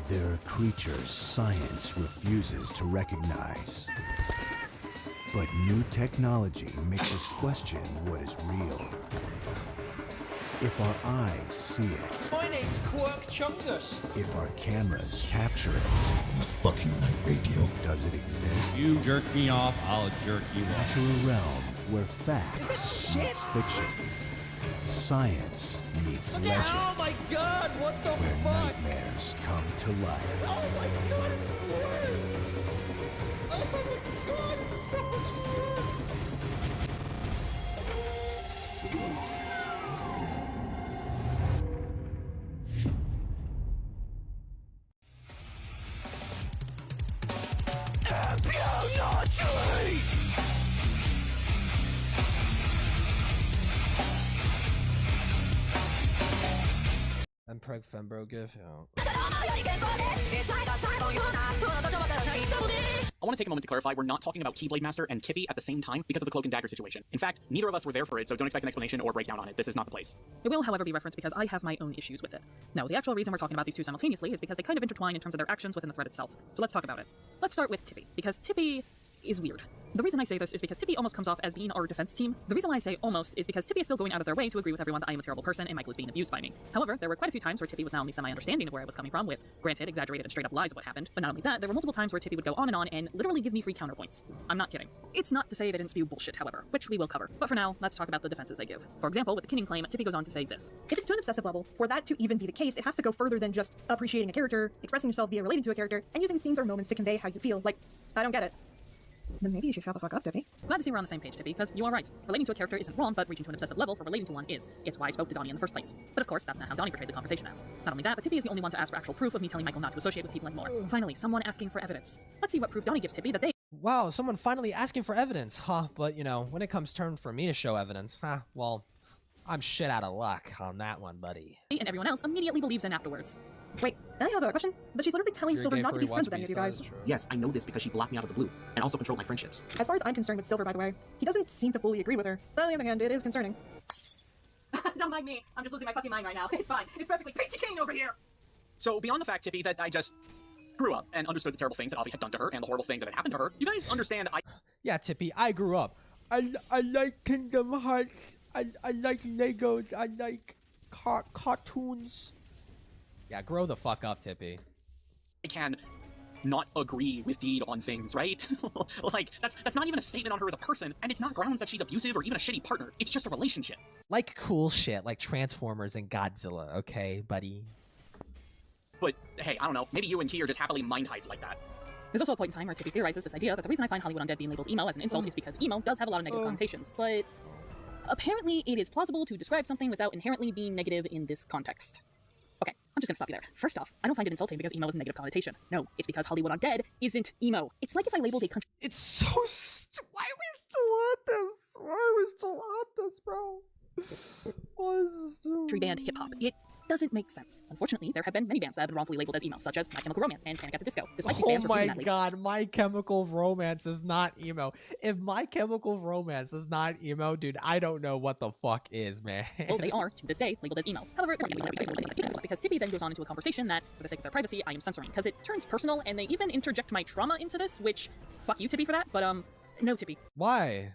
There are creatures science refuses to recognize. But new technology makes us question what is real. If our eyes see it. My name's Quirk Chungus. If our cameras capture it. On the fucking night radio. Does it exist? You jerk me off, I'll jerk you off. To a realm where fact meets fiction. Science meets legend. Oh my god, what the where fuck? nightmares come to life. Oh my god, it's worse! Oh my god, it's so much worse! I'm Preg Fembro gif. I want to take a moment to clarify, we're not talking about Keyblade Master and Tippy at the same time because of the cloak and dagger situation. In fact, neither of us were there for it, so don't expect an explanation or breakdown on it. This is not the place. It will, however, be referenced because I have my own issues with it. No, the actual reason we're talking about these two simultaneously is because they kind of intertwine in terms of their actions within the thread itself. So let's talk about it. Let's start with Tippy, because Tippy is weird. The reason I say this is because Tippy almost comes off as being our defense team. The reason why I say almost is because Tippy is still going out of their way to agree with everyone that I am a terrible person and Michael is being abused by me. However, there were quite a few times where Tippy was not only semi-understanding of where I was coming from with, granted, exaggerated and straight up lies of what happened, but not only that, there were multiple times where Tippy would go on and literally give me free counterpoints. I'm not kidding. It's not to say they didn't spew bullshit, however, which we will cover. But for now, let's talk about the defenses they give. For example, with the Kinning claim, Tippy goes on to say this. If it's to an obsessive level, for that to even be the case, it has to go further than just appreciating a character, expressing yourself via relating to a character, and using scenes or moments to convey how you feel. Like, I don't get it. Then maybe you should shut the fuck up, Tippy. Glad to see we're on the same page, Tippy, because you are right. Relating to a character isn't wrong, but reaching to an obsessive level for relating to one is. It's why I spoke to Donnie in the first place. But of course, that's not how Donnie portrayed the conversation as. Not only that, but Tippy is the only one to ask for actual proof of me telling Michael not to associate with people anymore. Finally, someone asking for evidence. Let's see what proof Donnie gives Tippy that they— Wow, someone finally asking for evidence, huh? But, you know, when it comes turn for me to show evidence, well, I'm shit out of luck on that one, buddy. and everyone else immediately believes in afterwards. Wait, I have a question, but she's literally telling Silver not to be friends with any of you guys. Yes, I know this because she blocked me out of the blue, and also controlled my friendships. As far as I'm concerned with Silver, by the way, he doesn't seem to fully agree with her. But on the other hand, it is concerning. Don't mind me. I'm just losing my fucking mind right now. It's fine. It's perfectly peachy keen over here. So beyond the fact, Tippy, that I just grew up and understood the terrible things that Avi had done to her and the horrible things that had happened to her, you guys understand Yeah, Tippy, I grew up. I like Kingdom Hearts. I like Legos. I like cartoons. Yeah, grow the fuck up, Tippy. I can not agree with Deed on things, right? Like, that's not even a statement on her as a person, and it's not grounds that she's abusive or even a shitty partner. It's just a relationship. Like cool shit, like Transformers and Godzilla, okay, buddy? But, hey, I don't know, maybe you and Key are just happily mind-hyped like that. There's also a point in time where Tippy theorizes this idea that the reason I find Hollywood Undead being labeled emo as an insult is because emo does have a lot of negative connotations, but apparently it is plausible to describe something without inherently being negative in this context. Okay, I'm just gonna stop you there. First off, I don't find it insulting because emo is a negative connotation. No, it's because Hollywood Undead isn't emo. It's like if I labeled a country— It's so why are we still at this? Why are we still at this, bro? Why is this so band hip-hop. It doesn't make sense. Unfortunately, there have been many bands that have been wrongfully labeled as emo, such as My Chemical Romance and Panic at the Disco. Despite these bands my god, My Chemical Romance is not emo. If My Chemical Romance is not emo, dude, I don't know what the fuck is, man. Well, they are, to this day, labeled as emo. However, because Tippy then goes on into a conversation that, for the sake of their privacy, I am censoring, because it turns personal, and they even interject my trauma into this, which, fuck you, Tippy, for that, but, no, Tippy. Why?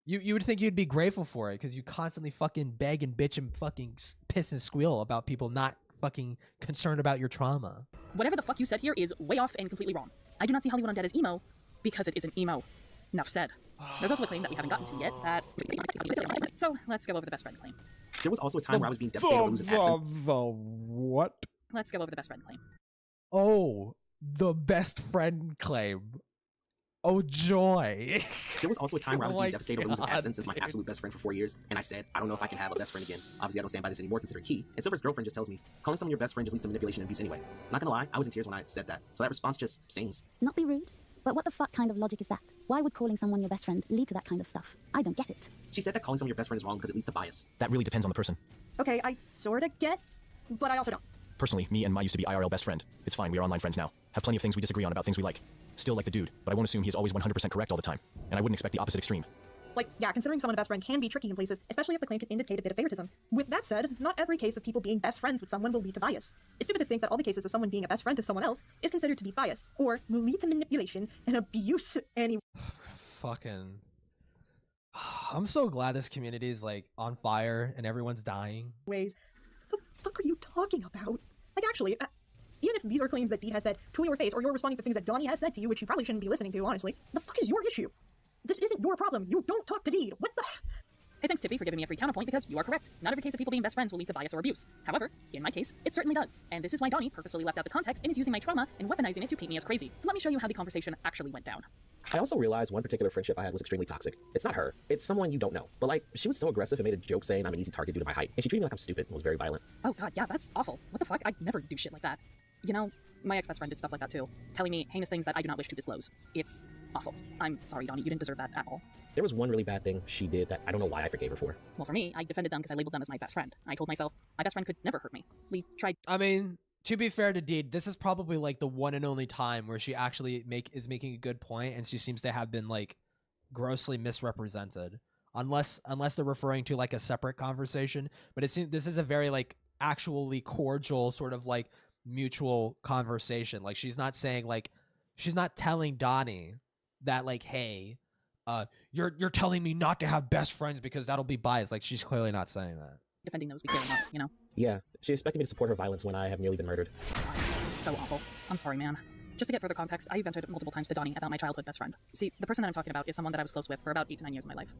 You would think you'd be grateful for it, because you constantly fucking beg and bitch and fucking piss and squeal about people not fucking concerned about your trauma. Whatever the fuck you said here is way off and completely wrong. I do not see Hollywood Undead as emo, because it isn't emo. Enough said. There's also a claim that we haven't gotten to yet that— So, let's go over the best friend claim. There was also a time where I was being devastated to lose an accent. What? Let's go over the best friend claim. Oh, the best friend claim. Oh, joy. There was also a time where I was being devastated to lose an accent since my absolute best friend for 4 years, and I said, I don't know if I can have a best friend again. Obviously, I don't stand by this anymore, considering Key. And Silver's girlfriend just tells me, calling someone your best friend just leads to manipulation and abuse anyway. Not gonna lie, I was in tears when I said that, so that response just stings. Not be rude, but what the fuck kind of logic is that? Why would calling someone your best friend lead to that kind of stuff? I don't get it. She said that calling someone your best friend is wrong because it leads to bias. That really depends on the person. Okay, I sorta get, but I also don't. Personally, me and my used to be IRL best friend. It's fine, we are online friends now. Have plenty of things we disagree on about things we like. Still like the dude, but I won't assume he is always 100% correct all the time. And I wouldn't expect the opposite extreme. Like, yeah, considering someone a best friend can be tricky in places, especially if the claim can indicate a bit of favoritism. With that said, not every case of people being best friends with someone will lead to bias. It's stupid to think that all the cases of someone being a best friend to someone else is considered to be bias, or will lead to manipulation and abuse anyway. Fucking. I'm so glad this community is like on fire and everyone's dying. Ways. The fuck are you talking about? Like, actually, even if these are claims that Dee has said to your face, or you're responding to things that Donnie has said to you, which you probably shouldn't be listening to, honestly, the fuck is your issue? This isn't your problem. You don't talk to Dee. What the? Hey, thanks, Tippy, for giving me a free counterpoint because you are correct. Not every case of people being best friends will lead to bias or abuse. However, in my case, it certainly does. And this is why Donnie purposefully left out the context and is using my trauma and weaponizing it to paint me as crazy. So let me show you how the conversation actually went down. I also realized one particular friendship I had was extremely toxic. It's not her. It's someone you don't know. But like, she was so aggressive and made a joke saying I'm an easy target due to my height. And she treated me like I'm stupid and was very violent. Oh god, yeah, that's awful. What the fuck? I'd never do shit like that. You know, my ex-best friend did stuff like that too, telling me heinous things that I do not wish to disclose. It's awful. I'm sorry, Donnie, you didn't deserve that at all. There was one really bad thing she did that I don't know why I forgave her for. Well, for me, I defended them because I labeled them as my best friend. I told myself, my best friend could never hurt me. We tried. I mean, to be fair to Deed, this is probably like the one and only time where she actually is making a good point, and she seems to have been like grossly misrepresented. Unless they're referring to like a separate conversation, but it seems this is a very like actually cordial sort of like mutual conversation. Like she's not saying like she's not telling Donnie that like, hey, you're telling me not to have best friends because that'll be biased. Like she's clearly not saying that. Defending those we care enough, you know? Yeah, she expected me to support her violence when I have nearly been murdered. So awful. I'm sorry, man. Just to get further context, I vented multiple times to Donnie about my childhood best friend. See, the person that I'm talking about is someone that I was close with for about 8 to 9 years of my life.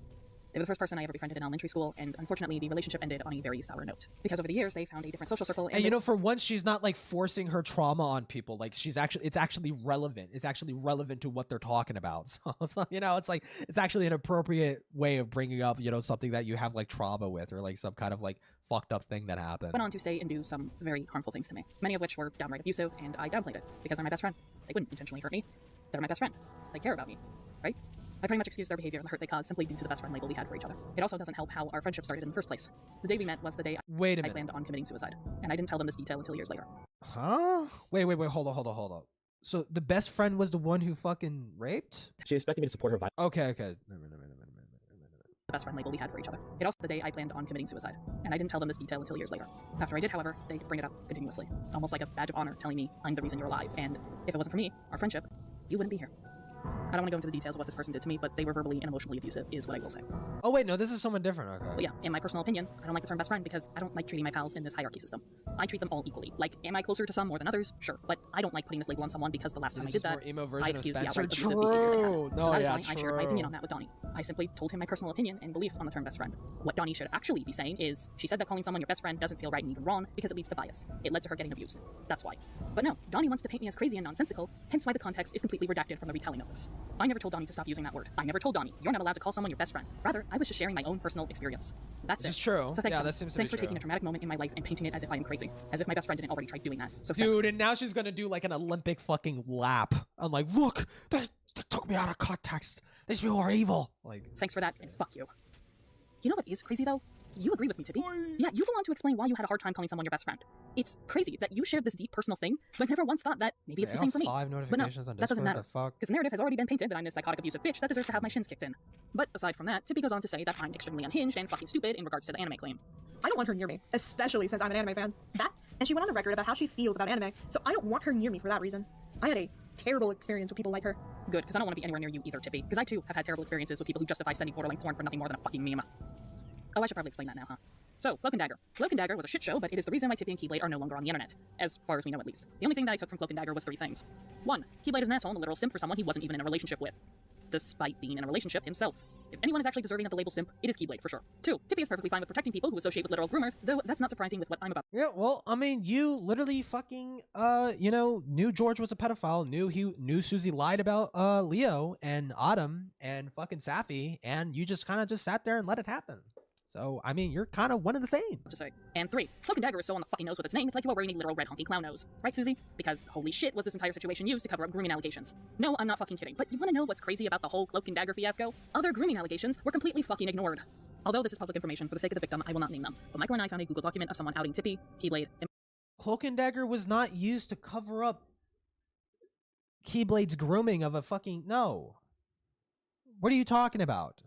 They were the first person I ever befriended in elementary school, and unfortunately, the relationship ended on a very sour note. Because over the years, they found a different social circle. And you know, for once, she's not like forcing her trauma on people. Like it's actually relevant. It's actually relevant to what they're talking about. So you know, it's like it's actually an appropriate way of bringing up, you know, something that you have like trauma with, or like some kind of like fucked up thing that happened. Went on to say and do some very harmful things to me, many of which were downright abusive, and I downplayed it because they're my best friend. They wouldn't intentionally hurt me. They're my best friend. They care about me, right? I pretty much excused their behavior and the hurt they caused simply due to the best friend label we had for each other. It also doesn't help how our friendship started in the first place. The day we met was the day I planned on committing suicide, and I didn't tell them this detail until years later. Huh? Wait, hold on. So the best friend was the one who fucking raped? She expected me to support her violence. Okay. The best friend label we had for each other. It also the day I planned on committing suicide, and I didn't tell them this detail until years later. After I did, however, they'd bring it up continuously, almost like a badge of honor, telling me I'm the reason you're alive, and if it wasn't for me, our friendship, you wouldn't be here. I don't want to go into the details of what this person did to me, but they were verbally and emotionally abusive, is what I will say. Oh wait, no, this is someone different. Okay. Well, yeah, in my personal opinion, I don't like the term best friend because I don't like treating my pals in this hierarchy system. I treat them all equally. Like, am I closer to some more than others? Sure, but I don't like putting this label on someone because the last time I did that, I excused the outright abusive behavior they had. So that is why I shared my opinion on that with Donnie. I simply told him my personal opinion and belief on the term best friend. What Donnie should actually be saying is, she said that calling someone your best friend doesn't feel right and even wrong because it leads to bias. It led to her getting abused. That's why. But no, Donnie wants to paint me as crazy and nonsensical, hence why the context is completely redacted from the retelling of this. I never told Donnie to stop using that word. I never told Donnie, you're not allowed to call someone your best friend. Rather, I was just sharing my own personal experience. That's it. It's true. So thanks, yeah, that seems to thanks be for true. taking a traumatic moment in my life and painting it as if I am crazy. As if my best friend didn't already try doing that. So dude, thanks. and now she's gonna do like an Olympic fucking lap. I'm like, look, they took me out of context. These people are evil. Like, thanks for that, and fuck you. You know what is crazy though? You agree with me, Tippy. Yeah, you go on to explain why you had a hard time calling someone your best friend. It's crazy that you shared this deep personal thing, but never once thought that maybe it's the same for me. 5 But no, notifications on that doesn't Discord, matter, because the narrative has already been painted that I'm this psychotic abusive bitch that deserves to have my shins kicked in. But aside from that, Tippy goes on to say that I'm extremely unhinged and fucking stupid in regards to the anime claim. I don't want her near me, especially since I'm an anime fan. That, and she went on the record about how she feels about anime, so I don't want her near me for that reason. I had a terrible experience with people like her. Good, because I don't want to be anywhere near you either, Tippy, because I too have had terrible experiences with people who justify sending borderline porn for nothing more than a fucking meme. Oh, I should probably explain that now, huh? So, Cloak and Dagger. Cloak and Dagger was a shit show, but it is the reason why Tippy and Keyblade are no longer on the internet. As far as we know, at least. The only thing that I took from Cloak and Dagger was 3 things. 1. Keyblade is an asshole and a literal simp for someone he wasn't even in a relationship with. Despite being in a relationship himself. If anyone is actually deserving of the label simp, it is Keyblade for sure. 2. Tippy is perfectly fine with protecting people who associate with literal groomers, though that's not surprising with what I'm about. yeah, well, I mean, you literally fucking, you know, knew George was a pedophile, knew Susie lied about, Leo and Autumn and fucking Sappy, and you just kind of just sat there and let it happen. So, I mean, you're kind of one of the same. To say. And 3. Cloak and Dagger is so on the fucking nose with its name, it's like you are wearing a literal red honky clown nose. Right, Susie? Because holy shit was this entire situation used to cover up grooming allegations. No, I'm not fucking kidding. But you wanna know what's crazy about the whole Cloak and Dagger fiasco? Other grooming allegations were completely fucking ignored. Although this is public information, for the sake of the victim, I will not name them. But Michael and I found a Google document of someone outing Tippy, Keyblade, and Cloak and Dagger was not used to cover up Keyblade's grooming of a fucking... No. What are you talking about?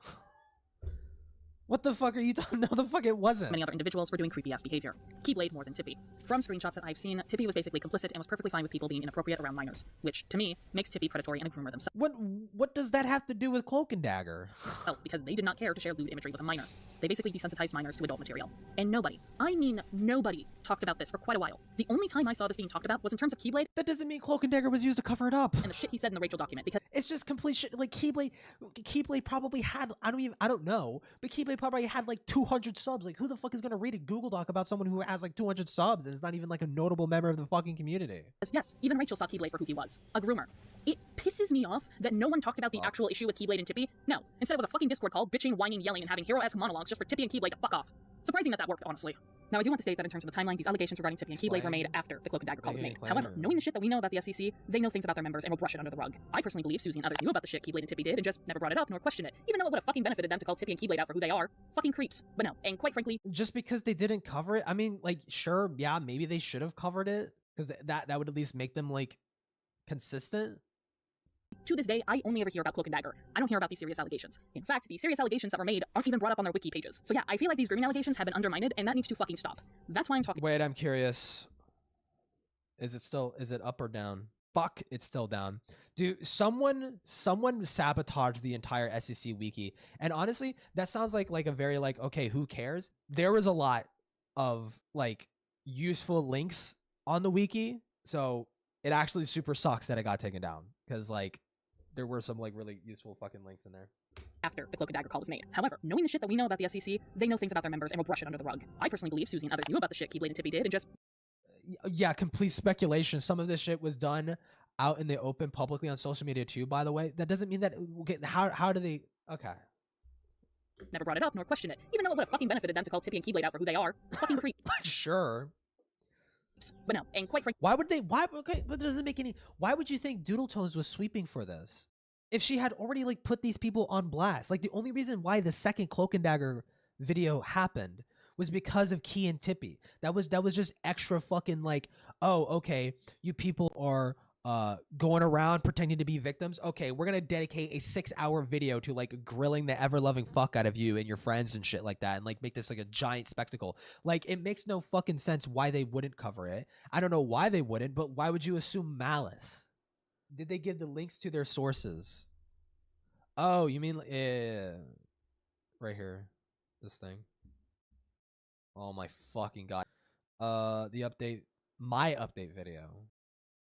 What the fuck are you talking? No, the fuck it wasn't. Many other individuals for doing creepy-ass behavior. Keyblade more than Tippy. From screenshots that I've seen, Tippy was basically complicit and was perfectly fine with people being inappropriate around minors, which, to me, makes Tippy predatory and a groomer themselves. What does that have to do with Cloak and Dagger? Because they did not care to share lewd imagery with a minor. They basically desensitized minors to adult material. And nobody, I mean nobody, talked about this for quite a while. The only time I saw this being talked about was in terms of Keyblade. That doesn't mean Cloak and Dagger was used to cover it up. And the shit he said in the Rachel document, because it's just complete shit. Like Keyblade probably had, I don't know, but Keyblade probably had like 200 subs. Like, who the fuck is gonna read a Google Doc about someone who has like 200 subs and is not even like a notable member of the fucking community? Yes, even Rachel saw Keyblade for who he was, a groomer. It pisses me off that no one talked about the actual issue with Keyblade and Tippy. No, instead it was a fucking Discord call, bitching, whining, yelling, and having hero-esque monologues just for Tippy and Keyblade to fuck off. Surprising that worked, honestly. Now, I do want to state that in terms of the timeline, these allegations regarding Tippy and Keyblade were made after the Cloak and Dagger call was made. However, knowing the shit that we know about the SEC, they know things about their members and will brush it under the rug. I personally believe Susie and others knew about the shit Keyblade and Tippy did and just never brought it up nor questioned it, even though it would have fucking benefited them to call Tippy and Keyblade out for who they are. Fucking creeps. But no, and quite frankly, just because they didn't cover it, I mean, like, sure, yeah, maybe they should have covered it, because that would at least make them, like, consistent. To this day, I only ever hear about Cloak and Dagger. I don't hear about these serious allegations. In fact, the serious allegations that were made aren't even brought up on their wiki pages. So yeah, I feel like these grooming allegations have been undermined, and that needs to fucking stop. That's why I'm talking— Wait, I'm curious. Is it up or down? Fuck, it's still down. Dude, someone sabotaged the entire SEC wiki. And honestly, that sounds like a very, like, okay, who cares? There was a lot of, like, useful links on the wiki. So it actually super sucks that it got taken down. Because, like, there were some, like, really useful fucking links in there. After the Cloak and Dagger call was made. However, knowing the shit that we know about the SEC, they know things about their members and will brush it under the rug. I personally believe Susie and others knew about the shit Keyblade and Tippy did and just— Yeah, complete speculation. Some of this shit was done out in the open publicly on social media too, by the way. That doesn't mean that— okay, how do they— okay. Never brought it up nor questioned it, even though it would have fucking benefited them to call Tippy and Keyblade out for who they are. Fucking creep. Sure. But no, and quite frankly— okay, but it doesn't make any— why would you think Doodletones was sweeping for this? If she had already, like, put these people on blast. Like, the only reason why the second Cloak and Dagger video happened was because of Key and Tippy. That was just extra fucking, like, oh, okay, you people are going around pretending to be victims. Okay, we're gonna dedicate a 6-hour video to, like, grilling the ever-loving fuck out of you and your friends and shit like that, and, like, make this like a giant spectacle. Like, it makes no fucking sense why they wouldn't cover it. I don't know why they wouldn't, but why would you assume malice? Did they give the links to their sources? Oh, you mean right here, this thing. Oh my fucking god. My update video.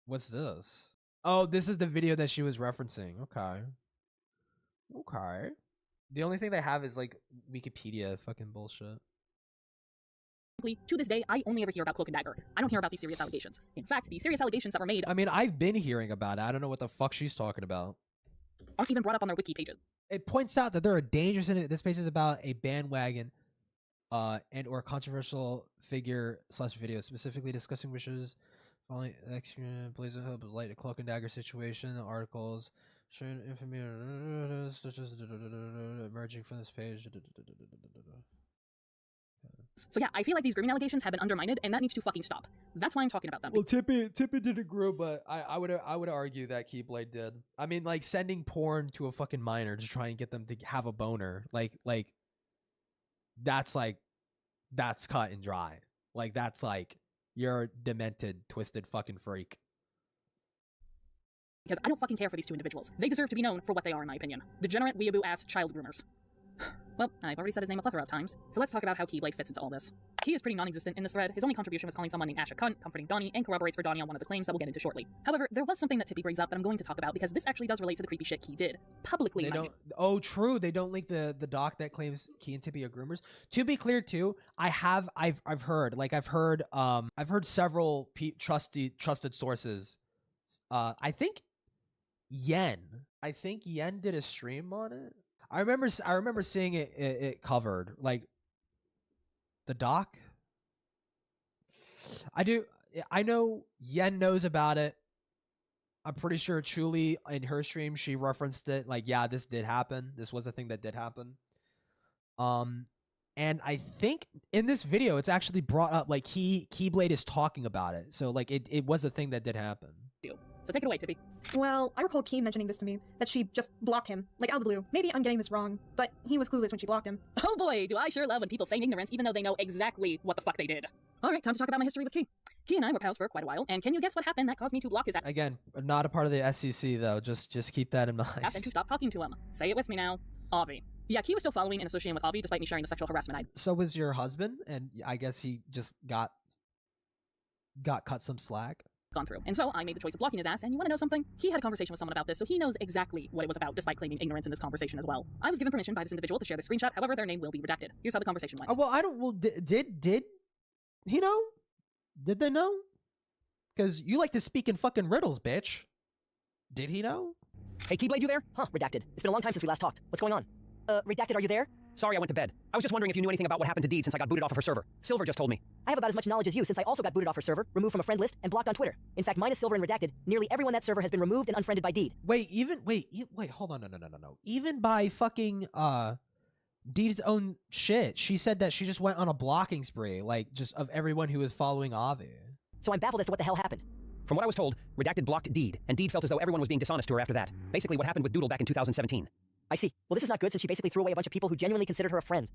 What's this? Oh, this is the video that she was referencing. Okay. The only thing they have is, like, Wikipedia fucking bullshit. To this day, I only ever hear about Cloak and Dagger. I don't hear about these serious allegations. In fact, the serious allegations that were made— I mean, I've been hearing about it. I don't know what the fuck she's talking about. Aren't even brought up on their wiki pages. It points out that there are dangers in it. This page is about a bandwagon and or controversial figure / video, specifically discussing wishes following blazing hope light a Cloak and Dagger situation. The articles showing infamy emerging from this page. So yeah, I feel like these grooming allegations have been undermined, and that needs to fucking stop. That's why I'm talking about them. Well, Tippy didn't grow, but I would argue that Keyblade did. I mean, like, sending porn to a fucking minor to try and get them to have a boner, like that's cut and dry. Like, that's like, you're a demented, twisted fucking freak. Because I don't fucking care for these two individuals. They deserve to be known for what they are, in my opinion. Degenerate, weeaboo-ass child groomers. Well, I've already said his name a plethora of times, so let's talk about how Keyblade fits into all this. Key is pretty non-existent in this thread. His only contribution was calling someone named Ash a cunt, comforting Donnie, and corroborates for Donnie on one of the claims that we'll get into shortly. However, there was something that Tippy brings up that I'm going to talk about because this actually does relate to the creepy shit Key did. Publicly, oh, true. They don't link the doc that claims Key and Tippy are groomers. To be clear, too, I've heard several trusted sources. I think Yen did a stream on it. I remember seeing it covered, like, the doc. I know Yen knows about it. I'm pretty sure Chuli in her stream, she referenced it, like, yeah, this did happen. This was a thing that did happen. And I think in this video, it's actually brought up, like, Keyblade is talking about it. So, like, it was a thing that did happen. you. So take it away, Tippy. Well, I recall Key mentioning this to me, that she just blocked him, like out of the blue. Maybe I'm getting this wrong, but he was clueless when she blocked him. Oh boy, do I sure love when people feign ignorance even though they know exactly what the fuck they did. Alright, time to talk about my history with Key. Key and I were pals for quite a while, and can you guess what happened that caused me to block his ass Again, not a part of the SEC though. Just keep that in mind. and to stop talking to him? Say it with me now. Avi. Yeah, Key was still following and associating with Avi despite me sharing the sexual harassment I'd So was your husband, and I guess he just got cut some slack. gone through. And so I made the choice of blocking his ass, and you want to know something? He had a conversation with someone about this, so he knows exactly what it was about, despite claiming ignorance in this conversation as well. I was given permission by this individual to share the screenshot, however, their name will be redacted. Here's how the conversation went. Well, I don't. Well, did he know? Did they know? Because you like to speak in fucking riddles, bitch. Did he know? Hey, Keyblade, you there? Huh, redacted. It's been a long time since we last talked. What's going on? Redacted, are you there? Sorry, I went to bed. I was just wondering if you knew anything about what happened to Deed since I got booted off of her server. Silver just told me. I have about as much knowledge as you since I also got booted off her server, removed from a friend list, and blocked on Twitter. In fact, minus Silver and redacted, nearly everyone that server has been removed and unfriended by Deed. Wait, hold on, no. Even by fucking Deed's own shit, she said that she just went on a blocking spree, like just of everyone who was following Avi. So I'm baffled as to what the hell happened. From what I was told, Redacted blocked Deed, and Deed felt as though everyone was being dishonest to her after that. Basically what happened with Doodle back in 2017. I see. Well, this is not good since she basically threw away a bunch of people who genuinely considered her a friend.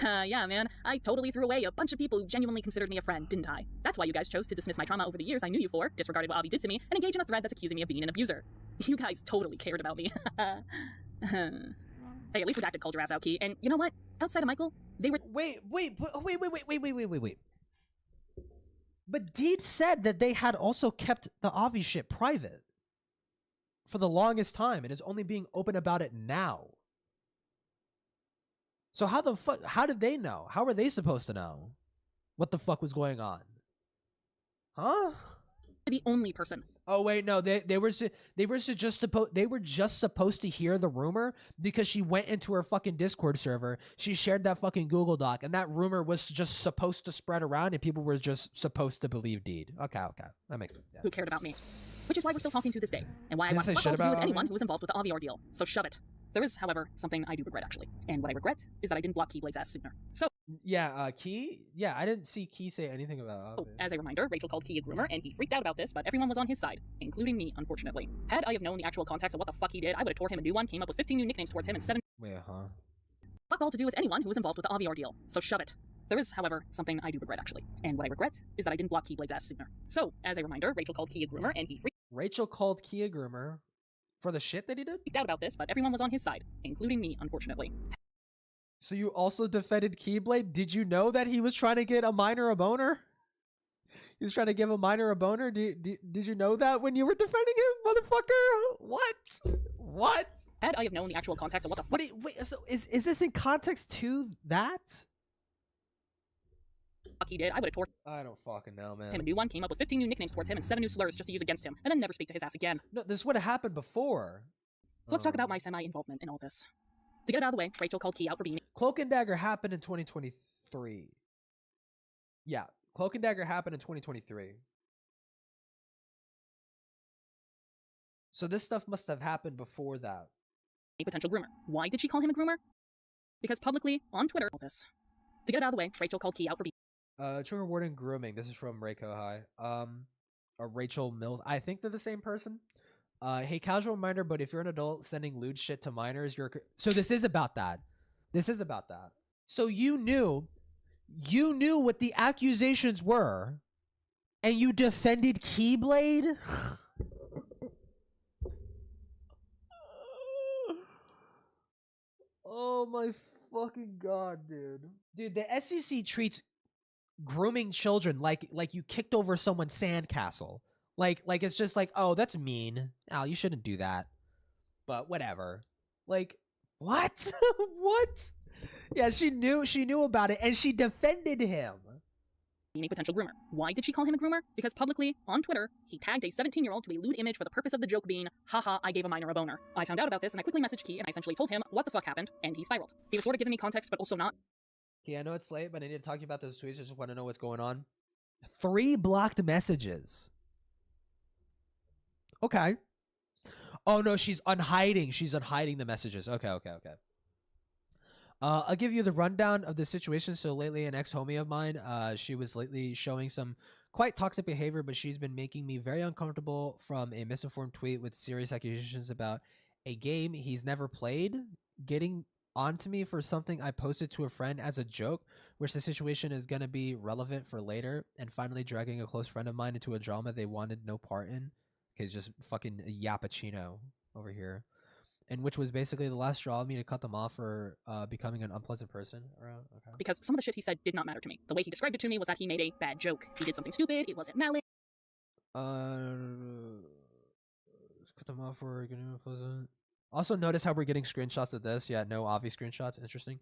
Yeah, man. I totally threw away a bunch of people who genuinely considered me a friend, didn't I? That's why you guys chose to dismiss my trauma over the years I knew you for, disregarded what Avi did to me, and engage in a thread that's accusing me of being an abuser. You guys totally cared about me. Hey, at least Redacted called your ass out, Key, and you know what? Outside of Michael, they were- Wait. But Deed said that they had also kept the Avi shit private for the longest time and is only being open about it now. So how the fuck, how did they know? How were they supposed to know what the fuck was going on? Huh? the only person. Oh wait, no, they were just supposed to hear the rumor because she went into her fucking Discord server. She shared that fucking Google Doc, and that rumor was just supposed to spread around, and people were just supposed to believe Deed. Okay, that makes sense. Yeah. Who cared about me? Which is why we're still talking to this day, and why I want fuck all to do with anyone who was involved with the Avi ordeal. So shove it. There is, however, something I do regret actually, and what I regret is that I didn't block Keyblade's ass sooner. So. Yeah, Key? Yeah, I didn't see Key say anything about it. Oh, as a reminder, Rachel called Key a groomer, and he freaked out about this, but everyone was on his side, including me, unfortunately. Had I have known the actual context of what the fuck he did, I would have tore him a new one, came up with 15 new nicknames towards him, and 7- Wait, huh? Fuck all to do with anyone who was involved with the Avi ordeal, so shove it. There is, however, something I do regret actually, and what I regret is that I didn't block Keyblade's ass sooner. So, as a reminder, Rachel called Key a groomer, and he freaked Rachel called Key a groomer for the shit that he did? out about this, but everyone was on his side, including me, unfortunately. So you also defended Keyblade? Did you know that he was trying to get a minor a boner? He was trying to give a minor a boner? Did you know that when you were defending him, motherfucker? What? Had I have known the actual context of what the fuck- Wait, so is this in context to that? He did, I would have tore I don't fucking know, man. him a new one, came up with 15 new nicknames towards him, and 7 new slurs just to use against him, and then never speak to his ass again. No, this would have happened before. So let's talk about my semi-involvement in all this. To get it out of the way, Rachel called Key out for being- Cloak and Dagger happened in 2023. Yeah, Cloak and Dagger happened in 2023. So this stuff must have happened before that. A potential groomer. Why did she call him a groomer? Because publicly, on Twitter, all this. To get it out of the way, Rachel called Key out for being- Trigger warning grooming. This is from Reiko High. Or Rachel Mills. I think they're the same person. Hey, casual reminder, but if you're an adult sending lewd shit to minors, so this is about that. So you knew what the accusations were, and you defended Keyblade? Oh my fucking god, dude. Dude, the SEC treats grooming children like you kicked over someone's sandcastle. Like it's just like, oh, that's mean. Oh, you shouldn't do that. But whatever. Like, what? What? Yeah, she knew about it, and she defended him. Being a potential groomer. Why did she call him a groomer? Because publicly, on Twitter, he tagged a 17-year-old to a lewd image for the purpose of the joke being, haha, I gave a minor a boner. I found out about this, and I quickly messaged Key, and I essentially told him what the fuck happened, and he spiraled. He was sort of giving me context, but also not. Okay, I know it's late, but I need to talk to you about those tweets. I just want to know what's going on. 3 blocked messages. Okay. Oh no, she's unhiding the messages. Okay. I'll give you the rundown of the situation. So lately, an ex-homie of mine, she was lately showing some quite toxic behavior, but she's been making me very uncomfortable from a misinformed tweet with serious accusations about a game he's never played, getting onto me for something I posted to a friend as a joke, which the situation is going to be relevant for later, and finally dragging a close friend of mine into a drama they wanted no part in. Okay, it's just fucking Yappuccino over here. And which was basically the last straw of me to cut them off for becoming an unpleasant person around. Okay. Because some of the shit he said did not matter to me. The way he described it to me was that he made a bad joke. He did something stupid, it wasn't valid. Cut them off for getting unpleasant. Also notice how we're getting screenshots of this. Yeah, no obvious screenshots. Interesting.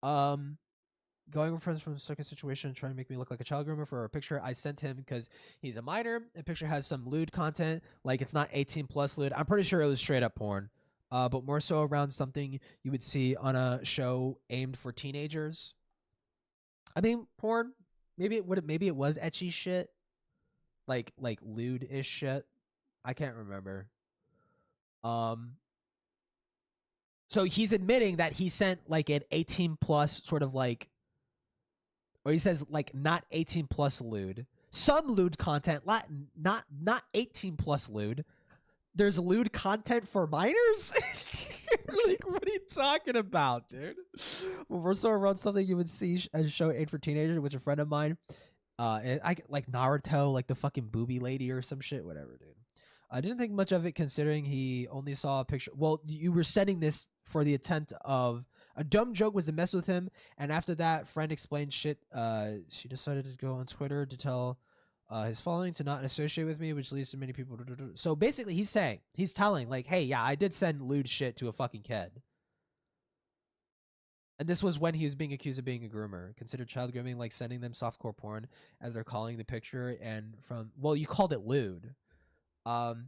Going with friends from a second situation, trying to make me look like a child groomer for a picture I sent him because he's a minor. The picture has some lewd content, like it's not 18 plus lewd. I'm pretty sure it was straight up porn. But more so around something you would see on a show aimed for teenagers. I mean, porn. Maybe it was ecchi shit, like lewd-ish shit. I can't remember. So he's admitting that he sent like an 18 plus sort of like, or he says like not 18 plus lewd, some lewd content, not 18 plus lewd. There's lewd content for minors? Like, what are you talking about, dude? Well, we're so around something you would see as a show aimed for teenagers, which a friend of mine, I like Naruto, like the fucking booby lady or some shit, whatever, dude. I didn't think much of it considering he only saw a picture. Well, you were setting this for the intent of a dumb joke was to mess with him, and after that, friend explained shit. She decided to go on Twitter to tell his following to not associate with me, which leads to many people. So basically, he's telling, like, hey, yeah, I did send lewd shit to a fucking kid. And this was when he was being accused of being a groomer. Considered child grooming, like sending them softcore porn, as they're calling the picture, and well, you called it lewd. And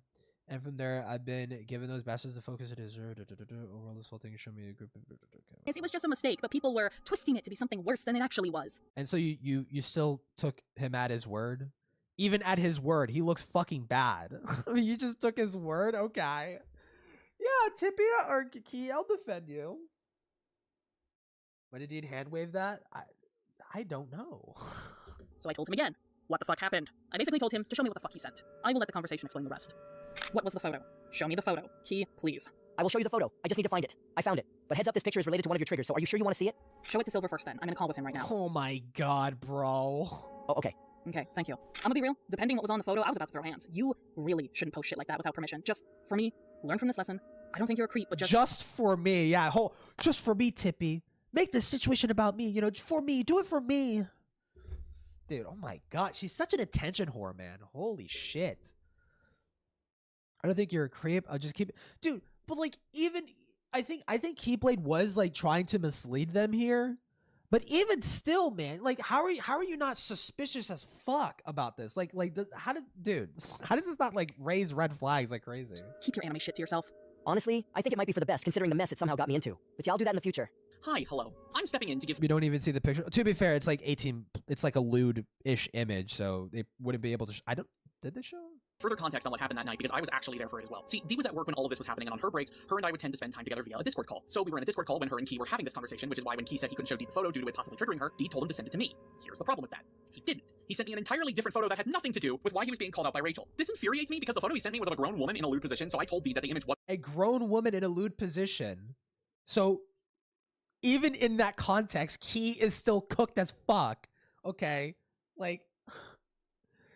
from there, I've been giving those bastards the focus it deserved. Overall, this whole thing showed me a group of... It was just a mistake, but people were twisting it to be something worse than it actually was. And so you still took him at his word? Even at his word, he looks fucking bad. I mean, you just took his word? Okay. Yeah, Tippia or Key, I'll defend you. But did he hand wave that? I don't know. So I told him again, what the fuck happened? I basically told him to show me what the fuck he sent. I will let the conversation explain the rest. What was the photo? Show me the photo. Key, please. I will show you the photo. I just need to find it. I found it. But heads up, this picture is related to one of your triggers, so are you sure you want to see it? Show it to Silver first then. I'm gonna call with him right now. Oh my god, bro. Oh, okay. Okay, thank you. I'm gonna be real. Depending what was on the photo, I was about to throw hands. You really shouldn't post shit like that without permission. Just, for me, learn from this lesson. I don't think you're a creep, but Just for me, yeah. Just for me, Tippy. Make this situation about me, for me. Do it for me. Dude, oh my god. She's such an attention whore, man. Holy shit. I don't think you're a creep. I'll just keep... Dude, but like, even... I think Keyblade was like trying to mislead them here. But even still, man, like, how are you not suspicious as fuck about this? How does this not like raise red flags like crazy? Keep your anime shit to yourself. Honestly, I think it might be for the best, considering the mess it somehow got me into. But yeah, I'll do that in the future. Hi, hello. I'm stepping in to give... We don't even see the picture. To be fair, it's like 18... It's like a lewd-ish image, so they wouldn't be able to... Did they show? Further context on what happened that night, because I was actually there for it as well. See, Dee was at work when all of this was happening, and on her breaks, her and I would tend to spend time together via a Discord call. So we were in a Discord call when her and Key were having this conversation, which is why when Key said he couldn't show Dee the photo due to it possibly triggering her, Dee told him to send it to me. Here's the problem with that. He didn't. He sent me an entirely different photo that had nothing to do with why he was being called out by Rachel. This infuriates me because the photo he sent me was of a grown woman in a lewd position, so I told Dee that the image was... A grown woman in a lewd position. So... Even in that context, Key is still cooked as fuck. Okay? Like,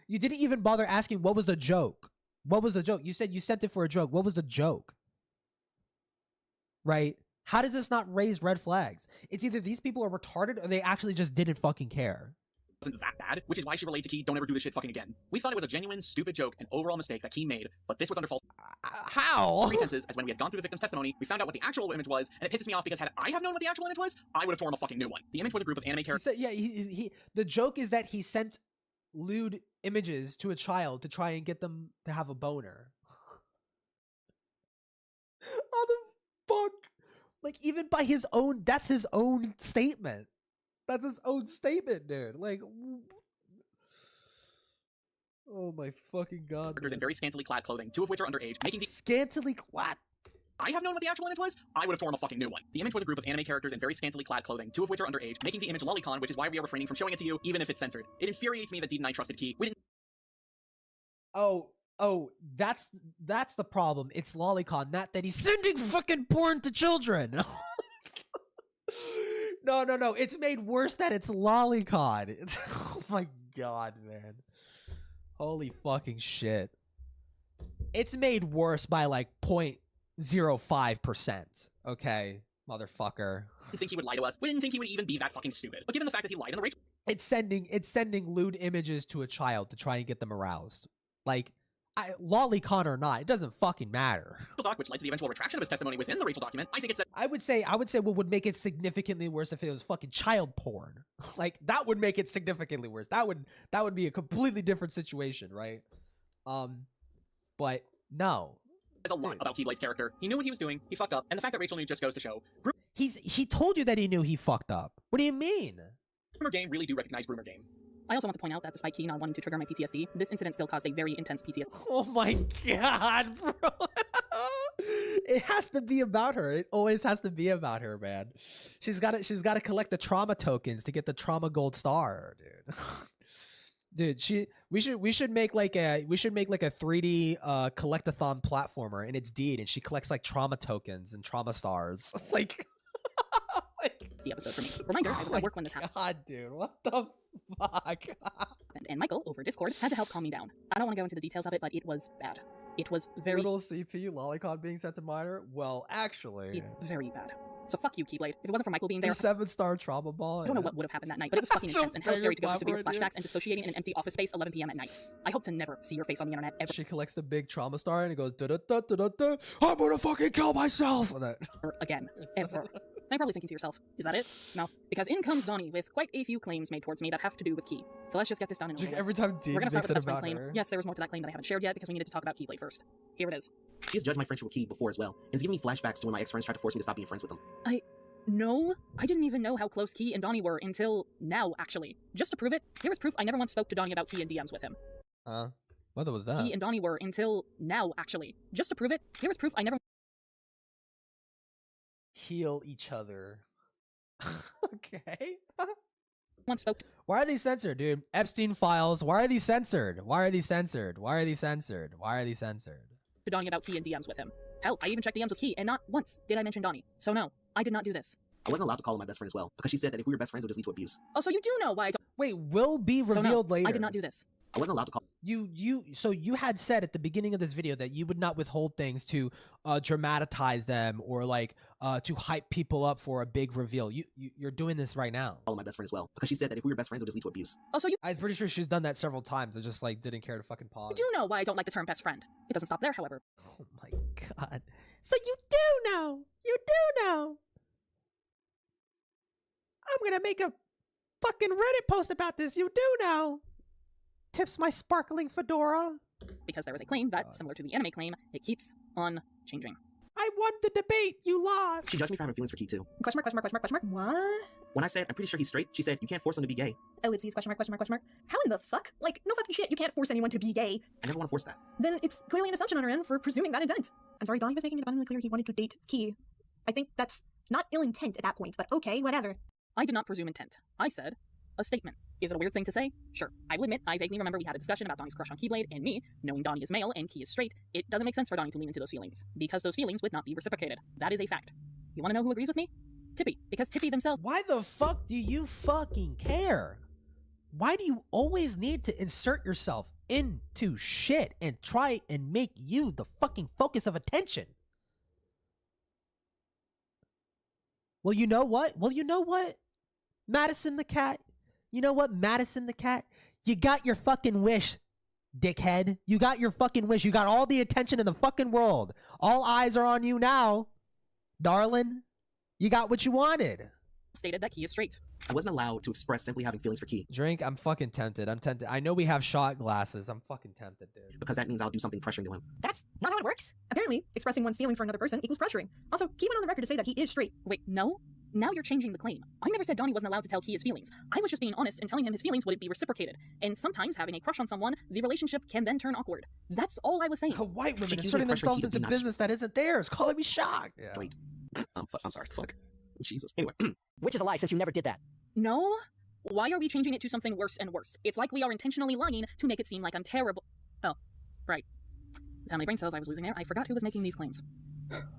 you didn't even bother asking what was the joke. What was the joke? You said you sent it for a joke. What was the joke? Right? How does this not raise red flags? It's either these people are retarded or they actually just didn't fucking care. Wasn't that bad, which is why she relayed to Key, don't ever do this shit fucking again. We thought it was a genuine, stupid joke, an overall mistake that Key made, but this was under false how? pretenses, as when we had gone through the victim's testimony, we found out what the actual image was, and it pisses me off because had I have known what the actual image was, I would have torn a fucking new one. The image was a group of anime characters. The joke is that he sent lewd images to a child to try and get them to have a boner. How the fuck? Like, even by his own, that's his own statement. That's his own statement, dude. Like, oh my fucking god. Characters in very scantily clad clothing, two of which are underage, making the... Scantily clad? I have known what the actual image was, I would have torn a fucking new one. The image was a group of anime characters in very scantily clad clothing, two of which are underage, making the image lolicon, which is why we are refraining from showing it to you, even if it's censored. It infuriates me that Deed and I trusted Key. We didn't... Oh, that's the problem. It's Lolicon, not that he's sending fucking porn to children. No. It's made worse that it's Lolicon. Oh my god, man. Holy fucking shit. It's made worse by like 0.05%. Okay, motherfucker. You think he would lie to us? We didn't think he would even be that fucking stupid. But given the fact that he lied on the Rachel It's sending lewd images to a child to try and get them aroused. Like, lolicon or not, it doesn't fucking matter. doc, which led to the eventual retraction of his testimony within the Rachel document, I think it's that I would say what would make it significantly worse if it was fucking child porn. Like, that would make it significantly worse. That would be a completely different situation, right? But no. there's a lot about Keyblade's character. He knew what he was doing, he fucked up, and the fact that Rachel knew just goes to show. He told you that he knew he fucked up. What do you mean? Rumor Game really do recognize Rumor Game. I also want to point out that despite Key not wanting to trigger my PTSD, this incident still caused a very intense PTSD. Oh my god, bro. It has to be about her. It always has to be about her, man. She's got to collect the trauma tokens to get the trauma gold star, dude. Dude, we should make like a 3D collectathon platformer, and it's Deed, and she collects like trauma tokens and trauma stars. Like the episode for me. Reminder, I was at work when this happened. God, dude, what the fuck? And Michael, over Discord, had to help calm me down. I don't want to go into the details of it, but it was bad. It was very... Little CP, Lolicon being sent to minor? Well, actually... very bad. So fuck you, Keyblade. If it wasn't for Michael being there... The 7-star trauma ball? I don't know what would have happened that night, but it was fucking intense and hella scary to go through severe flashbacks and dissociating in an empty office space 11 p.m. at night. I hope to never see your face on the internet ever. She collects the big trauma star and it goes da-da-da-da-da-da, I'm gonna fucking kill myself! Again. Ever. Now you're probably thinking to yourself, is that it? No, because in comes Donnie with quite a few claims made towards me that have to do with Key. So let's just get this done and over with. Every time Dean We're gonna start with the best friend about claim. her. Yes, there was more to that claim that I haven't shared yet because we needed to talk about Keyblade first. Here it is. She has judged my friendship with Key before as well, and it's given me flashbacks to when my ex-friends tried to force me to stop being friends with them. No, I didn't even know how close Key and Donnie were until now, actually. Just to prove it, here is proof I never once spoke to Donnie about Key and DMs with him. What was that? Key and Donnie were until now, actually. Just to prove it, here is proof I never... Heal each other. Okay. Once spoke to... Why are these censored, dude? Epstein files. Why are these censored? Why are these censored? Why are these censored? Why are these censored? To Donnie about Key and DMs with him. Hell, I even checked DMs with Key, and not once did I mention Donnie. So no, I did not do this. I wasn't allowed to call him my best friend as well, because she said that if we were best friends, it would just lead to abuse. Oh, so you do know why I don't... Wait, will be revealed later. I did not do this. I wasn't allowed to call... So you had said at the beginning of this video that you would not withhold things to dramatize them or like to hype people up for a big reveal. You're doing this right now. Call him my best friend as well, because she said that if we were best friends, it would just lead to abuse. Oh, so you... I'm pretty sure she's done that several times. I just like didn't care to fucking pause. You do know why I don't like the term best friend. It doesn't stop there, however. Oh my god. So you do know. You do know. I'm gonna make a fucking Reddit post about this. You do know. Tips my sparkling fedora. Because there was a claim that, similar to the anime claim, it keeps on changing. I won the debate. You lost. She judged me for having feelings for Key too. Question mark. What? When I said I'm pretty sure he's straight, she said you can't force him to be gay. Ellipses, question mark. How in the fuck? Like, no fucking shit, you can't force anyone to be gay. I never want to force that. Then it's clearly an assumption on her end for presuming that intent. I'm sorry, Donnie was making it abundantly clear he wanted to date Key. I think that's not ill intent at that point, but okay, whatever. I did not presume intent. I said a statement. Is it a weird thing to say? Sure. I will admit, I vaguely remember we had a discussion about Donnie's crush on Keyblade, and me, knowing Donnie is male and Key is straight, it doesn't make sense for Donnie to lean into those feelings, because those feelings would not be reciprocated. That is a fact. You want to know who agrees with me? Tippy. Because Tippy themselves... Why the fuck do you fucking care? Why do you always need to insert yourself into shit and try and make you the fucking focus of attention? Well, you know what? Madison the cat. You know what, Madison the cat? You got your fucking wish, dickhead. You got your fucking wish. You got all the attention in the fucking world. All eyes are on you now, darling. You got what you wanted. Stated that Key is straight. I wasn't allowed to express simply having feelings for Key. Drink, I'm fucking tempted. I'm tempted. I know we have shot glasses. I'm fucking tempted, dude. Because that means I'll do something pressuring to him. That's not how it works. Apparently, expressing one's feelings for another person equals pressuring. Also, Key went on the record to say that he is straight. Wait, no? Now you're changing the claim. I never said Donnie wasn't allowed to tell Key his feelings. I was just being honest and telling him his feelings wouldn't be reciprocated. And sometimes having a crush on someone, the relationship can then turn awkward. That's all I was saying. White women inserting themselves into business that isn't theirs. Calling me shocked. Yeah. Wait. I'm sorry. Fuck. Jesus. Anyway. Which is a lie since you never did that. No? Why are we changing it to something worse and worse? It's like we are intentionally lying to make it seem like I'm terrible. Oh, Right. The family brain cells I was losing there, I forgot who was making these claims.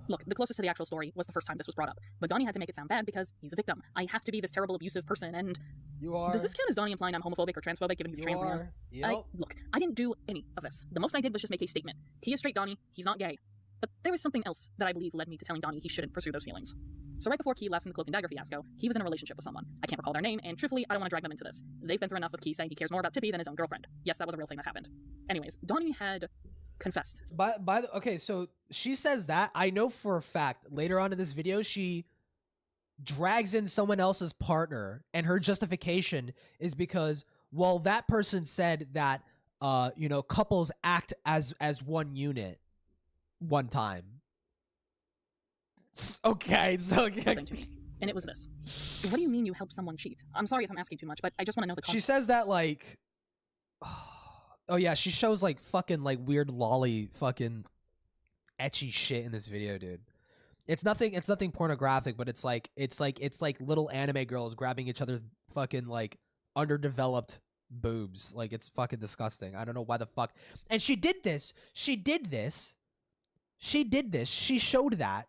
Look, the closest to the actual story was the first time this was brought up, but Donnie had to make it sound bad because he's a victim. I have to be this terrible, abusive person, and... You are. Does this count as Donnie implying I'm homophobic or transphobic given he's a trans man? Yep. Look, I didn't do any of this. The most I did was just make a statement. He is straight, Donnie. He's not gay. But there was something else that I believe led me to telling Donnie he shouldn't pursue those feelings. So right before Key left from the Cloak and Dagger fiasco, he was in a relationship with someone. I can't recall their name, and truthfully, I don't want to drag them into this. They've been through enough with Key saying he cares more about Tippy than his own girlfriend. Yes, that was a real thing that happened. Anyways, Donnie had confessed. Okay, so she says that. I know for a fact later on in this video she drags in someone else's partner, and her justification is because, well, that person said that you know, couples act as one unit one time. Okay, so Something to me. And it was this. What do you mean you help someone cheat? I'm sorry if I'm asking too much, but I just want to know the context. She says that like, oh yeah, she shows like fucking like weird lolly fucking etchy shit in this video, dude. It's nothing pornographic, but it's like little anime girls grabbing each other's fucking like underdeveloped boobs. Like, it's fucking disgusting. I don't know why the fuck. And she did this. She showed that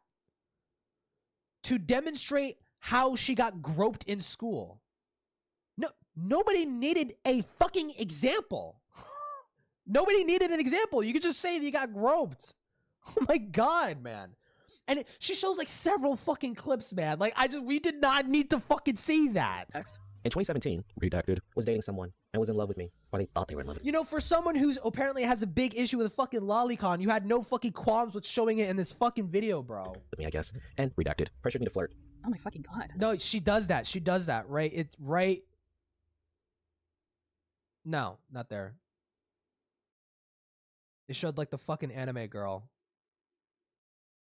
to demonstrate how she got groped in school. No, nobody needed a fucking example. Nobody needed an example. You could just say that you got groped. Oh my god, man. And she shows like several fucking clips, man. Like, we did not need to fucking see that. Next. In 2017, redacted, was dating someone and was in love with me, or they thought they were in love with me. You know, for someone who's apparently has a big issue with a fucking lolicon, you had no fucking qualms with showing it in this fucking video, bro. With me, I guess. And redacted, pressured me to flirt. Oh my fucking god. No, she does that. She does that, right? It's right. No, not there. It showed like the fucking anime girl.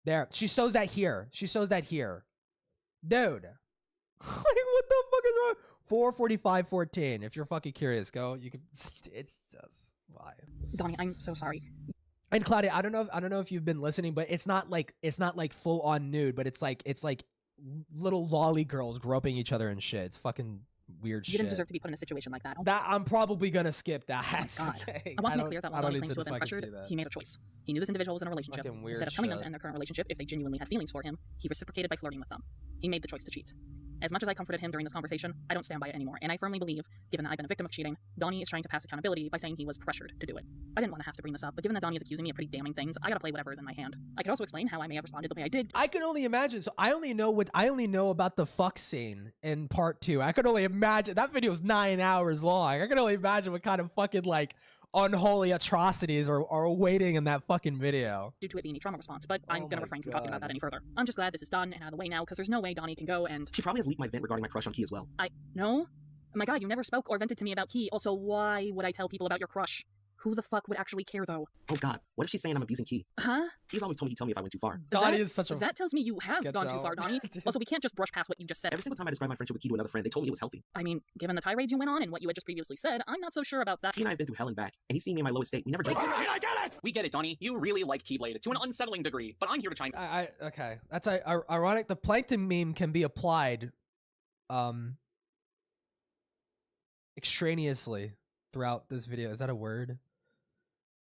There. She shows that here. She shows that here. Dude. Like, what the fuck is wrong? 4:45:14. If you're fucking curious, go. You can. It's just why. Donnie, I'm so sorry. And Claudia, I don't know if you've been listening, but it's not like full on nude, but it's like little lolly girls groping each other and shit. It's fucking weird shit. You didn't deserve to be put in a situation like that. That I'm probably gonna skip that. Oh my god. Okay. I want to make clear that while Donnie claims to have been pressured, he made a choice. He knew this individual was in a relationship. Instead of telling them to end their current relationship if they genuinely had feelings for him, he reciprocated by flirting with them. He made the choice to cheat. As much as I comforted him during this conversation, I don't stand by it anymore, and I firmly believe, given that I've been a victim of cheating, Donnie is trying to pass accountability by saying he was pressured to do it. I didn't want to have to bring this up, but given that Donnie is accusing me of pretty damning things, I gotta play whatever is in my hand. I could also explain how I may have responded the way I did. I can only imagine. So I only know about the fuck scene in part 2. I could only imagine. That video is 9 hours long. I can only imagine what kind of fucking like unholy atrocities are awaiting in that fucking video. Due to it being a trauma response, but I'm gonna refrain from talking about that any further. I'm just glad this is done and out of the way now, because there's no way Donnie can go and... She probably has leaked my vent regarding my crush on Key as well. No? Oh my god, you never spoke or vented to me about Key. Also, why would I tell people about your crush? Who the fuck would actually care, though? Oh god, what if she's saying I'm abusing Key? Huh? He's always told me he'd tell me if I went too far. Donnie is such a... That tells me you have gone too far, Donnie. Also, we can't just brush past what you just said. Every single time I described my friendship with Key to another friend, they told me it was healthy. I mean, given the tirades you went on and what you had just previously said, I'm not so sure about that. Key and I have been through hell and back, and he's seen me in my lowest state. We never dated. I get it! We get it, Donnie. You really like Keyblade to an unsettling degree, but I'm here to chime in. Okay. That's ironic. The plankton meme can be applied extraneously throughout this video. Is that a word?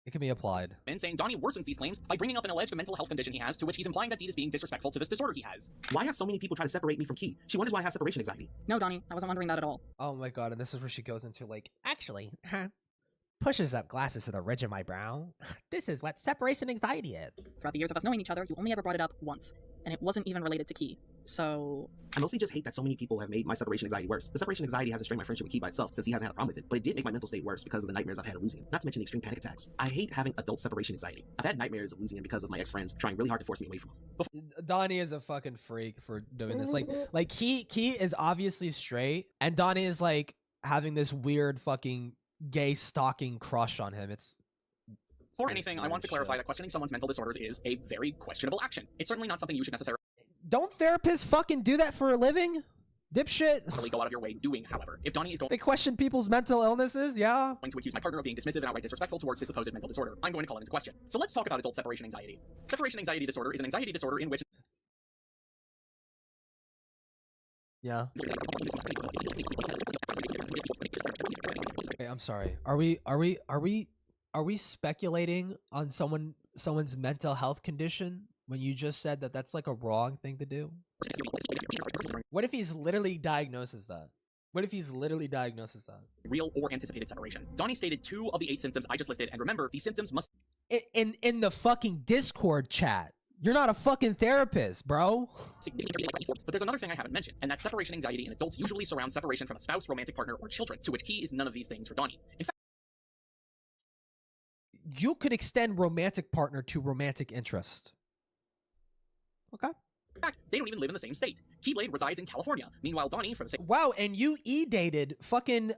It can be applied. And saying Donnie worsens these claims by bringing up an alleged mental health condition he has, to which he's implying that Deed is being disrespectful to this disorder he has. Why have so many people try to separate me from Key? She wonders why I have separation anxiety. No, Donnie, I wasn't wondering that at all. Oh my god, and this is where she goes into like, actually, pushes up glasses to the ridge of my brow. This is what separation anxiety is. Throughout the years of us knowing each other, you only ever brought it up once, and it wasn't even related to Key. So... I mostly just hate that so many people have made my separation anxiety worse. The separation anxiety hasn't strained my friendship with Key by itself, since he hasn't had a problem with it, but it did make my mental state worse because of the nightmares I've had of losing him, not to mention the extreme panic attacks. I hate having adult separation anxiety. I've had nightmares of losing him because of my ex-friends trying really hard to force me away from him. Donnie is a fucking freak for doing this. Like Key is obviously straight, and Donnie is like having this weird fucking gay stalking crush on him. For anything, I want to clarify that questioning someone's mental disorders is a very questionable action. It's certainly not something you should necessarily Don't therapists fucking do that for a living? Dipshit. really go out of your way doing, however. If Donnie is They question people's mental illnesses, yeah? going to accuse my partner of being dismissive and outright disrespectful towards his supposed mental disorder, I'm going to call it into question. So let's talk about adult separation anxiety. Separation anxiety disorder is an anxiety disorder in which... Yeah. Okay, I'm sorry. Are we are we speculating on someone's mental health condition when you just said that that's like a wrong thing to do? What if he's literally diagnoses that? What if he's literally diagnoses that? Real or anticipated separation. Donnie stated 2 of the 8 symptoms I just listed, and remember, these symptoms must... In the fucking Discord chat. You're not a fucking therapist, bro. But there's another thing I haven't mentioned, and that separation anxiety in adults usually surrounds separation from a spouse, romantic partner, or children, to which Key is none of these things for Donnie. In fact, you could extend romantic partner to romantic interest. Okay. In fact, they don't even live in the same state. Keyblade resides in California. Meanwhile, Donnie, for the same... Wow, and you e-dated fucking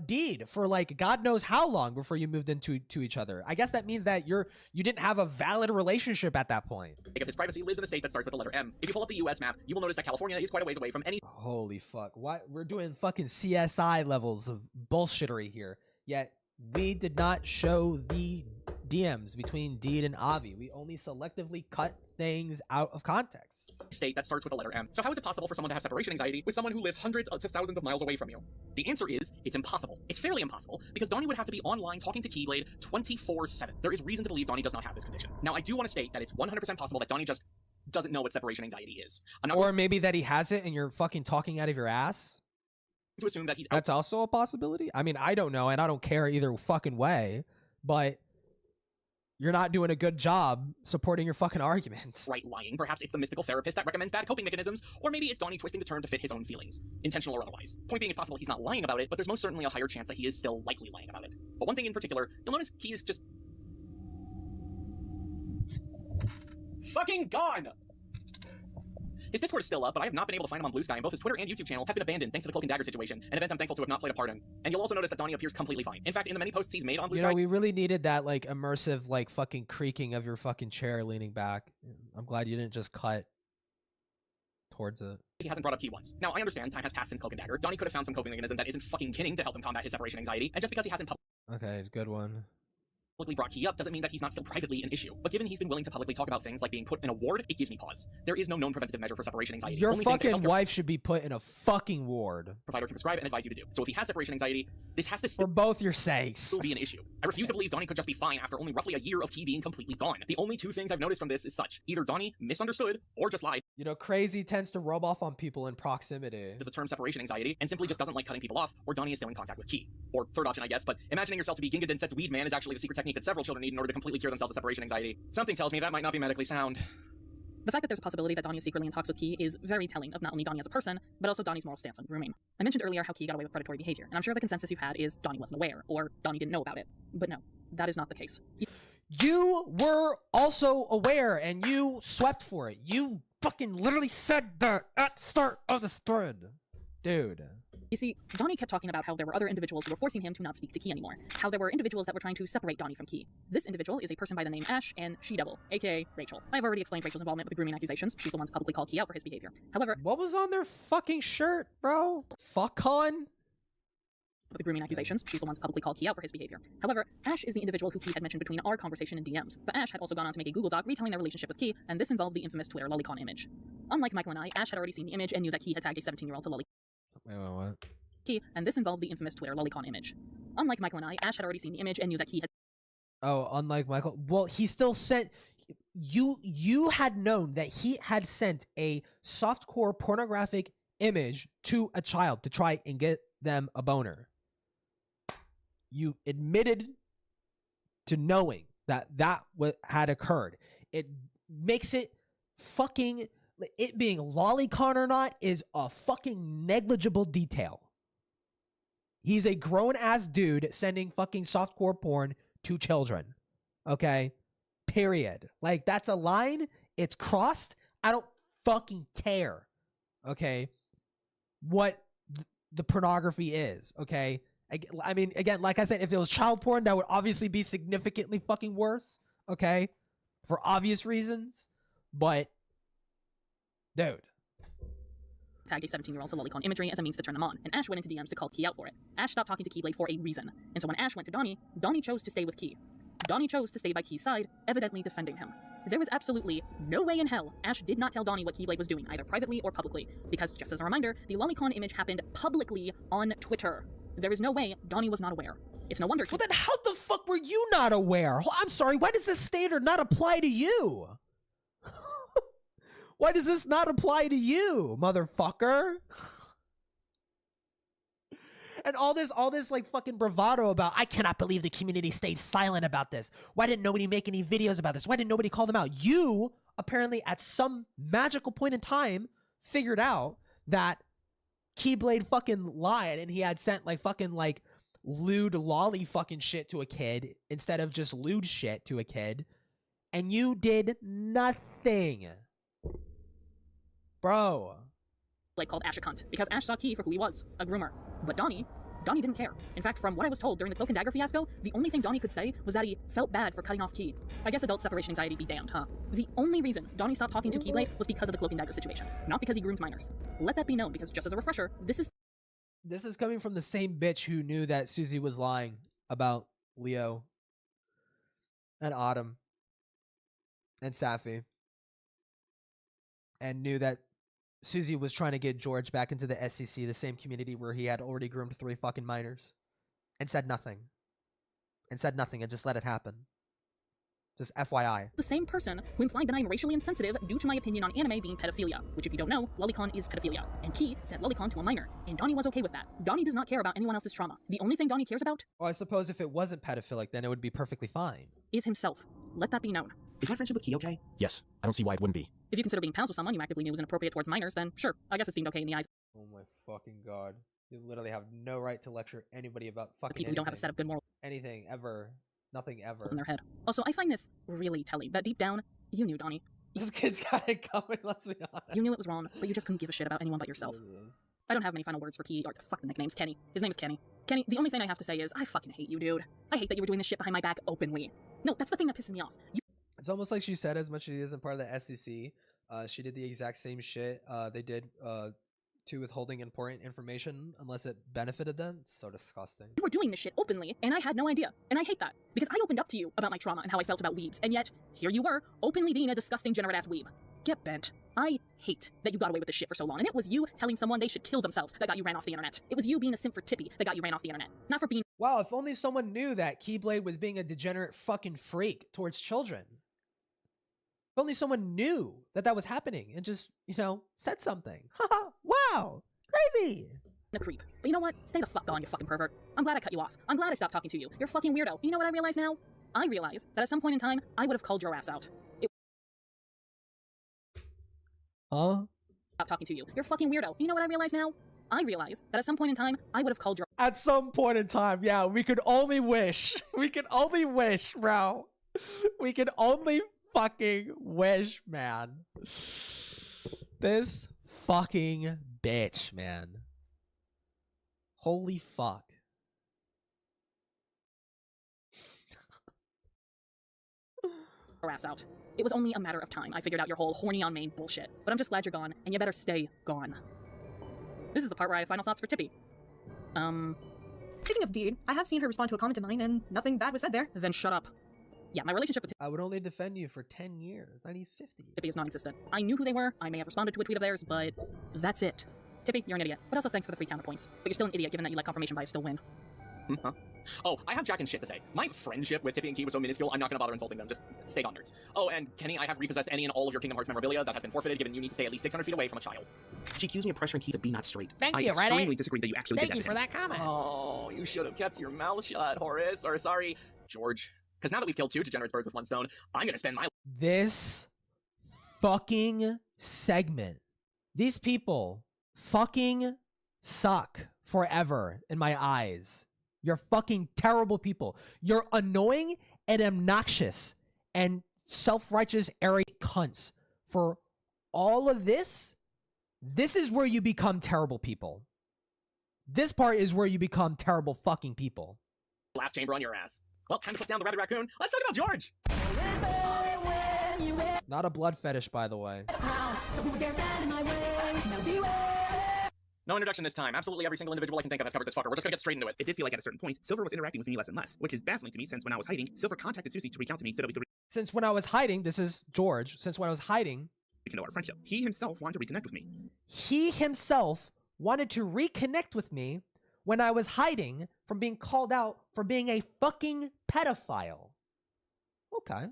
Deed for like God knows how long before you moved into each other. I guess that means that you didn't have a valid relationship at that point. If his privacy lives in a state that starts with the letter M. If you pull up the US map, you will notice that California is quite a ways away from any... Holy fuck. Why we're doing fucking CSI levels of bullshittery here. Yet we did not show the DMs between Deed and Avi. We only selectively cut things out of context. State that starts with the letter M. So how is it possible for someone to have separation anxiety with someone who lives hundreds to thousands of miles away from you? The answer is, it's impossible. It's fairly impossible, because Donnie would have to be online talking to Keyblade 24/7. There is reason to believe Donnie does not have this condition. Now, I do want to state that it's 100% possible that Donnie just doesn't know what separation anxiety is. Or maybe that he has it and you're fucking talking out of your ass. To assume that he's... That's also a possibility? I mean, I don't know, and I don't care either fucking way, but... you're not doing a good job supporting your fucking arguments. Right, lying. Perhaps it's the mystical therapist that recommends bad coping mechanisms, or maybe it's Donnie twisting the term to fit his own feelings, intentional or otherwise. Point being, it's possible he's not lying about it, but there's most certainly a higher chance that he is still likely lying about it. But one thing in particular, you'll notice Key is just... fucking gone! His Discord is still up, but I have not been able to find him on Blue Sky, and both his Twitter and YouTube channel have been abandoned thanks to the Cloak and Dagger situation, an event I'm thankful to have not played a part in. And you'll also notice that Donnie appears completely fine. In fact, in the many posts he's made on Blue Sky... we really needed that, like, immersive, like, fucking creaking of your fucking chair leaning back. I'm glad you didn't just cut towards it. He hasn't brought up Key once. Now, I understand time has passed since Cloak and Dagger. Donnie could have found some coping mechanism that isn't fucking kidding to help him combat his separation anxiety, and just because he hasn't Okay, good one. publicly brought Key up doesn't mean that he's not still privately an issue. But given he's been willing to publicly talk about things like being put in a ward, it gives me pause. There is no known preventative measure for separation anxiety. Your Only things that fucking wife should be put in a fucking ward. Provider can prescribe and advise you to do. So if he has separation anxiety, this has to for both your sakes still be an issue. I refuse to believe Donnie could just be fine after only roughly a year of Key being completely gone. The only 2 things I've noticed from this is such. Either Donnie misunderstood or just lied. You know, crazy tends to rub off on people in proximity. The term separation anxiety and simply just doesn't like cutting people off, or Donnie is still in contact with Key. Or third option, I guess, but imagining yourself to be Ginga Denset's weed man is actually the secret technique that several children need in order to completely cure themselves of separation anxiety. Something tells me that might not be medically sound. The fact that there's a possibility that Donnie is secretly in talks with Key is very telling of not only Donnie as a person, but also Donnie's moral stance on grooming. I mentioned earlier how Key got away with predatory behavior, and I'm sure the consensus you've had is Donnie wasn't aware, or Donnie didn't know about it. But no, that is not the case. You were also aware, and you swept for it. You fucking literally said that at the start of this thread. Dude. You see, Donnie kept talking about how there were other individuals who were forcing him to not speak to Key anymore. How there were individuals that were trying to separate Donnie from Key. This individual is a person by the name Ash and She-Devil, aka Rachel. I've already explained Rachel's involvement with the grooming accusations. She's the one to publicly call Key out for his behavior. However... what was on their fucking shirt, bro? Fuck-con? With the grooming accusations, she's the one to publicly call Key out for his behavior. However, Ash is the individual who Key had mentioned between our conversation in DMs. But Ash had also gone on to make a Google Doc retelling their relationship with Key, and this involved the infamous Twitter lolicon image. Unlike Michael and I, Ash had already seen the image and knew that Key had tagged a 17-year-old to lolicon. Wait, what? Key, and this involved the infamous Twitter lolicon image. Unlike Michael and I, Ash had already seen the image and knew that Key had... oh, unlike Michael... well, he still sent... You had known that he had sent a softcore pornographic image to a child to try and get them a boner. You admitted to knowing that that had occurred. It makes it fucking... it being lolicon or not is a fucking negligible detail. He's a grown-ass dude sending fucking softcore porn to children. Okay? Period. Like, that's a line. It's crossed. I don't fucking care. Okay? What the pornography is. Okay? I mean, again, like I said, if it was child porn, that would obviously be significantly fucking worse. Okay? For obvious reasons. But, dude. Tagged a 17-year-old to lolicon imagery as a means to turn them on, and Ash went into DMs to call Key out for it. Ash stopped talking to Keyblade for a reason, and so when Ash went to Donnie, Donnie chose to stay with Key. Donnie chose to stay by Key's side, evidently defending him. There was absolutely no way in hell Ash did not tell Donnie what Keyblade was doing, either privately or publicly, because, just as a reminder, the lolicon image happened publicly on Twitter. There is no way Donnie was not aware. It's no wonder... well, then how the fuck were you not aware? I'm sorry, why does this standard not apply to you? Why does this not apply to you, motherfucker? And all this like fucking bravado about, I cannot believe the community stayed silent about this. Why didn't nobody make any videos about this? Why didn't nobody call them out? You apparently at some magical point in time figured out that Keyblade fucking lied and he had sent like fucking like lewd lolly fucking shit to a kid instead of just lewd shit to a kid. And you did nothing. Bro. Like called Ash a cunt because Ash saw Key for who he was, a groomer. But Donnie didn't care. In fact, from what I was told during the Cloak and Dagger fiasco, the only thing Donnie could say was that he felt bad for cutting off Key. I guess adult separation anxiety be damned, huh? The only reason Donnie stopped talking to Keyblade was because of the Cloak and Dagger situation, not because he groomed minors. Let that be known, because just as a refresher, this is coming from the same bitch who knew that Susie was lying about Leo and Autumn and Safi, and knew that Susie was trying to get George back into the SEC, the same community where he had already groomed 3 fucking minors, and said nothing. And just let it happen. Just FYI. the same person who implied that I'm racially insensitive due to my opinion on anime being pedophilia, which if you don't know, lolicon is pedophilia. And Key sent lolicon to a minor, and Donnie was okay with that. Donnie does not care about anyone else's trauma. The only thing Donnie cares about, Well, I suppose if it wasn't pedophilic, then it would be perfectly fine. is himself. Let that be known. Is my friendship with Key okay? Yes, I don't see why it wouldn't be. If you consider being pals with someone you actively knew was inappropriate towards minors, then sure, I guess it seemed okay in the eyes Oh my fucking god. You literally have no right to lecture anybody about fucking of people who don't have a set of good morals anything, ever. Nothing ever. in their head. Also, I find this really telling that deep down, you knew, Donnie. This kid's got it coming, let's be honest. You knew it was wrong, but you just couldn't give a shit about anyone but yourself. I don't have many final words for Key, or fuck the nicknames, Kenny. His name is Kenny. Kenny, the only thing I have to say is, I fucking hate you, dude. I hate that you were doing this shit behind my back openly. No, that's the thing that pisses me off. It's almost like she said, as much as she isn't part of the SEC, she did the exact same shit they did to withholding important information unless it benefited them. It's so disgusting. You were doing this shit openly, and I had no idea. And I hate that, because I opened up to you about my trauma and how I felt about weebs, and yet, here you were, openly being a disgusting degenerate-ass weeb. Get bent. I hate that you got away with this shit for so long, and it was you telling someone they should kill themselves that got you ran off the internet. It was you being a simp for Tippy that got you ran off the internet. Not for being— Wow, if only someone knew that Keyblade was being a degenerate fucking freak towards children. If only someone knew that that was happening and just, you know, said something. Haha, wow, crazy. A creep. But you know what? Stay the fuck on, you fucking pervert. I'm glad I cut you off. I'm glad I stopped talking to you. You're a fucking weirdo. You know what I realize now? I realize that at some point in time, I would have called your ass out. Stop talking to you. You're a fucking weirdo. You know what I realize now? I realize that at some point in time, I would have called your— At some point in time, yeah, we could only wish. We could only wish, bro. We could only fucking wish, man. This fucking bitch, man. Holy fuck. your ass out. It was only a matter of time. I figured out your whole horny on main bullshit. But I'm just glad you're gone, and you better stay gone. This is the part where I have final thoughts for Tippy. Speaking of Dee, I have seen her respond to a comment of mine, and nothing bad was said there. Then shut up. Yeah, my relationship with I would only defend you for 10 years, not even 50. Tippy is non-existent. I knew who they were, I may have responded to a tweet of theirs, but that's it. Tippy, you're an idiot. But also thanks for the free counterpoints. But you're still an idiot given that you let confirmation bias still win. Huh? Oh, I have jack and shit to say. My friendship with Tippy and Key was so minuscule, I'm not gonna bother insulting them. Just stay on nerds. Oh, and Kenny, I have repossessed any and all of your Kingdom Hearts memorabilia that has been forfeited, given you need to stay at least 600 feet away from a child. She accused me of pressuring Key to be not straight. Thank you, I Reddit. strongly disagree that you actually Thank did you that for to him. that comment. Oh, you should have kept your mouth shut, Horace. Or sorry, George. Because now that we've killed two degenerate birds with one stone, I'm gonna spend my— This fucking segment. These people fucking suck forever in my eyes. You're fucking terrible people. You're annoying and obnoxious and self-righteous, arrogant cunts. For all of this, this is where you become terrible people. This part is where you become terrible fucking people. last chamber on your ass. Well, time to put down the rabbit raccoon. Let's talk about George! Not a blood fetish, by the way. No introduction this time. Absolutely every single individual I can think of has covered this fucker. We're just gonna get straight into it. It did feel like at a certain point, Silver was interacting with me less and less, which is baffling to me since when I was hiding, Silver contacted Susie to recount to me so that we could Since when I was hiding, this is George. Since when I was hiding, rekindle our friendship. He himself wanted to reconnect with me. He himself wanted to reconnect with me when I was hiding from being called out for being a fucking pedophile. Okay.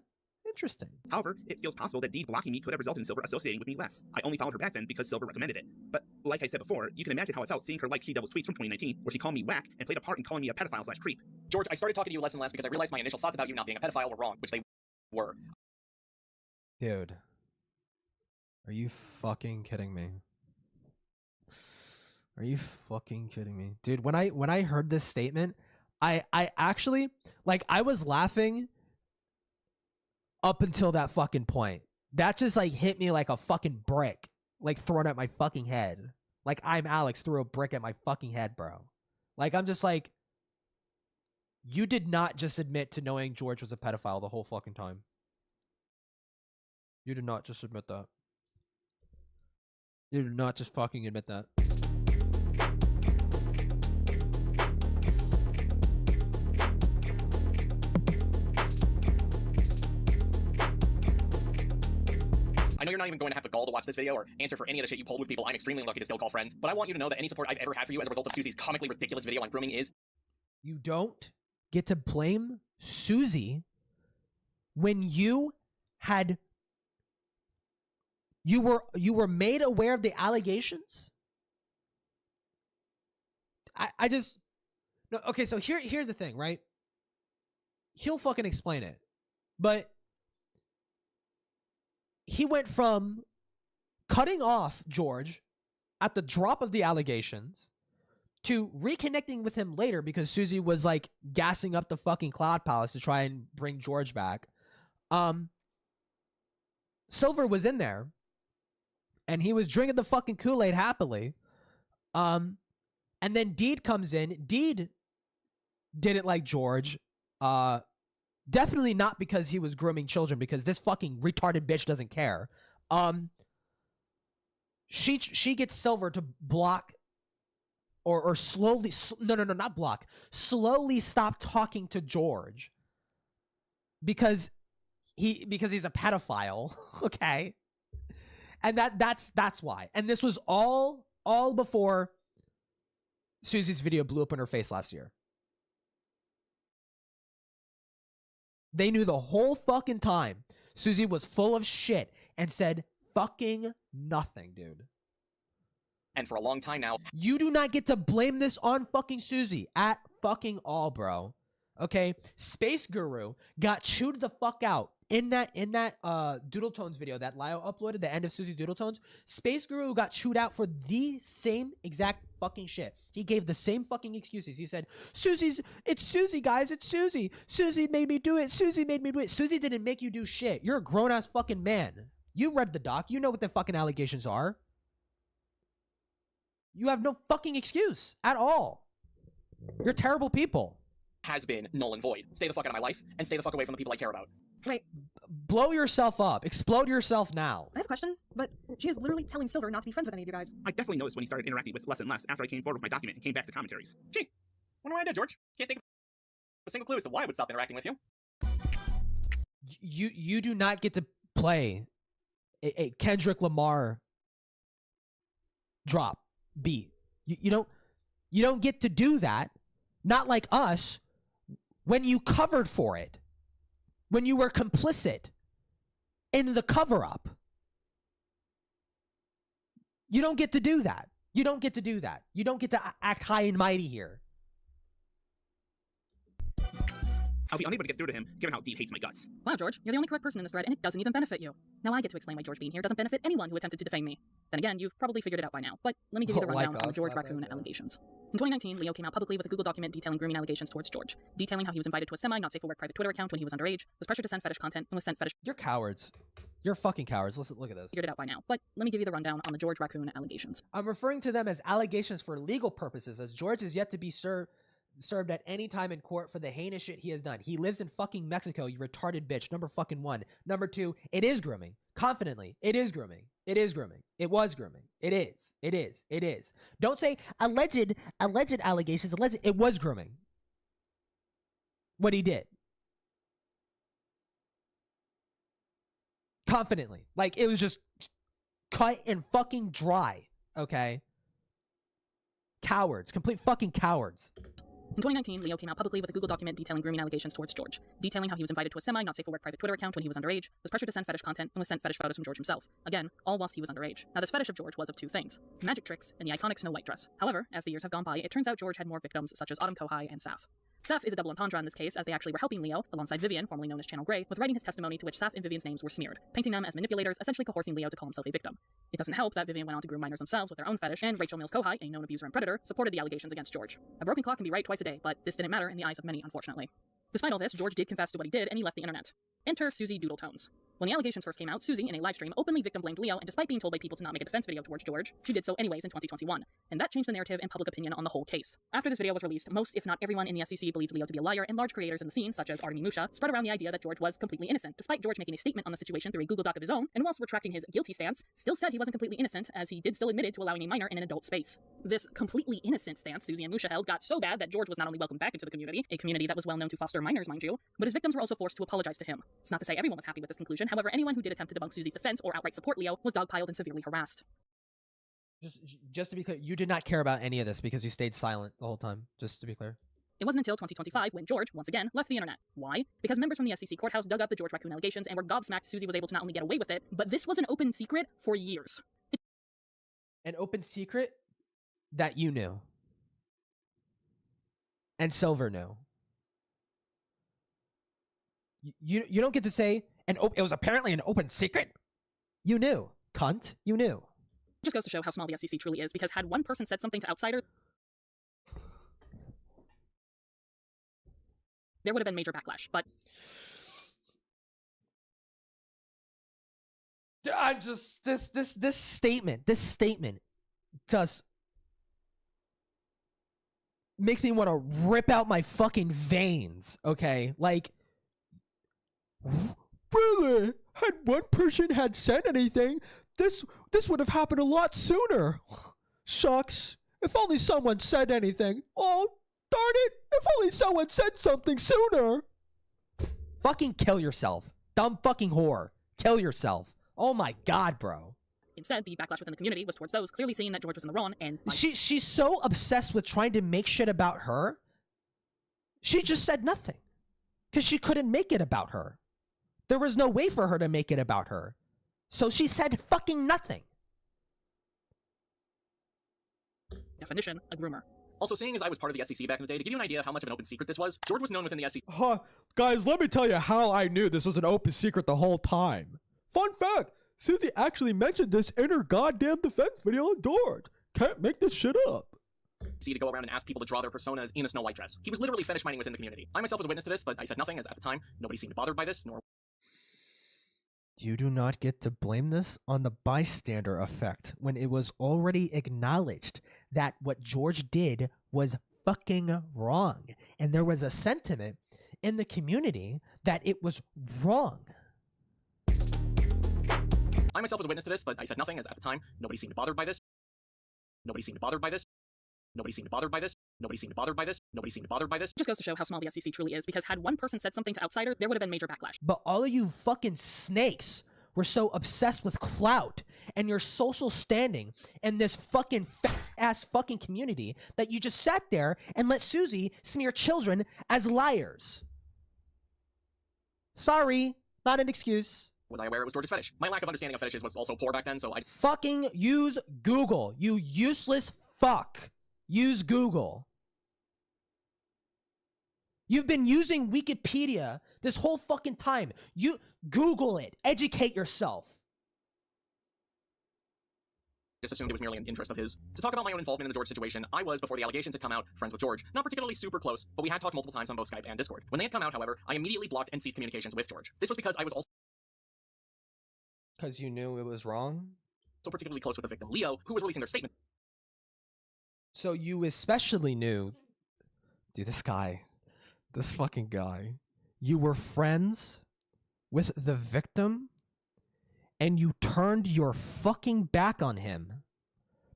Interesting. However, it feels possible that Deed blocking me could have resulted in Silver associating with me less. I only followed her back then because Silver recommended it. But like I said before, you can imagine how I felt seeing her like She-Devil's tweets from 2019, where she called me whack and played a part in calling me a pedophile/creep. George, I started talking to you less and less because I realized my initial thoughts about you not being a pedophile were wrong, which they were. Dude. Are you fucking kidding me? Are you fucking kidding me? Dude, when I heard this statement, I actually, like, I was laughing up until that fucking point. That just, like, hit me like a fucking brick, like, thrown at my fucking head. Like, I'm Alex threw a brick at my fucking head, bro. Like, I'm just like, you did not just admit to knowing George was a pedophile the whole fucking time. You did not just admit that. You did not just fucking admit that. I know you're not even going to have the gall to watch this video or answer for any of the shit you pulled with people I'm extremely lucky to still call friends, but I want you to know that any support I've ever had for you as a result of Susie's comically ridiculous video on grooming is... You don't get to blame Susie when you had... You were made aware of the allegations? I just... No, okay, so here's the thing, right? He'll fucking explain it. But he went from cutting off George at the drop of the allegations to reconnecting with him later because Susie was, like, gassing up the fucking Cloud Palace to try and bring George back. Silver was in there, and he was drinking the fucking Kool-Aid happily. And then Deed comes in. Deed didn't like George. Definitely not because he was grooming children, because this fucking retarded bitch doesn't care. She gets Silver to block or slowly, not block, slowly stop talking to George because he's a pedophile, okay? And that's why. And this was all before Susie's video blew up in her face last year. They knew the whole fucking time Susie was full of shit and said fucking nothing, dude. And for a long time now... You do not get to blame this on fucking Susie at fucking all, bro. Okay? Space Guru got chewed the fuck out in that Doodletones video that Lyle uploaded, the end of Susie's Doodletones. Space Guru got chewed out for the same exact fucking shit. He gave the same fucking excuses. He said, it's Susie, guys, it's Susie. Susie made me do it. Susie made me do it. Susie didn't make you do shit. You're a grown-ass fucking man. You read the doc. You know what the fucking allegations are. You have no fucking excuse at all. You're terrible people. Has been null and void. Stay the fuck out of my life, and stay the fuck away from the people I care about. Wait. Blow yourself up. Explode yourself now. I have a question, but she is literally telling Silver not to be friends with any of you guys. I definitely noticed when he started interacting with less and less after I came forward with my document and came back to commentaries. Gee, wonder why I did, George. Can't think of a single clue as to why I would stop interacting with you. You do not get to play a Kendrick Lamar drop beat. You don't get to do that. Not like us when you covered for it. When you were complicit in the cover-up. You don't get to do that. You don't get to do that. You don't get to act high and mighty here. I'll be unable to get through to him, given how Deed hates my guts. Wow, George, you're the only correct person in this thread, and it doesn't even benefit you. Now I get to explain why George being here doesn't benefit anyone who attempted to defame me. Then again, you've probably figured it out by now, but let me give you the rundown on the George Raccoon allegations. In 2019, Leo came out publicly with a Google document detailing grooming allegations towards George, detailing how he was invited to a semi-not-safe-for-work private Twitter account when he was underage, was pressured to send fetish content, and was sent fetish... You're cowards. You're fucking cowards. Listen, look at this. Figured it out by now, but let me give you the rundown on the George Raccoon allegations. I'm referring to them as allegations for legal purposes, as George is yet to be served at any time in court for the heinous shit he has done. He lives in fucking Mexico, you retarded bitch. Number fucking one. Number two, it is grooming. Confidently, it is grooming. It is grooming. It was grooming. It is. It is. It is. Don't say alleged allegations. It was grooming. What he did. Confidently. Like, it was just cut and fucking dry. Okay? Cowards. Complete fucking cowards. In 2019, Leo came out publicly with a Google document detailing grooming allegations towards George, detailing how he was invited to a not-safe-for-work private Twitter account when he was underage, was pressured to send fetish content, and was sent fetish photos from George himself. Again, all whilst he was underage. Now, this fetish of George was of two things: magic tricks and the iconic Snow White dress. However, as the years have gone by, it turns out George had more victims such as Autumn Kohai and Saf. Saf is a double entendre in this case, as they actually were helping Leo, alongside Vivian, formerly known as Channel Grey, with writing his testimony to which Saf and Vivian's names were smeared, painting them as manipulators, essentially coercing Leo to call himself a victim. It doesn't help that Vivian went on to groom minors themselves with their own fetish, and Rachel Mills Kohai, a known abuser and predator, supported the allegations against George. A broken clock can be right twice a day, but this didn't matter in the eyes of many, unfortunately. Despite all this, George did confess to what he did, and he left the internet. Enter Susie Doodletones. When the allegations first came out, Susie, in a livestream, openly victim-blamed Leo, and despite being told by people to not make a defense video towards George, she did so anyways in 2021, and that changed the narrative and public opinion on the whole case. After this video was released, most, if not everyone in the SEC believed Leo to be a liar, and large creators in the scene, such as Artemi Musha, spread around the idea that George was completely innocent, despite George making a statement on the situation through a Google Doc of his own, and whilst retracting his guilty stance, still said he wasn't completely innocent, as he did still admitted to allowing a minor in an adult space. This completely innocent stance Susie and Musha held got so bad that George was not only welcomed back into the community, a community that was well known to foster minors, mind you, but his victims were also forced to apologize to him. It's not to say everyone was happy with this conclusion, however, anyone who did attempt to debunk Susie's defense or outright support Leo was dogpiled and severely harassed. Just to be clear, you did not care about any of this because you stayed silent the whole time, just to be clear. It wasn't until 2025 when George, once again, left the internet. Why? Because members from the SEC courthouse dug up the George Raccoon allegations and were gobsmacked Susie was able to not only get away with it, but this was an open secret for years. An open secret that you knew. And Silver knew. You don't get to say, it was apparently an open secret. You knew, cunt. You knew. It just goes to show how small the SEC truly is, because had one person said something to outsiders, there would have been major backlash, but I just this statement does makes me want to rip out my fucking veins, okay? Like, really? Had one person had said anything, this would have happened a lot sooner. Shucks. If only someone said anything. Oh, darn it. If only someone said something sooner. Fucking kill yourself. Dumb fucking whore. Kill yourself. Oh my god, bro. Instead, the backlash within the community was towards those clearly seeing that George was in the wrong, and she's so obsessed with trying to make shit about her. She just said nothing. Because she couldn't make it about her. There was no way for her to make it about her. So she said fucking nothing. Definition, a groomer. Also, seeing as I was part of the SEC back in the day, to give you an idea of how much of an open secret this was, George was known within the SEC. Guys, let me tell you how I knew this was an open secret the whole time. Fun fact, Susie actually mentioned this in her goddamn defense video on George. Can't make this shit up. To go around and ask people to draw their personas in a Snow White dress. He was literally fetish mining within the community. I myself was a witness to this, but I said nothing, as at the time, nobody seemed bothered by this, nor... You do not get to blame this on the bystander effect when it was already acknowledged that what George did was fucking wrong. And there was a sentiment in the community that it was wrong. I myself was a witness to this, but I said nothing, as at the time, nobody seemed bothered by this. Nobody seemed bothered by this. Nobody seemed bothered by this. Nobody seemed bothered by this. Nobody seemed bothered by this. Just goes to show how small the SEC truly is, because had one person said something to outsiders, there would have been major backlash. But all of you fucking snakes were so obsessed with clout and your social standing in this fucking fat-ass fucking community that you just sat there and let Susie smear children as liars. Sorry, not an excuse. Was I aware it was George's fetish? My lack of understanding of fetishes was also poor back then, so I... Fucking use Google, you useless fuck. Use Google. You've been using Wikipedia this whole fucking time. You Google it. Educate yourself. Just assumed it was merely an interest of his. To talk about my own involvement in the George situation, I was, before the allegations had come out, friends with George. Not particularly super close, but we had talked multiple times on both Skype and Discord. When they had come out, however, I immediately blocked and ceased communications with George. This was because I was also... Because you knew it was wrong? So particularly close with the victim, Leo, who was releasing their statement. So you especially knew... Dude, this guy... This fucking guy. You were friends with the victim and you turned your fucking back on him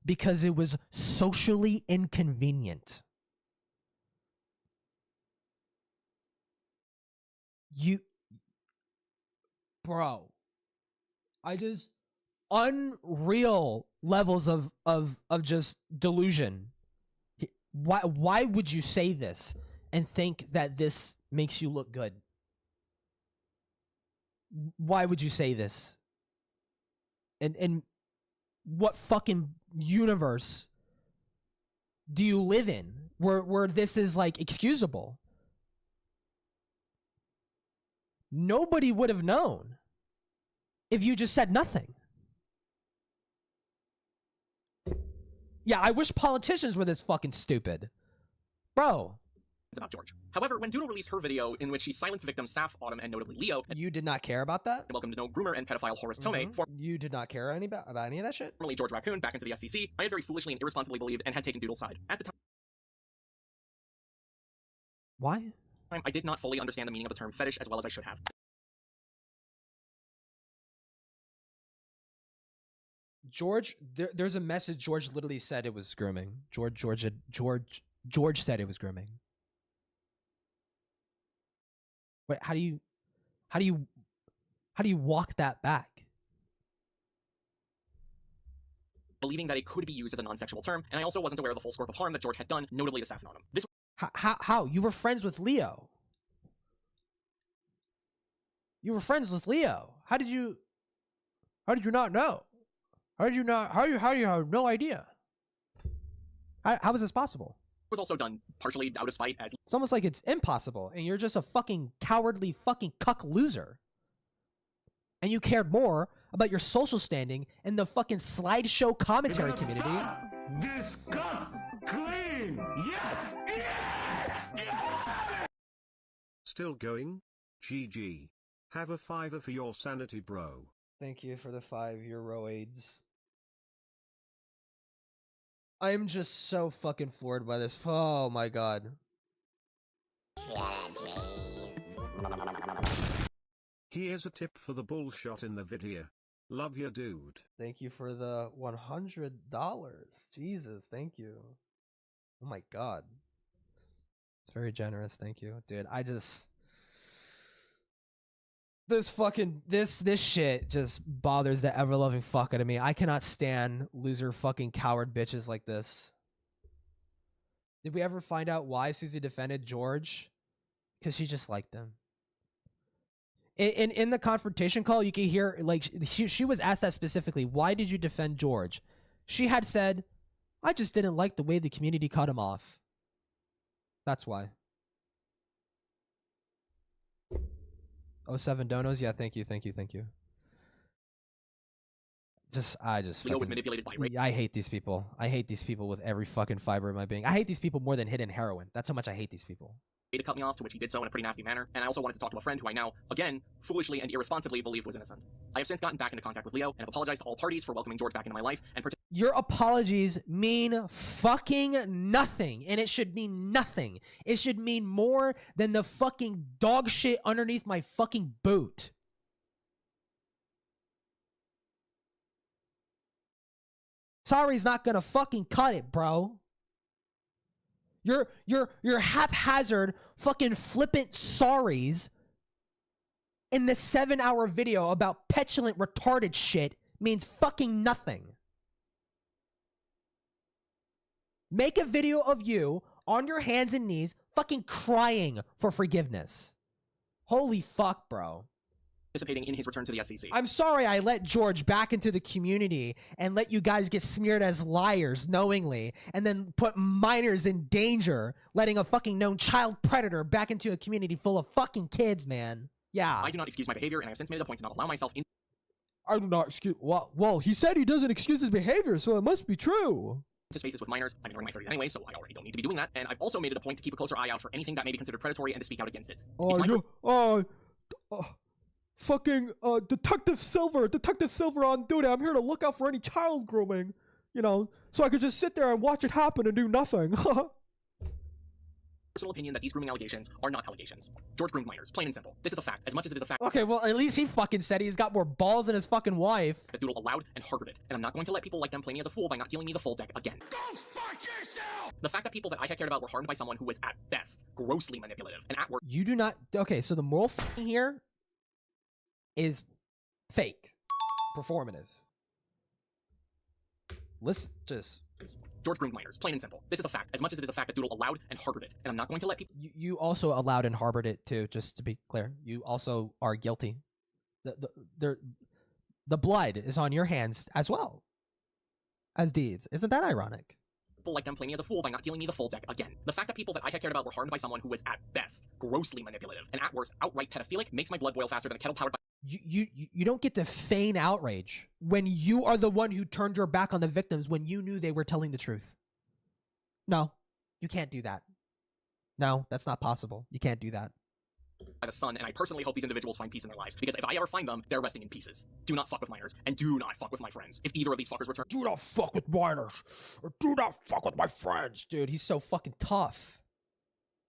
because it was socially inconvenient. Bro. I just... Unreal levels of just delusion. Why would you say this and think that this makes you look good? Why would you say this? And what fucking universe do you live in where this is like excusable? Nobody would have known if you just said nothing. Yeah, I wish politicians were this fucking stupid. Bro. About George. However, when Doodle released her video in which she silenced victims Saf, Autumn, and notably Leo, you did not care about that? Welcome to know groomer and pedophile Horace Tomei. You did not care about any of that shit? Formerly George Raccoon, back into the SEC, I had very foolishly and irresponsibly believed and had taken Doodle's side. At the time, why? I did not fully understand the meaning of the term fetish as well as I should have. George, there's a message. George literally said it was grooming. George said it was grooming. But how do you walk that back? Believing that it could be used as a non-sexual term, and I also wasn't aware of the full scope of harm that George had done, notably to Saf and Autumn. This how you were friends with Leo? You were friends with Leo. How did you not know? How do you have no idea? How is this possible? was also done partially out of spite as it's almost like it's impossible and you're just a fucking cowardly fucking cuck loser. And you cared more about your social standing in the fucking SlideShow commentary community. Discuss clean. Yes. Still going? GG. Have a $5 for your sanity, bro. Thank you for the €5 I'm just so fucking floored by this. Oh my god. Here's a tip for the bullshot in the video. Love you, dude. Thank you for the $100. Jesus, thank you. Oh my god. It's very generous, thank you. Dude, I just... This shit just bothers the ever-loving fuck out of me. I cannot stand loser fucking coward bitches like this. Did we ever find out why Susie defended George? Because she just liked him. In the confrontation call, you can hear, like, she was asked that specifically. Why did you defend George? She had said, I just didn't like the way the community cut him off. That's why. 07 donos, yeah, thank you. I just Leo was manipulated by rape. I hate these people. I hate these people with every fucking fiber of my being. I hate these people more than hidden heroin. That's how much I hate these people. To cut me off, to which he did so in a pretty nasty manner, and I also wanted to talk to a friend who I now, again, foolishly and irresponsibly believed was innocent. I have since gotten back into contact with Leo and have apologized to all parties for welcoming George back into my life, and your apologies mean fucking nothing, and it should mean nothing. It should mean more than the fucking dog shit underneath my fucking boot. Sorry's not gonna fucking cut it, bro. Your haphazard fucking flippant sorries in this 7-hour video about petulant retarded shit means fucking nothing. Make a video of you on your hands and knees fucking crying for forgiveness. Holy fuck, bro. Participating in his return to the SEC. I'm sorry I let George back into the community and let you guys get smeared as liars knowingly and then put minors in danger, letting a fucking known child predator back into a community full of fucking kids, man. Yeah. I do not excuse my behavior, and I have since made it a point to not allow myself in... I do not excuse... Well, he said he doesn't excuse his behavior, so it must be true. ...to spaces with minors. I'm entering my 30s anyway, so I already don't need to be doing that, and I've also made it a point to keep a closer eye out for anything that may be considered predatory and to speak out against it. Fucking Detective Silver on duty. I'm here to look out for any child grooming, you know, so I could just sit there and watch it happen and do nothing. Personal opinion that these grooming allegations are not allegations. George groomed minors, plain and simple. This is a fact, as much as it is a fact. Okay, well, at least he fucking said he's got more balls than his fucking wife. That Doodle allowed and harbored it, and I'm not going to let people like them play me as a fool by not dealing me the full deck again. Go fuck yourself! The fact that people that I had cared about were harmed by someone who was at best grossly manipulative and at worst. You do not. Okay, so the moral thing here is fake, performative. Listen, just George groomed minors, plain and simple. This is a fact, as much as it is a fact that Doodle allowed and harbored it. And I'm not going to let people... You also allowed and harbored it too, just to be clear. You also are guilty. The blood is on your hands as well as Deed's. Isn't that ironic? People like them play me as a fool by not dealing me the full deck again. The fact that people that I had cared about were harmed by someone who was at best grossly manipulative and at worst outright pedophilic makes my blood boil faster than a kettle powered by... You don't get to feign outrage when you are the one who turned your back on the victims when you knew they were telling the truth. No, you can't do that. No, that's not possible. You can't do that. By the sun, and I personally hope these individuals find peace in their lives, because if I ever find them, they're resting in pieces. Do not fuck with minors, and do not fuck with my friends. If either of these fuckers return... Do not fuck with minors, or do not fuck with my friends. Dude, he's so fucking tough.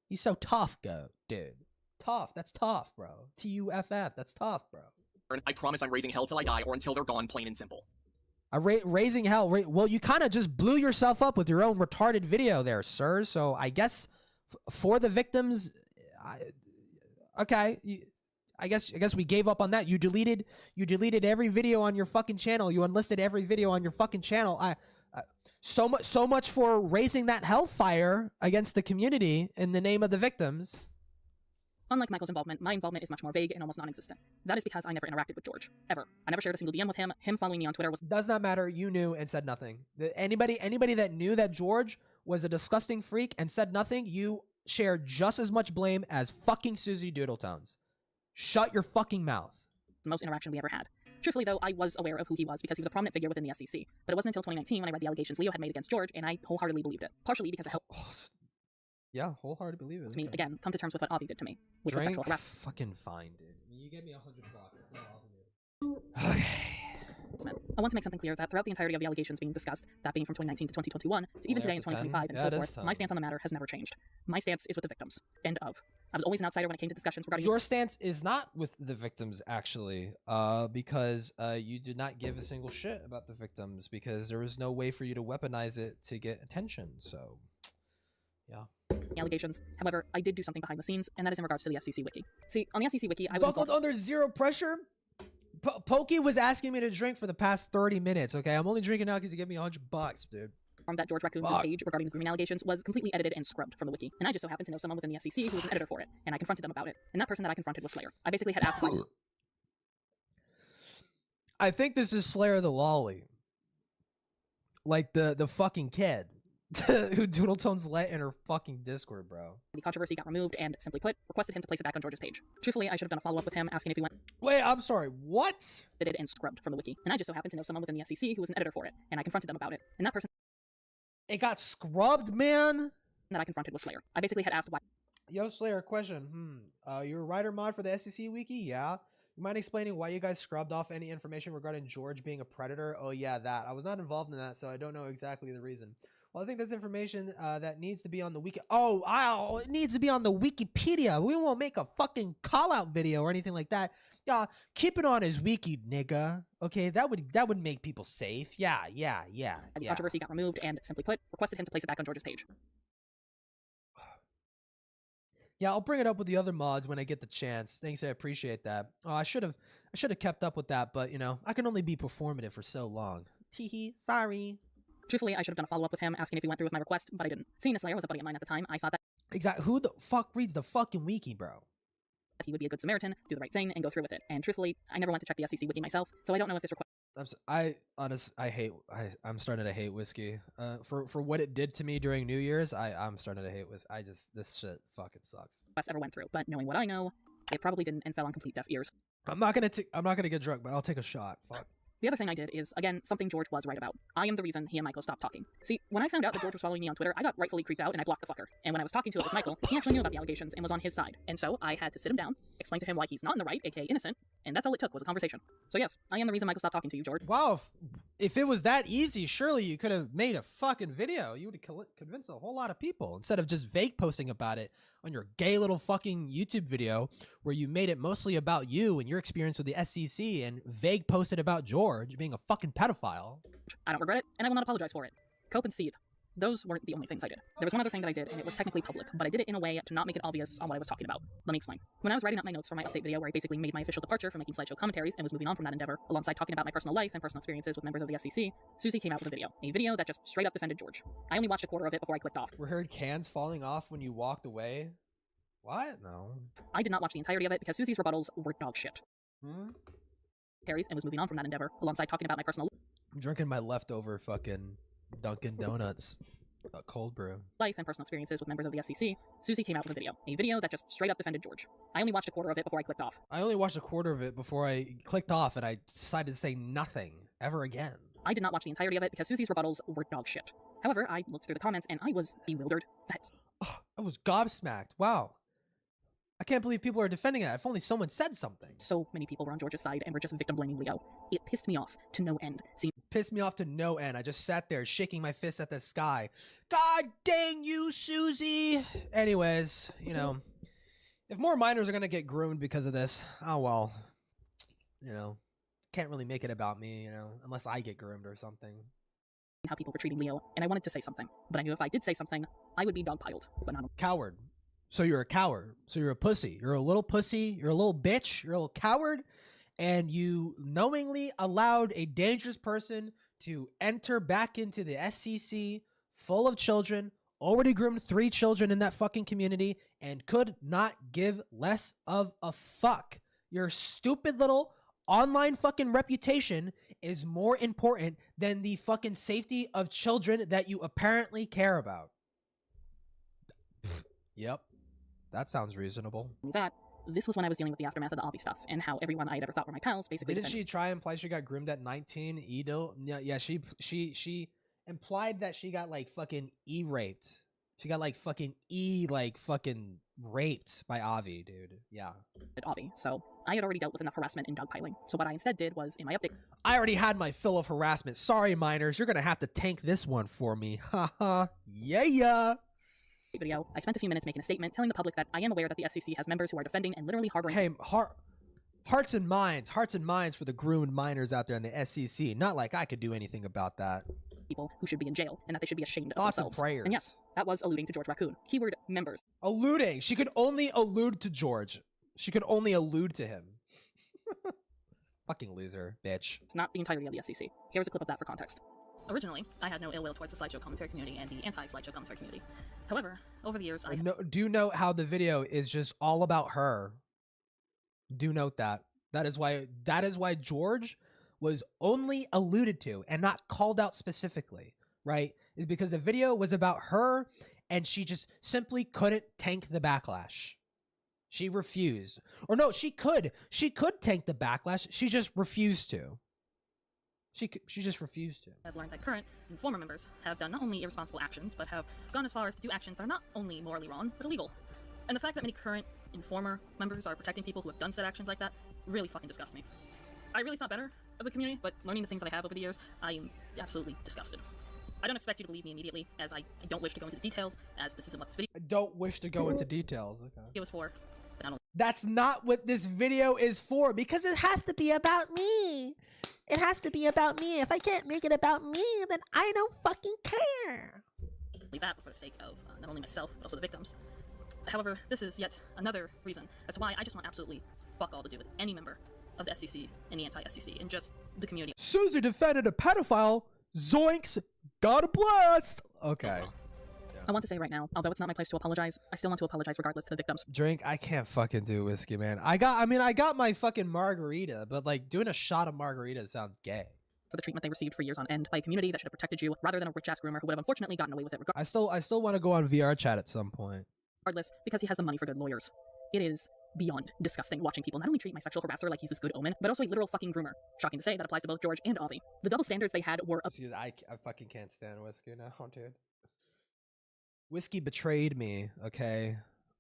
He's so tough, dude. Tough, that's tough, bro. T-U-F-F, that's tough, bro. I promise I'm raising hell till I die, or until they're gone, plain and simple. Raising hell, well, you kind of just blew yourself up with your own retarded video there, sir. So I guess for the victims... Okay, I guess we gave up on that. You deleted every video on your fucking channel. You unlisted every video on your fucking channel. So much for raising that hellfire against the community in the name of the victims. Unlike Michael's involvement, my involvement is much more vague and almost non-existent. That is because I never interacted with George, ever. I never shared a single DM with him. Him following me on Twitter was... Does not matter. You knew and said nothing. Anybody that knew that George was a disgusting freak and said nothing, you shared just as much blame as fucking Susie Doodletones. Shut your fucking mouth. The most interaction we ever had. Truthfully, though, I was aware of who he was because he was a prominent figure within the SEC. But it wasn't until 2019 when I read the allegations Leo had made against George, and I wholeheartedly believed it. Partially because it helped Yeah, wholeheartedly believe it. me, again, come to terms with what Avi did to me, which was Drink sexual harassment. fucking fine, dude. You gave me $100. Okay. I want to make something clear that throughout the entirety of the allegations being discussed, that being from 2019 to 2021, to even today in 2025 and so forth, my stance on the matter has never changed. My stance is with the victims. End of. I was always an outsider when it came to discussions regarding... Your stance is not with the victims, actually, because you did not give a single shit about the victims because there was no way for you to weaponize it to get attention, so... Yeah. Allegations. However, I did do something behind the scenes, and that is in regards to the SEC Wiki. See, on the SEC Wiki, I was buckled under zero pressure? Pokey was asking me to drink for the past 30 minutes, okay? I'm only drinking now because he gave me $100, dude. That George Raccoon's page regarding the grooming allegations was completely edited and scrubbed from the wiki. And I just so happened to know someone within the SEC who was an editor for it, and I confronted them about it. And that person that I confronted was Slayer. I basically had asked why... I think this is Slayer the Lolly. Like the fucking kid. Who Doodletones let in her fucking Discord, bro. The controversy got removed and, simply put, requested him to place it back on George's page. Truthfully, I should have done a follow-up with him, asking if he went... Wait, I'm sorry, what? ...edited and scrubbed from the wiki. And I just so happened to know someone within the SEC who was an editor for it, and I confronted them about it. And that person... It got scrubbed, man? ...that I confronted was Slayer. I basically had asked why... Yo, Slayer, question. You're a writer mod for the SEC wiki? Yeah? You mind explaining why you guys scrubbed off any information regarding George being a predator? Oh, yeah, that. I was not involved in that, so I don't know exactly the reason. Well, I think that's information that needs to be on the wiki. Oh, it needs to be on the Wikipedia. We won't make a fucking call-out video or anything like that. Yeah, keep it on his wiki, nigga. Okay, that would make people safe. Yeah. The controversy got removed and, simply put, requested him to place it back on George's page. Yeah, I'll bring it up with the other mods when I get the chance. Thanks, I appreciate that. Oh, I should have kept up with that, but you know, I can only be performative for so long. Teehee, sorry. Truthfully, I should have done a follow-up with him, asking if he went through with my request, but I didn't. Seeing as Slayer was a buddy of mine at the time, I thought that... Exactly. Who the fuck reads the fucking wiki, bro? ...that he would be a good Samaritan, do the right thing, and go through with it. And truthfully, I never went to check the SEC wiki myself, so I don't know if this request... I'm starting to hate whiskey. For what it did to me during New Year's, I'm starting to hate whiskey. This shit fucking sucks. ...ever went through, but knowing what I know, it probably didn't and fell on complete deaf ears. I'm not gonna get drunk, but I'll take a shot. Fuck. The other thing I did is, again, something George was right about. I am the reason he and Michael stopped talking. See, when I found out that George was following me on Twitter, I got rightfully creeped out and I blocked the fucker. And when I was talking to it with Michael, he actually knew about the allegations and was on his side. And so I had to sit him down, explain to him why he's not in the right, aka innocent, and that's all it took was a conversation. So yes, I am the reason Michael stopped talking to you, George. Wow, if it was that easy, surely you could have made a fucking video. You would have convinced a whole lot of people instead of just vague posting about it on your gay little fucking YouTube video where you made it mostly about you and your experience with the SEC and vague posted about George being a fucking pedophile. I don't regret it, and I will not apologize for it. Cope and seethe. Those weren't the only things I did. There was one other thing that I did, and it was technically public, but I did it in a way to not make it obvious on what I was talking about. Let me explain. When I was writing up my notes for my update video, where I basically made my official departure from making SlideShow commentaries and was moving on from that endeavor, alongside talking about my personal life and personal experiences with members of the SEC, Susie came out with a video that just straight up defended George. I only watched a quarter of it before I clicked off. We heard cans falling off when you walked away. What? No. I did not watch the entirety of it because Susie's rebuttals were dog shit. And was moving on from that endeavor, alongside talking about my personal I'm drinking my leftover fucking Dunkin' Donuts cold brew. life and personal experiences with members of the SEC, Susie came out with a video that just straight up defended George. I only watched a quarter of it before I clicked off. I only watched a quarter of it before I clicked off, and I decided to say nothing ever again. I did not watch the entirety of it because Susie's rebuttals were dog shit. However, I looked through the comments and I was bewildered. I was gobsmacked. Wow. I can't believe people are defending it. If only someone said something. So many people were on George's side and were just victim blaming Leo. It pissed me off to no end. Pissed me off to no end. I just sat there shaking my fist at the sky. God dang you, Susie. Anyways, you know, if more minors are going to get groomed because of this, oh well. You know, can't really make it about me, you know, unless I get groomed or something. How people were treating Leo, and I wanted to say something. But I knew if I did say something, I would be dogpiled. But not a coward. So you're a coward. So you're a pussy. You're a little pussy. You're a little bitch. You're a little coward. And you knowingly allowed a dangerous person to enter back into the SEC full of children, already groomed 3 children in that fucking community, and could not give less of a fuck. Your stupid little online fucking reputation is more important than the fucking safety of children that you apparently care about. Yep. That sounds reasonable. This was when I was dealing with the aftermath of the Avi stuff and how everyone I had ever thought were my pals basically Didn't she try and imply she got groomed at 19? Yeah, she implied that she got like fucking raped. She got like fucking fucking raped by Avi, dude. Yeah. Avi. So I had already dealt with enough harassment and dogpiling. So what I instead did was in my update. I already had my fill of harassment. Sorry, minors, you're gonna have to tank this one for me. Haha. Yeah. Video, I spent a few minutes making a statement telling the public that I am aware that the SEC has members who are defending and literally harboring. Hey, hearts and minds for the groomed minors out there in the SEC. Not like I could do anything about that. People who should be in jail and that they should be ashamed of Thoughts themselves. and prayers. And yes, that was alluding to George Raccoon. Keyword members. Alluding. She could only allude to George. She could only allude to him. Fucking loser, bitch. It's not the entirety of the SEC. Here's a clip of that for context. Originally, I had no ill will towards the SlideShow commentary community and the anti-SlideShow commentary community. However, over the years, do note how the video is just all about her. Do note that. That is why George was only alluded to and not called out specifically, right? Is because the video was about her and she just simply couldn't tank the backlash. She refused. Or no, she could tank the backlash. She just refused to. She just refused to. I've learned that current and former members have done not only irresponsible actions, but have gone as far as to do actions that are not only morally wrong, but illegal. And the fact that many current and former members are protecting people who have done said actions like that really fucking disgusts me. I really thought better of the community, but learning the things that I have over the years, I am absolutely disgusted. I don't expect you to believe me immediately, as I don't wish to go into the details, as this isn't what this video. I don't wish to go into details. Okay. It was for. That's not what this video is for, because it has to be about me. It has to be about me. If I can't make it about me, then I don't fucking care. Leave that for the sake of not only myself, but also the victims. However, this is yet another reason as to why I just want absolutely fuck all to do with any member of the SEC and the anti-SEC and just the community. Susie defended a pedophile. Zoinks. God bless. Okay. I want to say right now, although it's not my place to apologize, I still want to apologize regardless to the victims. Drink, I can't fucking do whiskey, man. I got my fucking margarita, but like doing a shot of margarita sounds gay. For the treatment they received for years on end by a community that should have protected you, rather than a rich ass groomer who would have unfortunately gotten away with it. I still want to go on VR chat at some point. Regardless, because he has the money for good lawyers. It is beyond disgusting watching people not only treat my sexual harasser like he's this good omen, but also a literal fucking groomer. Shocking to say, that applies to both George and Avi. The double standards they had were. I fucking can't stand whiskey now, dude. Whiskey betrayed me, okay,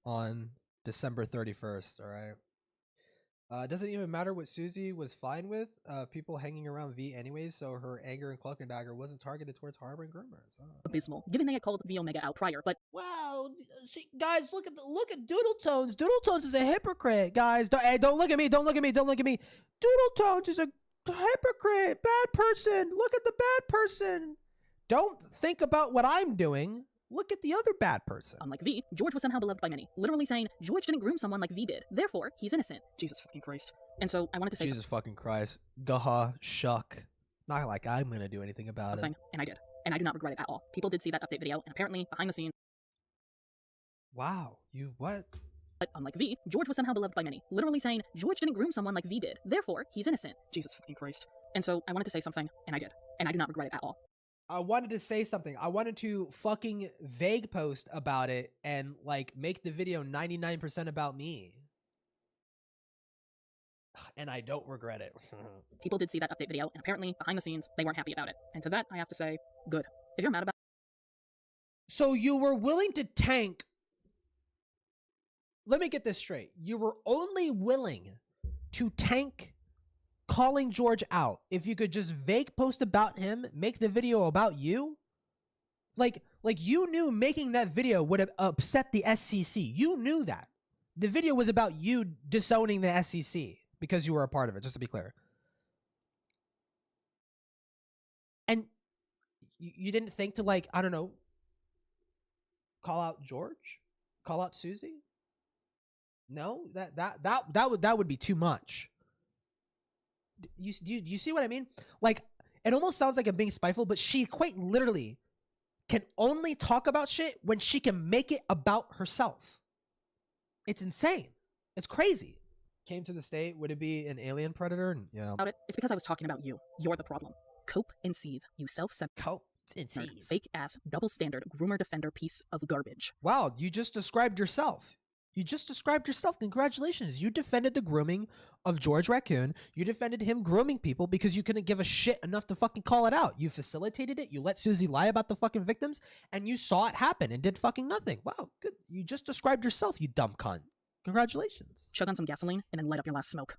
on December 31st, all right? Doesn't even matter what Susie was fine with, people hanging around V anyways, so her anger and cloak and dagger wasn't targeted towards harboring groomers. Oh. Abysmal, given they had called V Omega out prior, but... Wow, see, guys, look at Doodletones. Doodletones is a hypocrite, guys. Don't look at me, don't look at me. Doodletones is a hypocrite, bad person. Look at the bad person. don't think about what I'm doing. Look at the other bad person. Unlike V, George was somehow beloved by many, literally saying, George didn't groom someone like V did, therefore, he's innocent. Jesus fucking Christ. And so, I wanted to say Jesus fucking Christ. Gaha, shuck. Not like I'm gonna do anything about something, it. and I did. And I do not regret it at all. People did see that update video, and apparently, behind the scenes... Wow, you what? But unlike V, George was somehow beloved by many, literally saying, George didn't groom someone like V did, therefore, he's innocent. Jesus fucking Christ. And so, I wanted to say something, and I did. And I do not regret it at all. I wanted to say something. I wanted to fucking vague post about it and like make the video 99% about me. And I don't regret it. People did see that update video, and apparently, behind the scenes, they weren't happy about it. And to that, I have to say, good. If you're mad about... So you were willing to tank... Let me get this straight. You were only willing to tank calling George out if you could just vague post about him, make the video about you? Like you knew making that video would have upset the SCC. You knew that. The video was about you disowning the SCC because you were a part of it, just to be clear. And you didn't think to, like, I don't know, call out George? Call out Susie? No? That would be too much. You see what I mean? Like, it almost sounds like I'm being spiteful, but she quite literally can only talk about shit when she can make it about herself. It's insane. It's crazy. Came to the state, would it be an alien predator? Yeah. It's because I was talking about you. You're the problem. Cope and seethe, you self-centered, cope and seethe, fake-ass, double-standard, groomer defender piece of garbage. Wow, you just described yourself. You just described yourself. Congratulations. You defended the grooming of George Raccoon. You defended him grooming people because you couldn't give a shit enough to fucking call it out. You facilitated it. You let Susie lie about the fucking victims, and you saw it happen and did fucking nothing. Wow, good. You just described yourself, you dumb cunt. Congratulations. Chug on some gasoline and then light up your last smoke.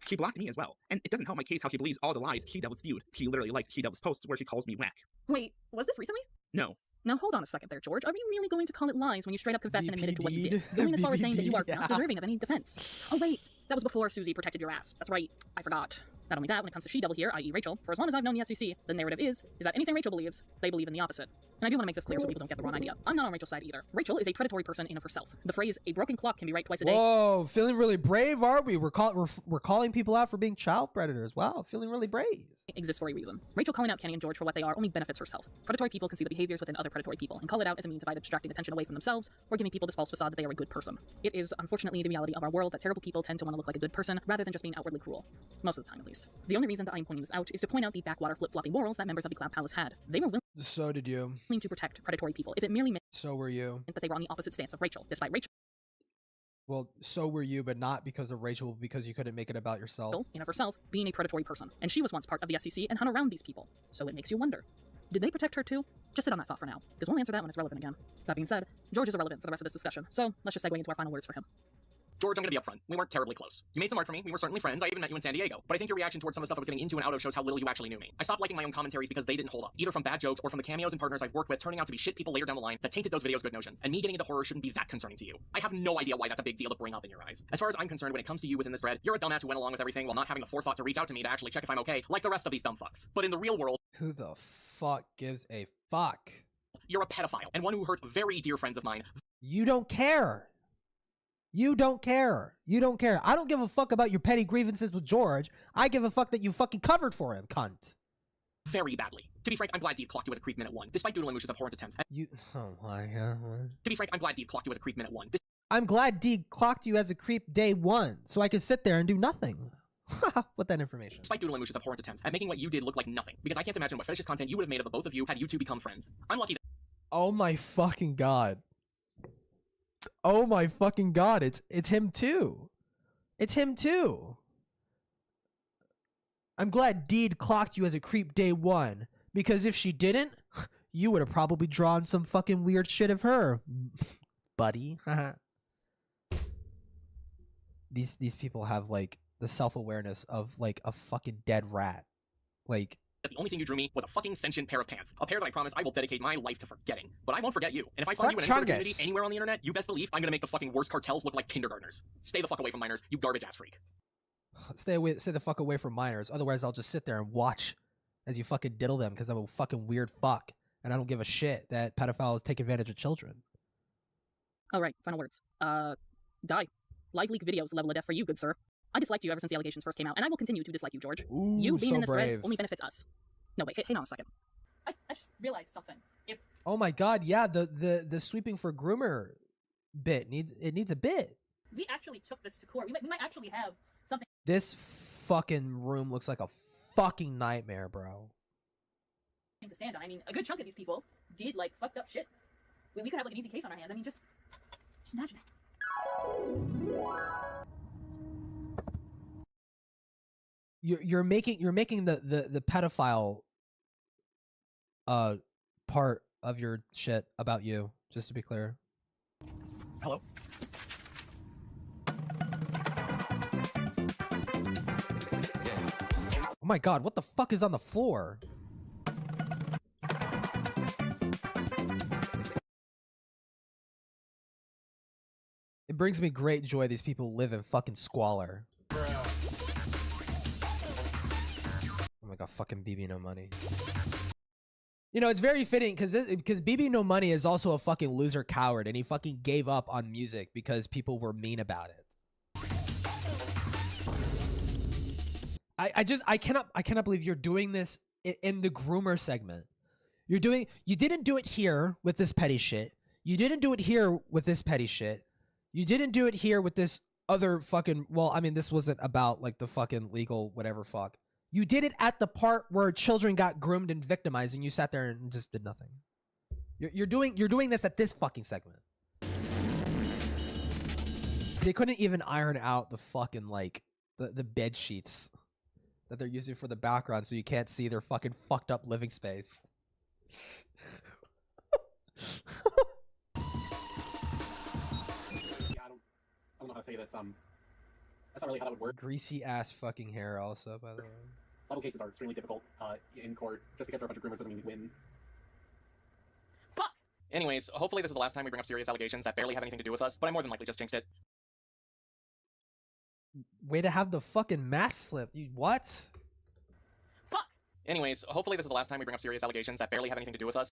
She blocked me as well, and it doesn't help my case how she believes all the lies She-Devil spewed. She literally liked She-Devil's posts where she calls me whack. Wait, was this recently? No. Now hold on a second there, George. Are we really going to call it lies when you straight up confessed and admitted to what you did? Going as far as saying that you are not deserving of any defense. Oh wait, that was before Susie protected your ass. That's right, I forgot. Not only that, when it comes to She-Devil here, i.e. Rachel, for as long as I've known the SEC, the narrative is that anything Rachel believes, they believe in the opposite. And I do want to make this clear so people don't get the wrong idea. I'm not on Rachel's side either. Rachel is a predatory person in of herself. The phrase, a broken clock can be right twice a day. Whoa, feeling really brave, are we? We're calling people out for being child predators. Wow, feeling really brave. Exists for a reason. Rachel calling out Kenny and George for what they are only benefits herself. Predatory people can see the behaviors within other predatory people and call it out as a means of either distracting attention away from themselves or giving people this false facade that they are a good person. It is unfortunately the reality of our world that terrible people tend to want to look like a good person rather than just being outwardly cruel. Most of the time, at least. The only reason that I'm pointing this out is to point out the backwater flip-floppy morals that members of the Cloud Palace had. They were willing So did you. to protect predatory people if it merely meant So were you. that they were on the opposite stance of Rachel, despite Rachel. Well, so were you, but not because of Rachel, because you couldn't make it about yourself. In of herself, being a predatory person, and she was once part of the SEC and hung around these people. So it makes you wonder, did they protect her too? Just sit on that thought for now, because we'll answer that when it's relevant again. That being said, George is irrelevant for the rest of this discussion, so let's just segue into our final words for him. George, I'm gonna be upfront. We weren't terribly close. You made some art for me, we were certainly friends, I even met you in San Diego. But I think your reaction towards some of the stuff I was getting into and out of shows how little you actually knew me. I stopped liking my own commentaries because they didn't hold up, either from bad jokes or from the cameos and partners I've worked with turning out to be shit people later down the line that tainted those videos' good notions. And me getting into horror shouldn't be that concerning to you. I have no idea why that's a big deal to bring up in your eyes. As far as I'm concerned, when it comes to you within this thread, you're a dumbass who went along with everything while not having the forethought to reach out to me to actually check if I'm okay, like the rest of these dumb fucks. But in the real world, who the fuck gives a fuck? You're a pedophile, and one who hurt very dear friends of mine. You don't care. You don't care. You don't care. I don't give a fuck about your petty grievances with George. I give a fuck that you fucking covered for him, cunt. Very badly. To be frank, I'm glad Deed clocked you as a creep minute 1, despite Doodle and Moosh's abhorrent attempts. Oh my god. To be frank, I'm glad Deed clocked you as a creep minute 1. I'm glad Deed clocked you as a creep day 1, so I could sit there and do nothing. With that information. Despite Doodle and Moosh's abhorrent attempts at making what you did look like nothing, because I can't imagine what fetishes content you would have made of the both of you had you two become friends. I'm lucky that— Oh my fucking god. Oh my fucking god, it's him too. It's him too. I'm glad Deed clocked you as a creep day 1, because if she didn't, you would have probably drawn some fucking weird shit of her, buddy. These people have like the self-awareness of like a fucking dead rat. Like, the only thing you drew me was a fucking sentient pair of pants. A pair that I promise I will dedicate my life to forgetting. But I won't forget you. And if I find you in any sort of community anywhere on the internet, you best believe I'm gonna make the fucking worst cartels look like kindergartners. Stay the fuck away from minors, you garbage ass freak. Stay the fuck away from minors. Otherwise, I'll just sit there and watch as you fucking diddle them because I'm a fucking weird fuck. and I don't give a shit that pedophiles take advantage of children. All right, final words. Die. Live leak videos level of death for you, good sir. I disliked you ever since the allegations first came out, and I will continue to dislike you, George. Ooh, you being so in this brave. thread only benefits us. No, wait, hang on a second. I just realized something. If Oh my god, yeah, the sweeping for groomer bit needs a bit. we actually took this to court, we might actually have something This fucking room looks like a fucking nightmare, bro. to stand on. I mean, a good chunk of these people did, like, fucked up shit. We could have, like, an easy case on our hands. I mean, just imagine it. You're making the pedophile part of your shit about you, just to be clear. Hello? Oh my god, what the fuck is on the floor? It brings me great joy these people live in fucking squalor. Oh my god, fucking BB No Money. You know, it's very fitting because BB No Money is also a fucking loser coward, and he fucking gave up on music because people were mean about it. I cannot believe you're doing this in the groomer segment. You didn't do it here with this petty shit. You didn't do it here with this petty shit. You didn't do it here with this other fucking, well, I mean, this wasn't about like the fucking legal whatever fuck. You did it at the part where children got groomed and victimized, and you sat there and just did nothing. You're doing this at this fucking segment. They couldn't even iron out the fucking like the bed sheets that they're using for the background, so you can't see their fucking fucked up living space. I don't know how to tell you this. That's not really how that would work. Greasy ass fucking hair, also, by the way. Level cases are extremely difficult in court. Just because there are a bunch of groomers doesn't mean we win. Fuck! Anyways, hopefully this is the last time we bring up serious allegations that barely have anything to do with us, but I more than likely just jinxed it. Way to have the fucking mask slip. You what? Fuck! Anyways, hopefully this is the last time we bring up serious allegations that barely have anything to do with us.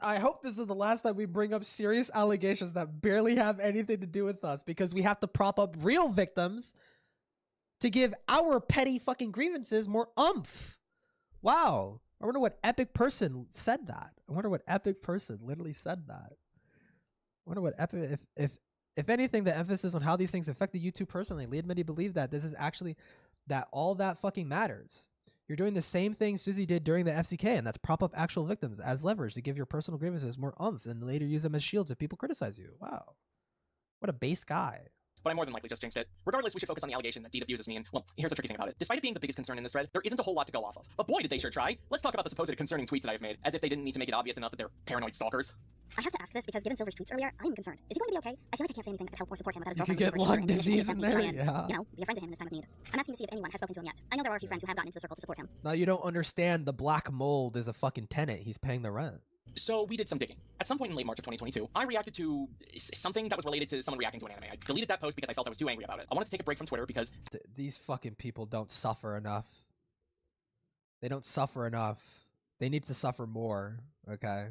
I hope this is the last time we bring up serious allegations that barely have anything to do with us, because we have to prop up real victims to give our petty fucking grievances more oomph. Wow. I wonder what epic person said that. I wonder what epic person literally said that. I wonder what epic, if anything, the emphasis on how these things affected you two personally lead me to believe that this is actually, that all that fucking matters. You're doing the same thing Susie did during the FCK, and that's prop up actual victims as leverage to give your personal grievances more oomph and later use them as shields if people criticize you. Wow. What a base guy. But I more than likely just jinxed it. Regardless, we should focus on the allegation that Deed abuses me, and, well, here's the tricky thing about it. Despite it being the biggest concern in this thread, there isn't a whole lot to go off of. But boy, did they sure try. Let's talk about the supposed concerning tweets that I've made, as if they didn't need to make it obvious enough that they're paranoid stalkers. I have to ask this because given Silver's tweets earlier, I am concerned. Is he going to be okay? I feel like I can't say anything that could help or support him without his You could girlfriend. get lung disease in there, yeah. You know, be a friend to him in this time of need. I'm asking to see if anyone has spoken to him yet. I know there are a few friends who have gotten into the circle to support him. Now you don't understand the black mold is a fucking tenant. He's paying the rent. So we did some digging. At some point in late March of 2022, I reacted to something that was related to someone reacting to an anime. I deleted that post because I felt I was too angry about it. I wanted to take a break from Twitter because these fucking people don't suffer enough. They don't suffer enough. They need to suffer more, okay?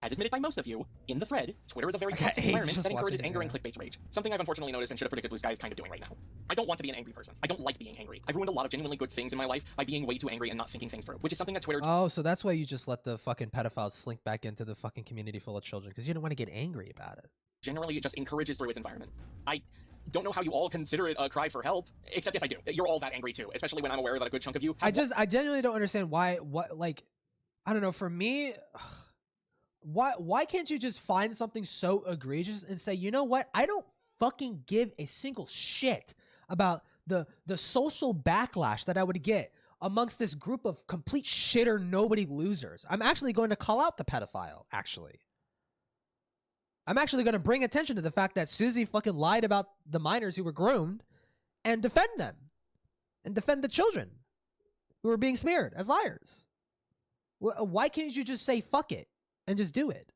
as admitted by most of you, in the thread, Twitter is a very toxic environment that encourages anger and clickbait rage. Something I've unfortunately noticed and should have predicted Blue Sky is kind of doing right now. I don't want to be an angry person. I don't like being angry. I've ruined a lot of genuinely good things in my life by being way too angry and not thinking things through, which is something that Twitter... Oh, so that's why you just let the fucking pedophiles slink back into the fucking community full of children, because you don't want to get angry about it. Generally, it just encourages through its environment. I don't know how you all consider it a cry for help, except yes, I do. You're all that angry too, especially when I'm aware that a good chunk of you... I genuinely don't understand why, I don't know, for me... Why can't you just find something so egregious and say, you know what? I don't fucking give a single shit about the social backlash that I would get amongst this group of complete shitter nobody losers. I'm actually going to call out the pedophile, actually. I'm actually going to bring attention to the fact that Susie fucking lied about the minors who were groomed and defend them. And defend the children who were being smeared as liars. Why can't you just say fuck it? And just do it.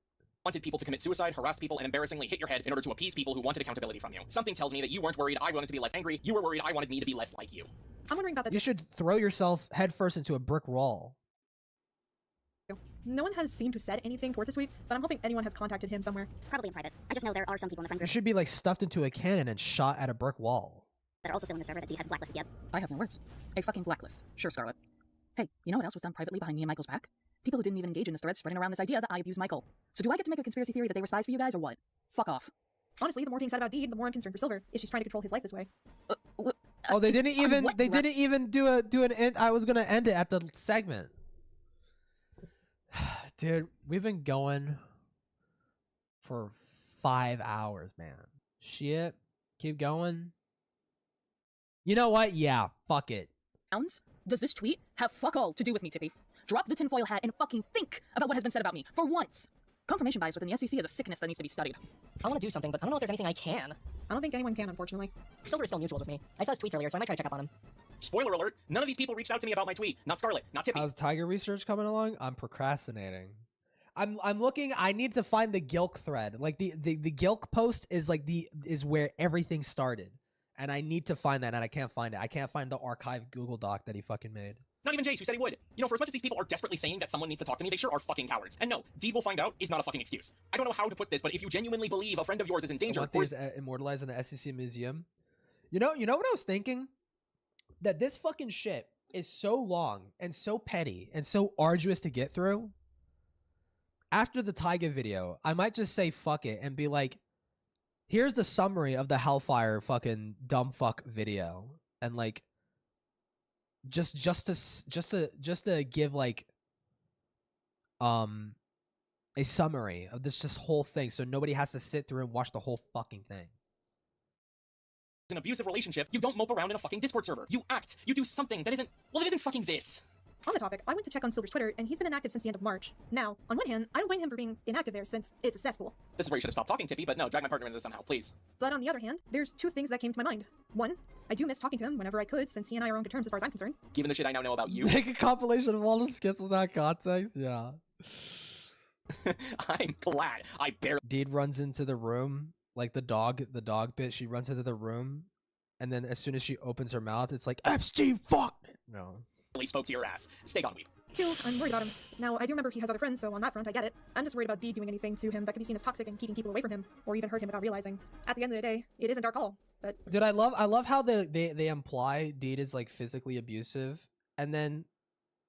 Wanted people to commit suicide, harass people, and embarrassingly hit your head in order to appease people who wanted accountability from you. Something tells me that you weren't worried I wanted to be less angry. You were worried I wanted me to be less like you. I'm wondering about that. You should throw yourself headfirst into a brick wall. No one has seemed to have said anything towards this tweet, but I'm hoping anyone has contacted him somewhere. Probably in private. I just know there are some people in the friend You group should be like stuffed into a cannon and shot at a brick wall. that are also still in the server that Deed has blacklisted yet. I have more words. A fucking blacklist. Sure, Scarlet. Hey, you know what else was done privately behind me and Michael's back? People who didn't even engage in this thread spreading around this idea that I abused Michael. So do I get to make a conspiracy theory that they were spies for you guys, or what? Fuck off. Honestly, the more being said about Deed, the more I'm concerned for Silver, if she's trying to control his life this way. Oh, they didn't even didn't even do an end. I was gonna end it at the segment. Dude, we've been going for 5 hours, man. Shit. Keep going. You know what? Yeah, fuck it. Does this tweet have fuck all to do with me, Tippy? Drop the tinfoil hat and fucking think about what has been said about me, for once. Confirmation bias within the SEC is a sickness that needs to be studied. I want to do something, but I don't know if there's anything I can. I don't think anyone can, unfortunately. Silver is still mutuals with me. I saw his tweets earlier, so I might try to check up on him. Spoiler alert, none of these people reached out to me about my tweet. Not Scarlet, not Tippy. How's Tiger research coming along? I'm procrastinating. I'm looking. I need to find the Gilk thread. Like the Gilk post is like is where everything started, and I need to find that, and I can't find it. I can't find the archived Google Doc that he fucking made. Not even Jace, who said he would. You know, for as much as these people are desperately saying that someone needs to talk to me, they sure are fucking cowards. And no, Deed will find out is not a fucking excuse. I don't know how to put this, but if you genuinely believe a friend of yours is in danger, I want these immortalized in the SEC museum. You know what I was thinking? That this fucking shit is so long and so petty and so arduous to get through. After the Tyga video, I might just say fuck it and be like, here's the summary of the Hellfire fucking dumb fuck video, and like just to give like a summary of this whole thing, so nobody has to sit through and watch the whole fucking thing. an abusive relationship, you don't mope around in a fucking Discord server. You act. You do something that isn't, well, it isn't fucking this. On the topic, I went to check on Silver's Twitter, and he's been inactive since the end of March. Now, on one hand, I don't blame him for being inactive there since it's a cesspool. This is where you should have stopped talking, Tippy, but no, drag my partner into this somehow, please. But on the other hand, there's two things that came to my mind. One, I do miss talking to him whenever I could, since he and I are on good terms as far as I'm concerned. Given the shit I now know about you. Make a compilation of all the skits without context? Yeah. I'm glad I barely— Deed runs into the room, like the dog bit, she runs into the room, and then as soon as she opens her mouth, it's like, Epstein, fuck! No. spoke to your ass. Stay gone, weep. Two, I'm worried about him. Now, I do remember he has other friends, so on that front, I get it. I'm just worried about Deed doing anything to him that could be seen as toxic and keeping people away from him, or even hurt him without realizing. At the end of the day, it isn't our call, but— Dude, I love how they imply Deed is like physically abusive, and then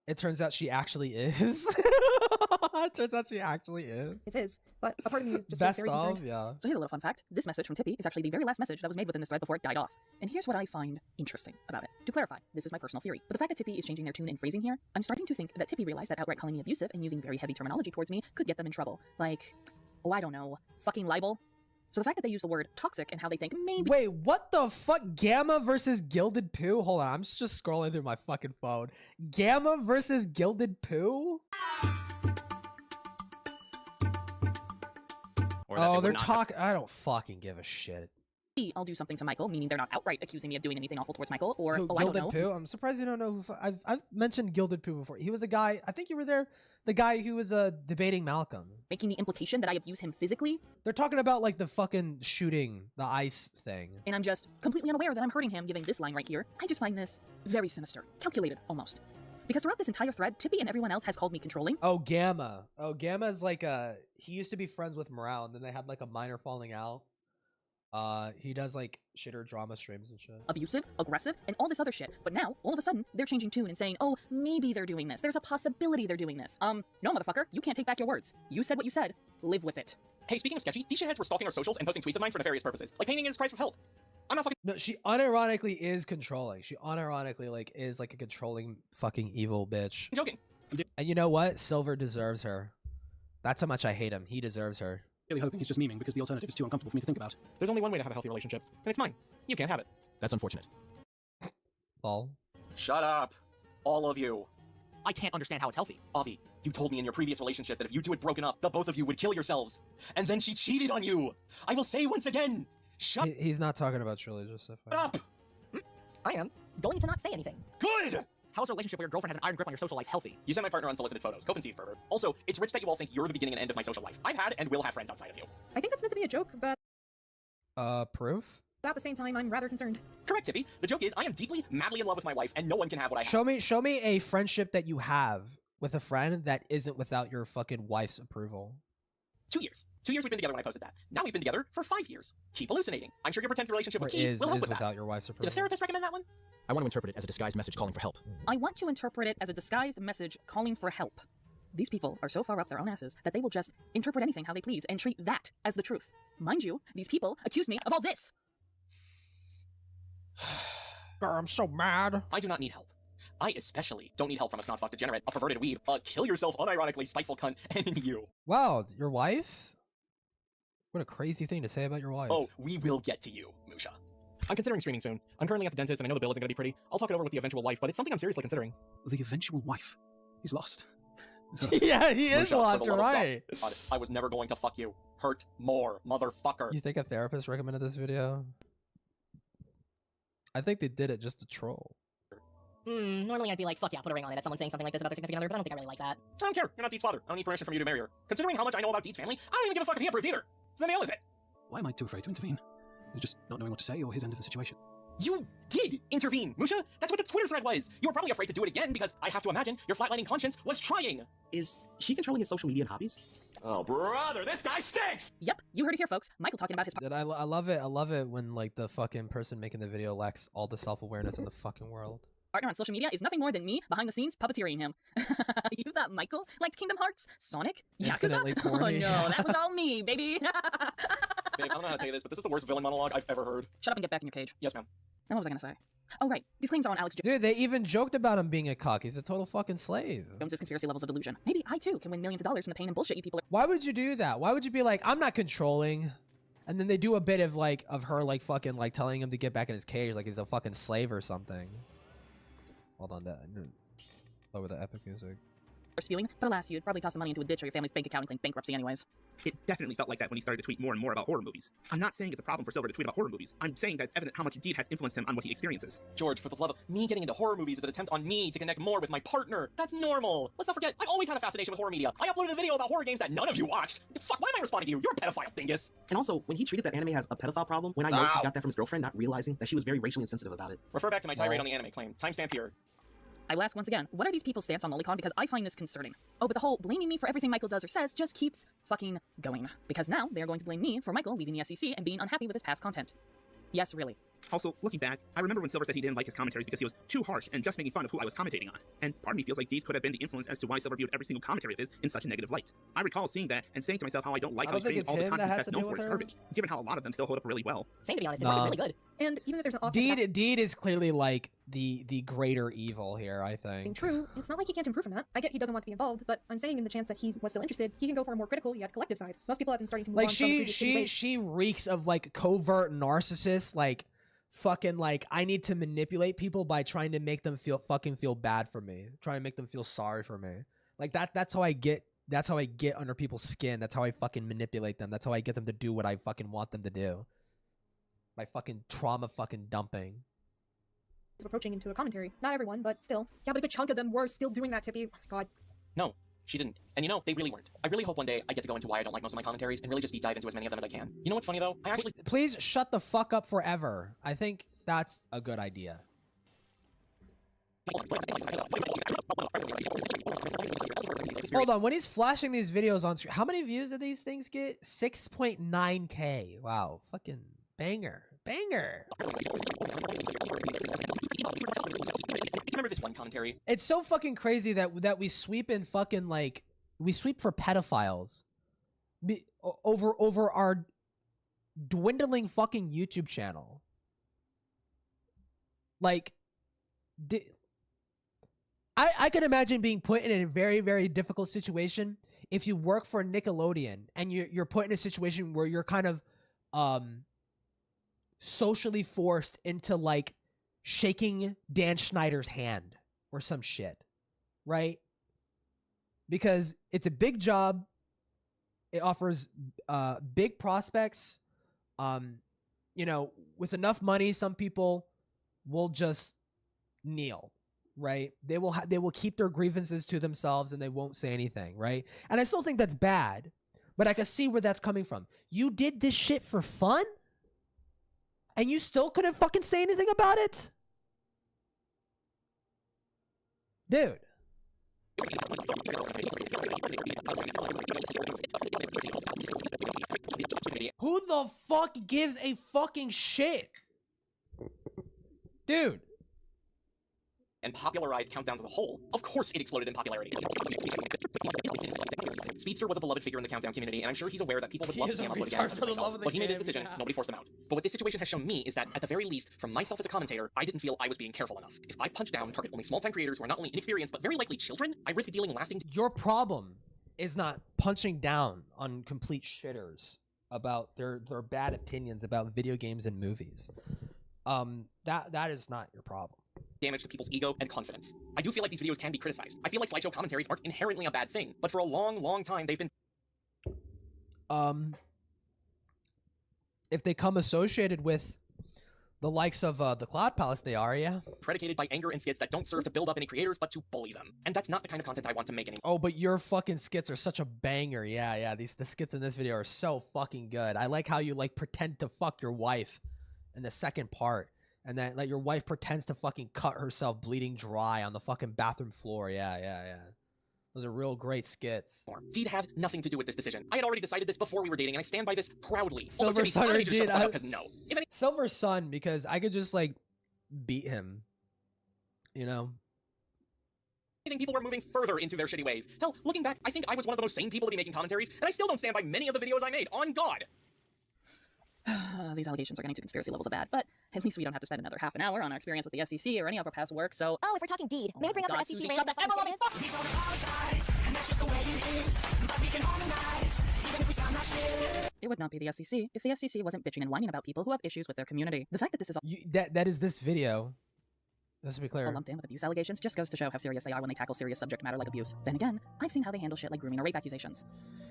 it turns out she actually is. It turns out she actually is. It is, but a part of me is just Best very of, concerned. yeah. So here's a little fun fact. This message from Tippy is actually the very last message that was made within this thread before it died off. And here's what I find interesting about it. To clarify, this is my personal theory, but the fact that Tippy is changing their tune and phrasing here, I'm starting to think that Tippy realized that outright calling me abusive and using very heavy terminology towards me could get them in trouble. Like, oh, I don't know, fucking libel? So the fact that they use the word toxic and how they think maybe— Wait, what the fuck? Gamma versus Gilded Poo? Hold on, I'm just scrolling through my fucking phone. Gamma versus Gilded Poo? Oh, they're talking— I don't fucking give a shit. I'll do something to Michael, meaning they're not outright accusing me of doing anything awful towards Michael, or, Who, oh, I don't Gilded know. Poo? I'm surprised you don't know who— I've mentioned Gilded Poo before. He was the guy— I think you were there— the guy who was debating Malcolm. Making the implication that I abuse him physically? They're talking about like the fucking shooting, the ice thing. And I'm just completely unaware that I'm hurting him giving this line right here. I just find this very sinister. Calculated, almost. Because throughout this entire thread, Tippy and everyone else has called me controlling. Oh, Gamma. Oh, Gamma is like he used to be friends with Morale, and then they had like a minor falling out. He does like shitter drama streams and shit. Abusive, aggressive, and all this other shit. But now, all of a sudden, they're changing tune and saying, oh, maybe they're doing this. There's a possibility they're doing this. No, motherfucker, you can't take back your words. You said what you said. Live with it. Hey, speaking of sketchy, these shitheads were stalking our socials and posting tweets of mine for nefarious purposes. Like painting in his cries for help. I'm not fucking— No, she unironically is controlling. She unironically like is like a controlling fucking evil bitch. I'm joking. And you know what? Silver deserves her. That's how much I hate him. He deserves her. Really hoping he's just memeing because the alternative is too uncomfortable for me to think about. There's only one way to have a healthy relationship, and it's mine. You can't have it. That's unfortunate. Lol. Shut up. All of you. I can't understand how it's healthy. Avi, you told me in your previous relationship that if you two had broken up, the both of you would kill yourselves. And then she cheated on you. I will say once again, shut He's not talking about Shirley Joseph. up. I am. Don't need to not say anything. Good! How's a relationship where your girlfriend has an iron grip on your social life healthy? You sent my partner unsolicited photos. Cope and seed, pervert. Also, it's rich that you all think you're the beginning and end of my social life. I've had and will have friends outside of you. I think that's meant to be a joke, but Proof? at the same time, I'm rather concerned. Correct, Tippy. The joke is, I am deeply, madly in love with my wife, and no one can have what I have. Show me a friendship that you have with a friend that isn't without your fucking wife's approval. 2 years. 2 years we've been together when I posted that. Now we've been together for 5 years. Keep hallucinating. I'm sure your pretend relationship with Key will help with without that. your wife's Did approval. a therapist recommend that one? I want to interpret it as a disguised message calling for help. I want to interpret it as a disguised message calling for help. These people are so far up their own asses that they will just interpret anything how they please and treat that as the truth. Mind you, these people accuse me of all this. I'm so mad. I do not need help. I especially don't need help from a snot-fuck degenerate, a perverted weeb, a kill-yourself unironically spiteful cunt, and you. Wow, your wife? What a crazy thing to say about your wife. Oh, we will get to you, Musha. I'm considering streaming soon. I'm currently at the dentist and I know the bill isn't going to be pretty. I'll talk it over with the eventual wife, but it's something I'm seriously considering. The eventual wife? He's lost. Yeah, he is Musha, lost, for the you're love of right. God, I was never going to fuck you. Hurt more, motherfucker. You think a therapist recommended this video? I think they did it just to troll. Normally I'd be like, fuck yeah, put a ring on it at someone saying something like this about their significant other, but I don't think I really like that. I don't care. You're not Deed's father. I don't need permission from you to marry her. Considering how much I know about Deed's family, I don't even give a fuck if he approved either. So the hell is it? Why am I too afraid to intervene? Is it just not knowing what to say or his end of the situation? You did intervene, Musha! That's what the Twitter thread was! You were probably afraid to do it again because I have to imagine your flatlining conscience was trying! Is she controlling his social media and hobbies? Oh, brother, this guy stinks! Yep, you heard it here, folks. Michael talking about his... I love it. I love it when, like, the fucking person making the video lacks all the self-awareness in the fucking world. Partner on social media is nothing more than me behind the scenes puppeteering him. You thought Michael liked Kingdom Hearts? Sonic? Yakuza? Infinitely Oh corny. no, that was all me, baby. Babe, I don't know how to tell you this, but this is the worst villain monologue I've ever heard. Shut up and get back in your cage. Yes, ma'am. Now, what was I gonna say? Oh, right. These claims are on Alex Dude, they even joked about him being a cock. He's a total fucking slave. Jones's conspiracy levels of delusion. Maybe I, too, can win millions of dollars from the pain and bullshit you people are... Why would you do that? Why would you be like, I'm not controlling? And then they do a bit of, like, of her, like, fucking, like, telling him to get back in his cage like he's a fucking slave or something. Hold on, that. Lower the epic music. spewing, but alas, you'd probably toss the money into a ditch or your family's bank account and claim bankruptcy anyways. It definitely felt like that when he started to tweet more and more about horror movies. I'm not saying it's a problem for Silver to tweet about horror movies. I'm saying that it's evident how much Deed has influenced him on what he experiences. George, for the love of me getting into horror movies is an attempt on me to connect more with my partner. That's normal. Let's not forget, I've always had a fascination with horror media. I uploaded a video about horror games that none of you watched. Fuck, why am I responding to you? You're a pedophile, dingus. And also, when he treated that anime as a pedophile problem, when I know he got that from his girlfriend, not realizing that she was very racially insensitive about it. Refer back to my tirade on the anime claim. Timestamp here. I will ask once again, what are these people's stance on Lolicon? Because I find this concerning. Oh, but the whole blaming me for everything Michael does or says just keeps fucking going. Because now they're going to blame me for Michael leaving the SEC and being unhappy with his past content. Yes, really. Also, looking back, I remember when Silver said he didn't like his commentaries because he was too harsh and just making fun of who I was commentating on. And part of me feels like Deed could have been the influence as to why Silver viewed every single commentary of his in such a negative light. I recall seeing that and saying to myself how I don't like how he's treating all the content that's known for his garbage, given how a lot of them still hold up really well. Saying to be honest, his work is really good. And even if there's an Deed is clearly like the greater evil here, I think. True, it's not like he can't improve from that. I get he doesn't want to be involved, but I'm saying in the chance that he was still interested, he can go for a more critical yet collective side. Most people have been starting to move Like on from the previous shitty ways. she reeks of like covert narcissist, like fucking like I need to manipulate people by trying to make them feel bad for me, trying to make them feel sorry for me. Like that's how I get under people's skin. That's how I fucking manipulate them. That's how I get them to do what I fucking want them to do. By fucking trauma fucking dumping. Approaching into a commentary. Not everyone, but still. Yeah, but a good chunk of them were still doing that, Tippy. Oh my god. No, she didn't. And you know, they really weren't. I really hope one day I get to go into why I don't like most of my commentaries and really just deep dive into as many of them as I can. You know what's funny though? I actually— Please shut the fuck up forever. I think that's a good idea. Hold on, when he's flashing these videos on screen, how many views do these things get? 6.9k. Wow, fucking banger. Banger. Remember this one commentary? It's so fucking crazy that we sweep in fucking like we sweep for pedophiles over our dwindling fucking YouTube channel. Like, I can imagine being put in a very, very difficult situation if you work for Nickelodeon and you're put in a situation where you're kind of socially forced into like shaking Dan Schneider's hand or some shit, right? Because it's a big job. It offers big prospects. You know, with enough money, some people will just kneel, right? They will keep their grievances to themselves and they won't say anything, right? And I still think that's bad, but I can see where that's coming from. You did this shit for fun? And you still couldn't fucking say anything about it? Dude. Who the fuck gives a fucking shit? Dude. And popularized countdowns as a whole, of course it exploded in popularity. Speedster was a beloved figure in the countdown community, and I'm sure he's aware that people would love to see him upload again, such as myself. But he made his decision, nobody forced him out. But what this situation has shown me is that, at the very least, from myself as a commentator, I didn't feel I was being careful enough. If I punch down and target only small-time creators who are not only inexperienced, but very likely children, I risk dealing lasting... Your problem is not punching down on complete shitters about their bad opinions about video games and movies. That is not your problem. Damage to people's ego and confidence. I do feel like these videos can be criticized. I feel like SlideShow commentaries aren't inherently a bad thing, but for a long, long time they've been... If they come associated with the likes of the Cloud Palace, they are, yeah. Predicated by anger and skits that don't serve to build up any creators, but to bully them. And that's not the kind of content I want to make anymore. Oh, but your fucking skits are such a banger. Yeah. The skits in this video are so fucking good. I like how you, like, pretend to fuck your wife in the second part. And then, like, your wife pretends to fucking cut herself bleeding dry on the fucking bathroom floor. Yeah. Those are real great skits. Deed had nothing to do with this decision. I had already decided this before we were dating, and I stand by this proudly. Silver Sun or Deed? No. Silver Sun, because I could just, like, beat him. You know? I think people were moving further into their shitty ways. Hell, looking back, I think I was one of the most sane people to be making commentaries, and I still don't stand by many of the videos I made, on God! These allegations are getting to conspiracy levels of bad, but at least we don't have to spend another half an hour on our experience with the SEC or any of our past work, so... Oh, if we're talking Deed, may I bring up our SEC Susie, rant shut the that fuck is? up! It would not be the SEC if the SEC wasn't bitching and whining about people who have issues with their community. The fact that this is all... That is this video. Just to be clear. All lumped in with abuse allegations just goes to show how serious they are when they tackle serious subject matter like abuse. Then again, I've seen how they handle shit like grooming or rape accusations.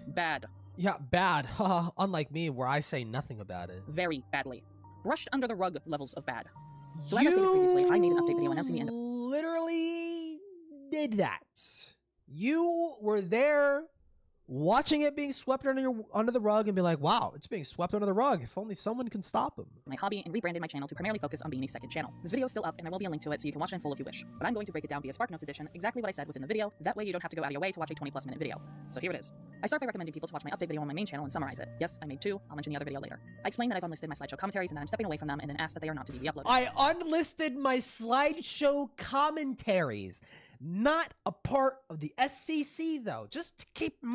Bad. Yeah, bad. Unlike me, where I say nothing about it. Very badly. Brushed under the rug levels of bad. So as I stated previously, I made an update video announcing the end of... Literally did that. You were there watching it being swept under the rug and be like, wow, it's being swept under the rug. If only someone can stop him. My hobby and rebranded my channel to primarily focus on being a second channel. This video is still up and there will be a link to it so you can watch it in full if you wish. But I'm going to break it down via SparkNotes edition, exactly what I said within the video. That way you don't have to go out of your way to watch a 20+ minute video. So here it is. I start by recommending people to watch my update video on my main channel and summarize it. Yes, I made 2. I'll mention the other video later. I explain that I've unlisted my SlideShow commentaries and that I'm stepping away from them and then ask that they are not to be re-uploaded. I unlisted my SlideShow commentaries. Not a part of the SEC, though. Just to keep in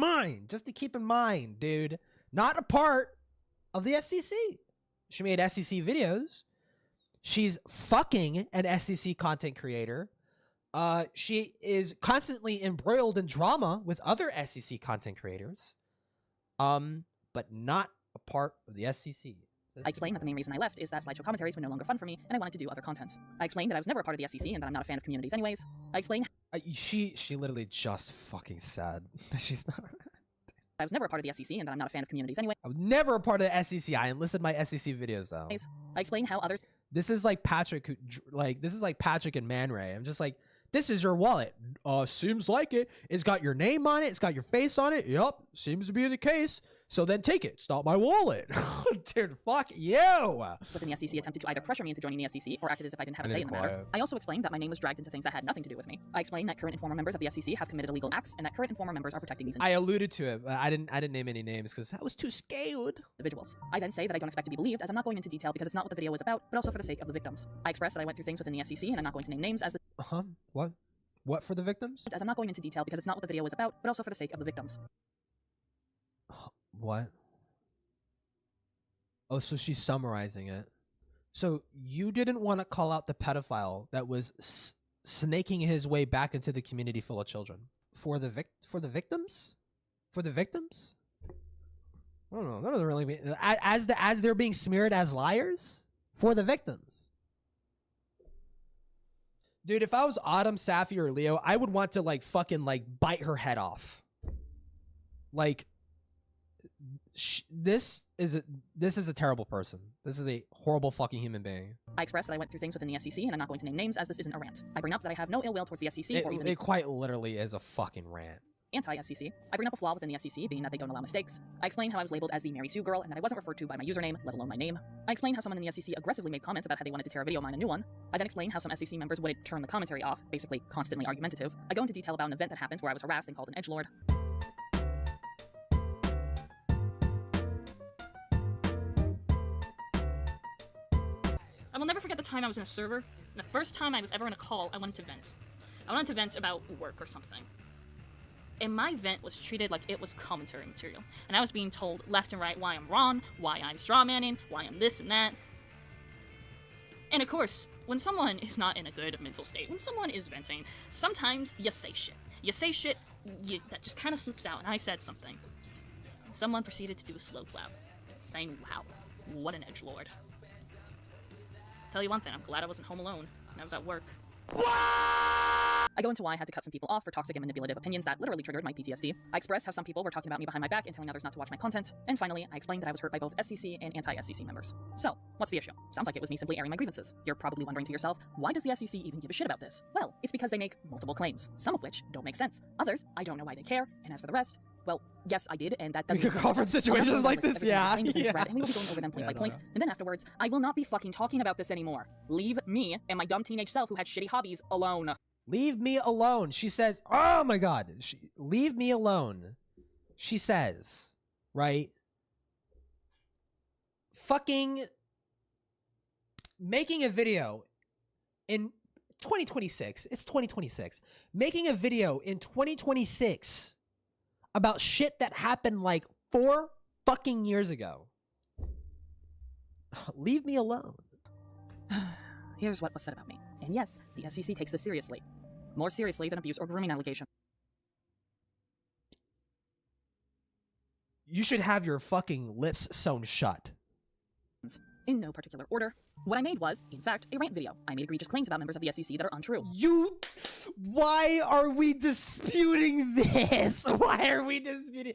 mind, dude. Not a part of the SEC. She made SEC videos. She's fucking an SEC content creator. She is constantly embroiled in drama with other SEC content creators. But not a part of the SEC. I explained that the main reason I left is that SlideShow commentaries were no longer fun for me, and I wanted to do other content. I explained that I was never a part of the SEC and that I'm not a fan of communities anyways. I explained... She literally just fucking said that she's not... I was never a part of the SEC and that I'm not a fan of communities anyway. I was never a part of the SEC. I enlisted my SEC videos, though. I explained how others... This is like Patrick, this is like Patrick and Man Ray. I'm just like, this is your wallet. Seems like it. It's got your name on it. It's got your face on it. Yup, seems to be the case. So then take it. It's not my wallet. Dude, fuck you. Within the SEC attempted to either pressure me into joining the SEC or acted as if I didn't have a say in the matter. I also explained that my name was dragged into things that had nothing to do with me. I explained that current and former members of the SEC have committed illegal acts and that current and former members are protecting these I alluded to it, but I didn't name any names because I was too scared. Individuals. I then say that I don't expect to be believed as I'm not going into detail because it's not what the video is about, but also for the sake of the victims. I express that I went through things within the SEC and I'm not going to name names as the... What? What for the victims? As I'm not going into detail because it's not what the video is about, but also for the sake of the victims. What? Oh, so she's summarizing it. So you didn't want to call out the pedophile that was snaking his way back into the community full of children for the victims? For the victims? I don't know. That doesn't really mean as they're being smeared as liars for the victims. Dude, if I was Autumn, Safi, or Leo, I would want to like fucking like bite her head off. Like this is a terrible person. This is a horrible fucking human being. I express that I went through things within the SEC and I'm not going to name names as this isn't a rant. I bring up that I have no ill will towards the SEC or even it quite literally is a fucking rant. anti-SCC, I bring up a flaw within the SCC, being that they don't allow mistakes. I explain how I was labeled as the Mary Sue girl and that I wasn't referred to by my username, let alone my name. I explain how someone in the SCC aggressively made comments about how they wanted to tear a video of mine a new one. I then explain how some SCC members wouldn't turn the commentary off, basically constantly argumentative. I go into detail about an event that happened where I was harassed and called an edgelord. I will never forget the time I was in a server, and the first time I was ever in a call, I wanted to vent. I wanted to vent about work or something. And my vent was treated like it was commentary material. And I was being told left and right why I'm wrong, why I'm strawmanning, why I'm this and that. And of course, when someone is not in a good mental state, when someone is venting, sometimes you say shit. You say shit that just kind of slips out, and I said something. And someone proceeded to do a slow clap, saying, wow, what an edgelord. Tell you one thing, I'm glad I wasn't home alone, and I was at work. I go into why I had to cut some people off for toxic and manipulative opinions that literally triggered my PTSD. I express how some people were talking about me behind my back and telling others not to watch my content. And finally, I explained that I was hurt by both SCC and anti-SCC members. So, what's the issue? Sounds like it was me simply airing my grievances. You're probably wondering to yourself, why does the SCC even give a shit about this? Well, it's because they make multiple claims, some of which don't make sense. Others, I don't know why they care, and as for the rest, well, yes, I did, and that doesn't... You could call for situations like this, yeah. And we will be going over them point by point. And then afterwards, I will not be fucking talking about this anymore. Leave me and my dumb teenage self who had shitty hobbies alone. Leave me alone. She says, oh my God. Leave me alone. She says, right? Fucking making a video in 2026. It's 2026. Making a video in 2026 about shit that happened like 4 fucking years ago. Leave me alone. Here's what was said about me. And yes, the SCC takes this seriously. More seriously than abuse or grooming allegation. You should have your fucking lips sewn shut. In no particular order. What I made was, in fact, a rant video. I made egregious claims about members of the SCC that are untrue. Why are we disputing this? Why are we disputing?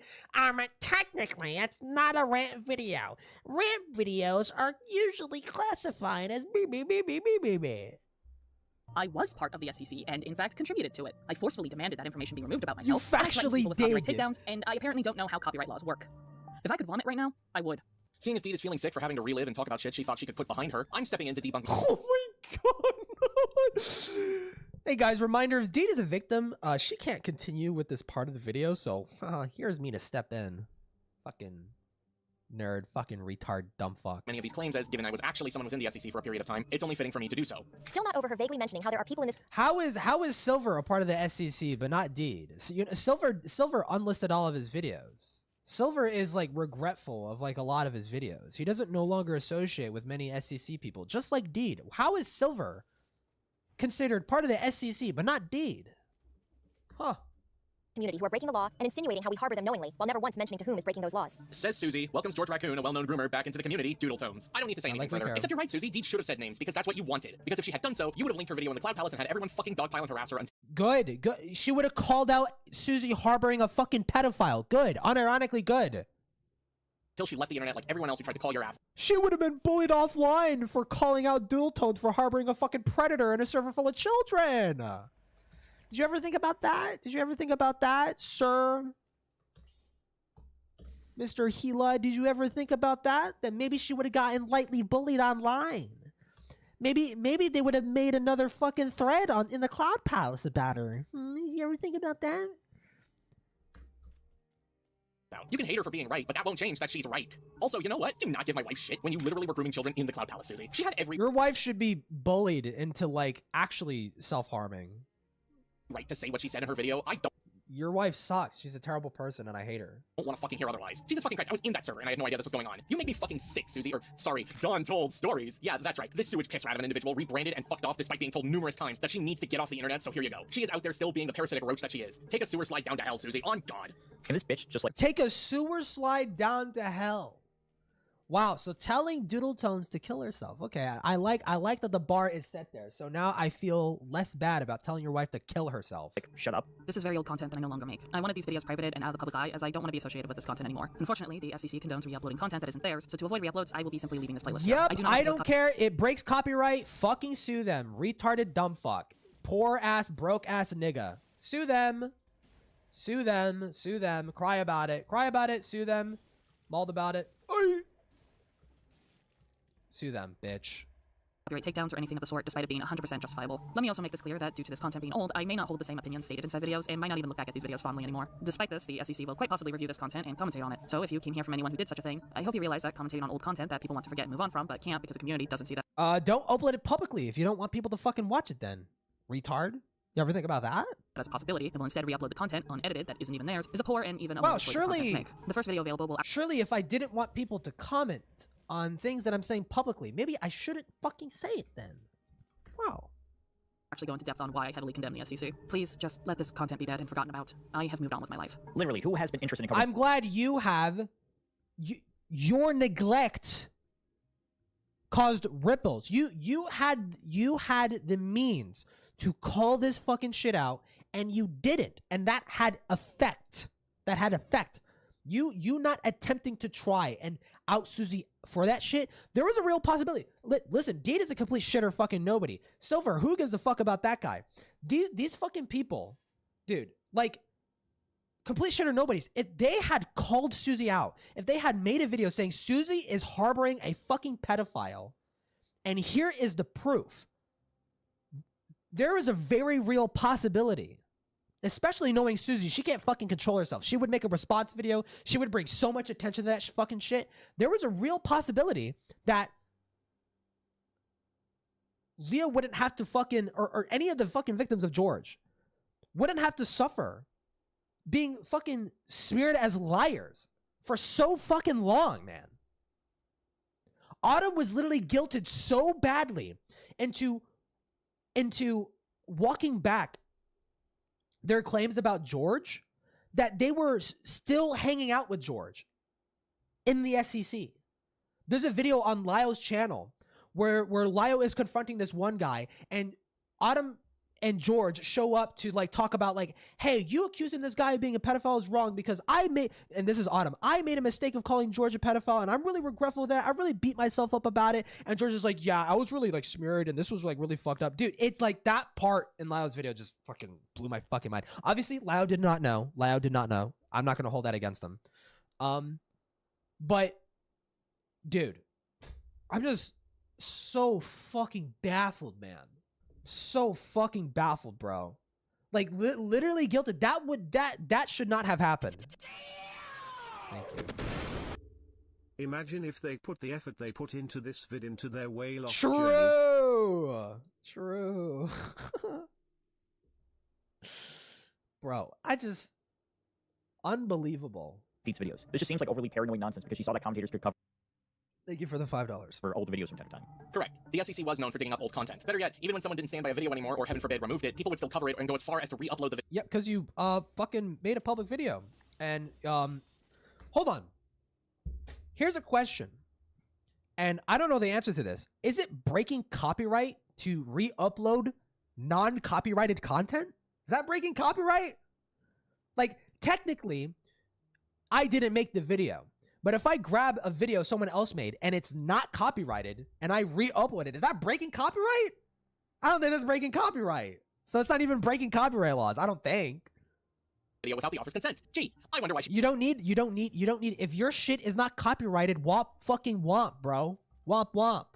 Technically, it's not a rant video. Rant videos are usually classified as me. I was part of the SCC and, in fact, contributed to it. I forcefully demanded that information be removed about myself. You factually with did. Copyright takedowns, and I apparently don't know how copyright laws work. If I could vomit right now, I would. Seeing as Deed is feeling sick for having to relive and talk about shit she thought she could put behind her, I'm stepping in to debunk. Oh my God. Hey guys, reminder, if Deed is a victim, she can't continue with this part of the video, so here's me to step in. Fucking nerd, fucking retard, dumb fuck. Many of these claims as given I was actually someone within the SEC for a period of time, it's only fitting for me to do so. Still not over her vaguely mentioning how there are people in this... How is Silver a part of the SEC but not Deed? So, Silver unlisted all of his videos. Silver is like regretful of like a lot of his videos. He doesn't no longer associate with many SEC people, just like Deed. How is Silver considered part of the SEC but not Deed? Huh. Community who are breaking the law and insinuating how we harbor them knowingly, while never once mentioning to whom is breaking those laws. Says Susie, welcomes George Raccoon, a well-known groomer, back into the community, Doodletones. I don't need to say anything further, except you're right, Susie, Deed should have said names, because that's what you wanted. Because if she had done so, you would have linked her video in the Cloud Palace and had everyone fucking dogpile and harass her until— Good. She would have called out Susie harboring a fucking pedophile. Good. Unironically good. Till she left the internet like everyone else who tried to call your ass. She would have been bullied offline for calling out Doodletones for harboring a fucking predator in a server full of children. Did you ever think about that? Did you ever think about that, sir? Mr. Gila, did you ever think about that? That maybe she would have gotten lightly bullied online. Maybe they would have made another fucking thread in the Cloud Palace about her. Did you ever think about that? You can hate her for being right, but that won't change that she's right. Also, you know what? Do not give my wife shit when you literally were grooming children in the Cloud Palace, Susie. She had every— Your wife should be bullied into, like, actually self-harming. Right to say what she said in her video. I don't— Your wife sucks. She's a terrible person, and I hate her. Don't want to fucking hear otherwise. Jesus fucking Christ, I was in that server, and I had no idea this was going on. You make me fucking sick, Susie, or, sorry, Dawn told stories. Yeah, that's right. This sewage piss rat of an individual rebranded and fucked off despite being told numerous times that she needs to get off the internet, so here you go. She is out there still being the parasitic roach that she is. Take a sewer slide down to hell, Susie. On God. Can this bitch just, like— Take a sewer slide down to hell. Wow, so telling Doodletones to kill herself. Okay, I like that the bar is set there. So now I feel less bad about telling your wife to kill herself. Like, shut up. This is very old content that I no longer make. I wanted these videos privated and out of the public eye, as I don't want to be associated with this content anymore. Unfortunately, the SEC condones re-uploading content that isn't theirs, so to avoid re-uploads, I will be simply leaving this playlist. Yep, I don't care. It breaks copyright. Fucking sue them. Retarded dumb fuck. Poor ass, broke ass nigga. Sue them. Sue them, cry about it, sue them, mauled about it. Sue them, bitch. Copyright takedowns or anything of the sort, despite it being 100% justifiable. Let me also make this clear that due to this content being old, I may not hold the same opinions stated inside videos and might not even look back at these videos fondly anymore. Despite this, the SEC will quite possibly review this content and commentate on it. So if you came here from anyone who did such a thing, I hope you realize that commentating on old content that people want to forget and move on from, but can't because the community doesn't see that. Don't upload it publicly if you don't want people to fucking watch it then. Retard. You ever think about that? As a possibility, and will instead re-upload the content unedited that isn't even theirs, is a poor and even a well, choice of content to make. The first video available will surely if I didn't want people to comment on things that I'm saying publicly, maybe I shouldn't fucking say it then. Wow. Actually go into depth on why I heavily condemn the SEC. Please just let this content be dead and forgotten about. I have moved on with my life. Literally, who has been interested in covering? I'm glad you have. Your neglect caused ripples. You had the means to call this fucking shit out, and you didn't, and that had effect. You not attempting to try and out Susie for that shit. There was a real possibility. Listen, Deed is a complete shitter fucking nobody. Silver, who gives a fuck about that guy? These fucking people, dude, like, complete shitter nobodies. If they had called Susie out, if they had made a video saying Susie is harboring a fucking pedophile, and here is the proof, there is a very real possibility, especially knowing Susie, she can't fucking control herself. She would make a response video. She would bring so much attention to that fucking shit. There was a real possibility that Leah wouldn't have to fucking, or any of the fucking victims of George wouldn't have to suffer being fucking smeared as liars for so fucking long, man. Autumn was literally guilted so badly into walking back their claims about George that they were still hanging out with George in the SEC. There's a video on Lyle's channel where Lyle is confronting this one guy, and Autumn and George show up to like talk about like, hey, you accusing this guy of being a pedophile is wrong because and this is Autumn, I made a mistake of calling George a pedophile and I'm really regretful of that. I really beat myself up about it. And George is like, yeah, I was really like smeared and this was like really fucked up. Dude, it's like that part in Lyle's video just fucking blew my fucking mind. Obviously, Lyle did not know. I'm not going to hold that against him. But dude, I'm just so fucking baffled, man. So fucking baffled, bro. Like literally guilty. That should not have happened. Thank you. Imagine if they put the effort they put into this vid into their way loss journey. True. Bro, unbelievable. These videos. This just seems like overly paranoid nonsense because she saw that commentators could cover. Thank you for the $5. For old videos from time to time. Correct. The SEC was known for digging up old content. Better yet, even when someone didn't stand by a video anymore, or heaven forbid, removed it, people would still cover it and go as far as to re-upload the video. Yep, because you fucking made a public video. And hold on. Here's a question. And I don't know the answer to this. Is it breaking copyright to re-upload non-copyrighted content? Is that breaking copyright? Like, technically, I didn't make the video. But if I grab a video someone else made and it's not copyrighted and I re-upload it, is that breaking copyright? I don't think that's breaking copyright. So it's not even breaking copyright laws, I don't think. Video without the author's consent. Gee, I wonder why she... You don't need, if your shit is not copyrighted, womp fucking womp, bro. Womp womp.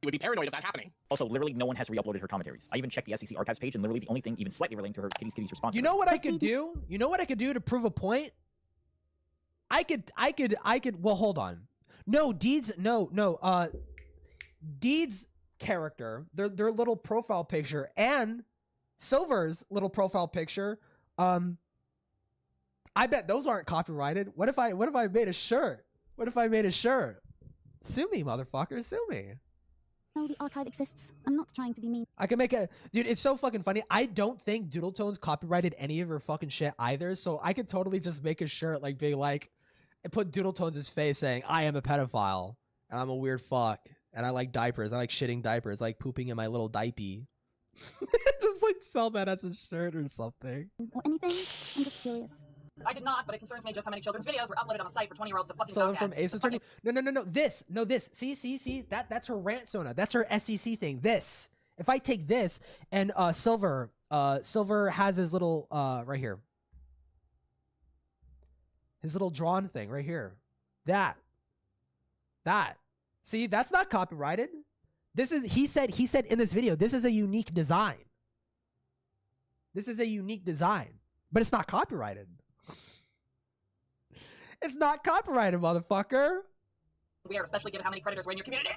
You would be paranoid of that happening. Also, literally no one has re-uploaded her commentaries. I even checked the SEC archives page and literally the only thing even slightly relating to her Kitty's response. You know what I could do? You know what I could do to prove a point? I could, well, hold on. No, Deed's character, their little profile picture and Silver's little profile picture, I bet those aren't copyrighted. What if I made a shirt? Sue me, motherfucker, sue me. No, the archive exists. I'm not trying to be mean. I can make a... Dude, it's so fucking funny. I don't think Doodletones copyrighted any of her fucking shit either, so I could totally just make a shirt like being like... and put Doodletones' face saying, I am a pedophile, and I'm a weird fuck, and I like diapers. I like shitting diapers, I like pooping in my little diaper. Just like sell that as a shirt or something. Or anything? I'm just curious. I did not, but it concerns me just how many children's videos were uploaded on a site for 20-year-olds to fucking Someone from Ace Attorney? No. This. See. That's her rant, Sona. That's her SEC thing. This. If I take this and Silver has his little right here. His little drawn thing right here. That. See, that's not copyrighted. This is, he said in this video, this is a unique design. This is a unique design, but it's not copyrighted. It's not copyrighted, motherfucker. Weird, especially given how many predators were in your community.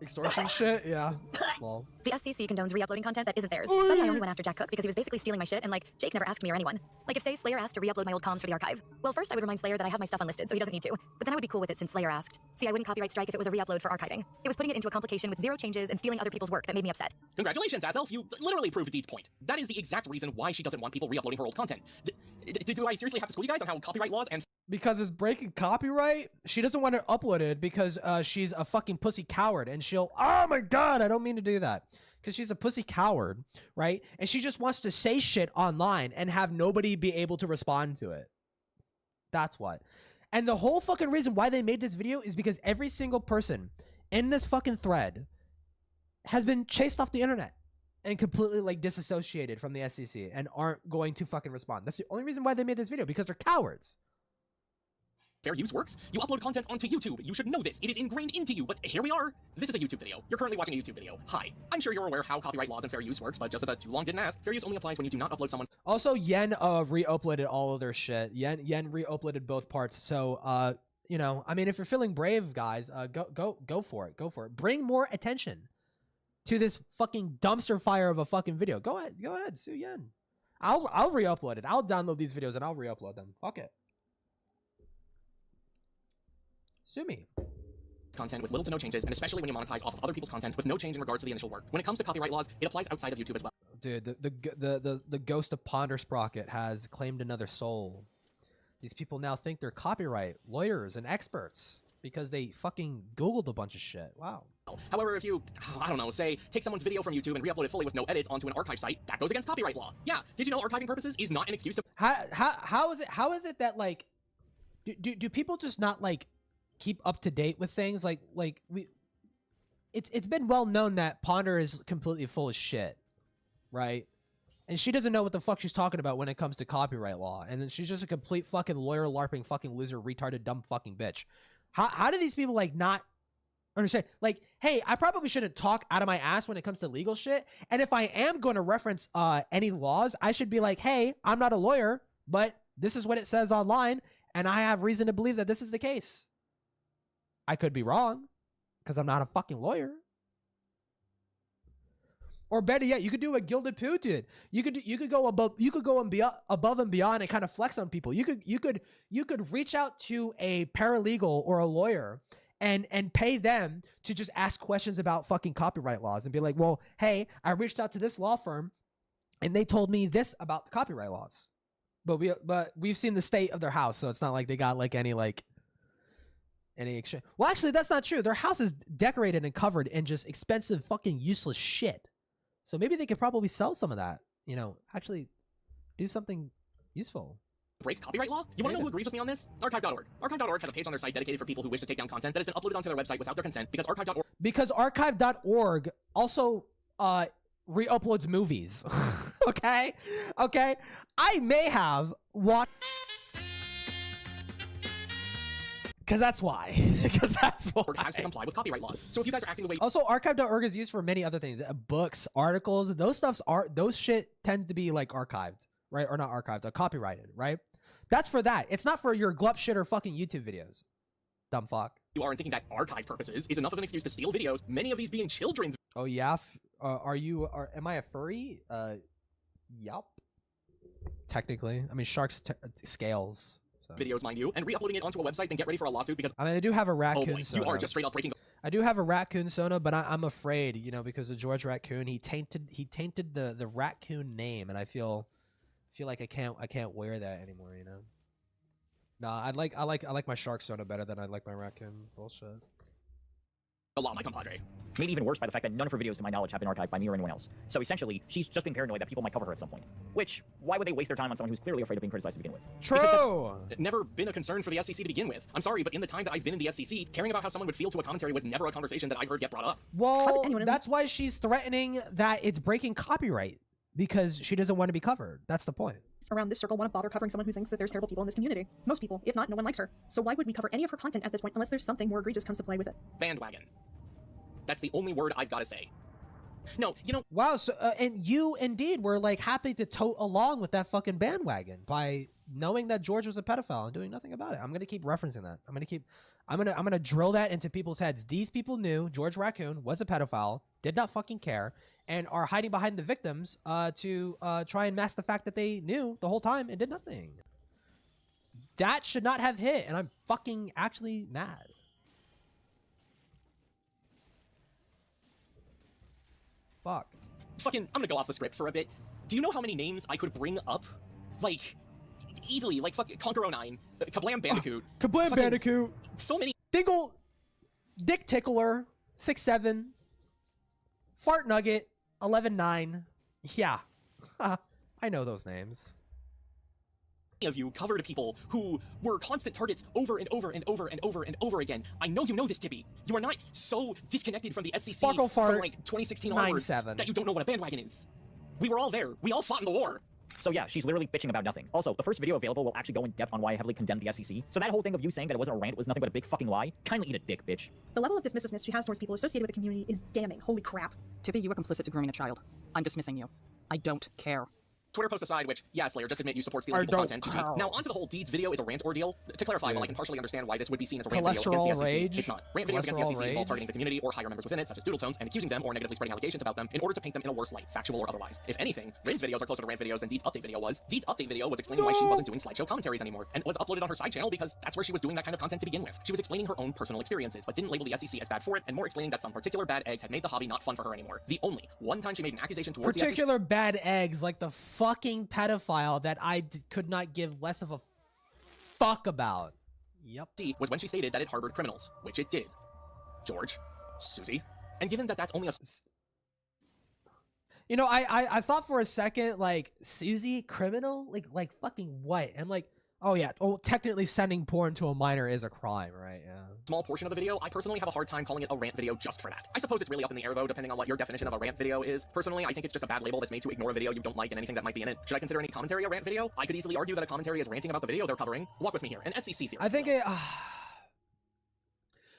Extortion shit, yeah. Well, The SCC condones re-uploading content that isn't theirs. But I only went after Jack Cook because he was basically stealing my shit, and like, Jake never asked me or anyone. Like, if say Slayer asked to re-upload my old comms for the archive, well, first I would remind Slayer that I have my stuff unlisted, so he doesn't need to. But then I would be cool with it since Slayer asked. See, I wouldn't copyright strike if it was a re-upload for archiving. It was putting it into a complication with 0 changes and stealing other people's work that made me upset. Congratulations, Azelf. You literally proved Deed's point. That is the exact reason why she doesn't want people re-uploading her old content. Do I seriously have to school you guys on how copyright laws and... Because it's breaking copyright? She doesn't want it uploaded because she's a fucking pussy coward, and she'll... Oh my god, I don't mean to do that. Because she's a pussy coward, right? And she just wants to say shit online and have nobody be able to respond to it. That's what. And the whole fucking reason why they made this video is because every single person in this fucking thread has been chased off the internet and completely like disassociated from the SCC and aren't going to fucking respond. That's the only reason why they made this video, because they're cowards. fair use works? You upload content onto YouTube. You should know this. It is ingrained into you, but here we are. This is a YouTube video. You're currently watching a YouTube video. Hi. I'm sure you're aware how copyright laws and fair use works, but just as a too long didn't ask, fair use only applies when you do not upload someone's... Also, Yen re-uploaded all of their shit. Yen re-uploaded both parts. So, you know, I mean, if you're feeling brave, guys, go for it. Go for it. Bring more attention to this fucking dumpster fire of a fucking video. Go ahead, sue Yen. I'll re-upload it. I'll download these videos and I'll re-upload them. Fuck it. Sue me. Content with little to no changes, and especially when you monetize off of other people's content with no change in regards to the initial work. When it comes to copyright laws, it applies outside of YouTube as well. Dude, the ghost of Ponder Sprocket has claimed another soul. These people now think they're copyright lawyers and experts because they fucking Googled a bunch of shit. Wow. However, if you, I don't know, say, take someone's video from YouTube and re-upload it fully with no edits onto an archive site, that goes against copyright law. Yeah, did you know archiving purposes is not an excuse to... How is it that, like, do people just not, like, keep up to date with things? It's been well known that Ponder is completely full of shit, right? And she doesn't know what the fuck she's talking about when it comes to copyright law. And then she's just a complete fucking lawyer larping fucking loser retarded dumb fucking bitch. How do these people like not understand? Like, hey, I probably shouldn't talk out of my ass when it comes to legal shit. And if I am going to reference any laws, I should be like, hey, I'm not a lawyer, but this is what it says online, and I have reason to believe that this is the case. I could be wrong because I'm not a fucking lawyer. Or better yet, you could do what Gilded Poo did. You could go above and beyond and kind of flex on people. You could reach out to a paralegal or a lawyer and pay them to just ask questions about fucking copyright laws and be like, well, hey, I reached out to this law firm and they told me this about the copyright laws. But we've seen the state of their house, so it's not like they got like any exchange. Well, actually, that's not true. Their house is decorated and covered in just expensive fucking useless shit. So maybe they could probably sell some of that, you know, actually do something useful. Break copyright law? You want to know who agrees with me on this? Archive.org. Archive.org has a page on their site dedicated for people who wish to take down content that has been uploaded onto their website without their consent because Archive.org... Because Archive.org also re-uploads movies. Okay? I may have watched... Because that's why. It has to comply with copyright laws. So if you guys are acting the way... Also, Archive.org is used for many other things. Books, articles, those shit tend to be like archived, right? Or not archived, copyrighted, right? That's for that. It's not for your glup shit or fucking YouTube videos. Dumb fuck. You aren't thinking that archive purposes is enough of an excuse to steal videos, many of these being children's... Oh, yeah? Am I a furry? Yup. Technically. I mean, sharks scales. So. Videos, mind you, and re-uploading it onto a website, then get ready for a lawsuit because... I mean, I do have a raccoon. Oh boy, you are just straight up breaking the... I do have a raccoon Sona, but I'm afraid, you know, because of George Raccoon, he tainted the raccoon name, and I feel like I can't wear that anymore, you know. Nah, I like my shark Sona better than I like my raccoon bullshit. A lot, my compadre. Made even worse by the fact that none of her videos, to my knowledge, have been archived by me or anyone else. So essentially, she's just been paranoid that people might cover her at some point. Which, why would they waste their time on someone who's clearly afraid of being criticized to begin with? True! It's never been a concern for the SCC to begin with. I'm sorry, but in the time that I've been in the SCC, caring about how someone would feel to a commentary was never a conversation that I've heard get brought up. Well, that's why she's threatening that it's breaking copyright. Because she doesn't want to be covered. That's the point. around this circle want to bother covering someone who thinks that there's terrible people in this community. Most people, if not, no one likes her. So why would we cover any of her content at this point unless there's something more egregious comes to play with it? Bandwagon. That's the only word I've got to say. No, you know... Wow, so, and you indeed were, like, happy to tote along with that fucking bandwagon by knowing that George was a pedophile and doing nothing about it. I'm going to keep referencing that. I'm going to drill that into people's heads. These people knew George Raccoon was a pedophile, did not fucking care, and are hiding behind the victims to try and mask the fact that they knew the whole time and did nothing. That should not have hit, and I'm fucking actually mad. Fuck. Fucking, I'm gonna go off the script for a bit. Do you know how many names I could bring up? Like, easily, like, fuck, Conquer 09, Kablam Bandicoot. Kablam Bandicoot. So many. Dingle, Dick Tickler, 6'7", Fart Nugget, 11'9". Yeah, I know those names. Of you covered people who were constant targets over and over and over and over and over again. I know you know this, Tippy. You are not so disconnected from the SCC from like 2016 onwards that you don't know what a bandwagon is. We were all there. We all fought in the war. So yeah, she's literally bitching about nothing. Also, the first video available will actually go in depth on why I heavily condemned the SCC. So that whole thing of you saying that it wasn't a rant was nothing but a big fucking lie. Kindly eat a dick, bitch. The level of dismissiveness she has towards people associated with the community is damning. Holy crap. Tippy, you were complicit to grooming a child. I'm dismissing you. I don't care. Twitter post aside, which, yeah, Slayer, just admit you support stealing people's content. GG. Now, onto the whole Deeds video is a rant ordeal. To clarify, while I can partially understand why this would be seen as a rant video against the SCC, rage. it's not. Rant videos against the SCC involve targeting the community or higher members within it, such as Doodletones, and accusing them or negatively spreading allegations about them in order to paint them in a worse light, factual or otherwise. If anything, Rin's videos are closer to rant videos than Deeds' update video was. Deeds' update video was explaining why she wasn't doing SlideShow commentaries anymore, and was uploaded on her side channel because that's where she was doing that kind of content to begin with. She was explaining her own personal experiences, but didn't label the SCC as bad for it, and more explaining that some particular bad eggs had made the hobby not fun for her anymore. The only one time she made an accusation towards particular bad eggs, like the fucking pedophile that I could not give less of a fuck about. Yep. Was when she stated that it harbored criminals, which it did. George, Susie, and given that that's only a... You know, I thought for a second, like, Susie, criminal? Like fucking what? I'm like, oh yeah, technically sending porn to a minor is a crime, right? Yeah. Small portion of the video, I personally have a hard time calling it a rant video just for that. I suppose it's really up in the air though, depending on what your definition of a rant video is. Personally, I think it's just a bad label that's made to ignore a video you don't like and anything that might be in it. Should I consider any commentary a rant video? I could easily argue that a commentary is ranting about the video they're covering. Walk with me here. An SCC theory. I think it...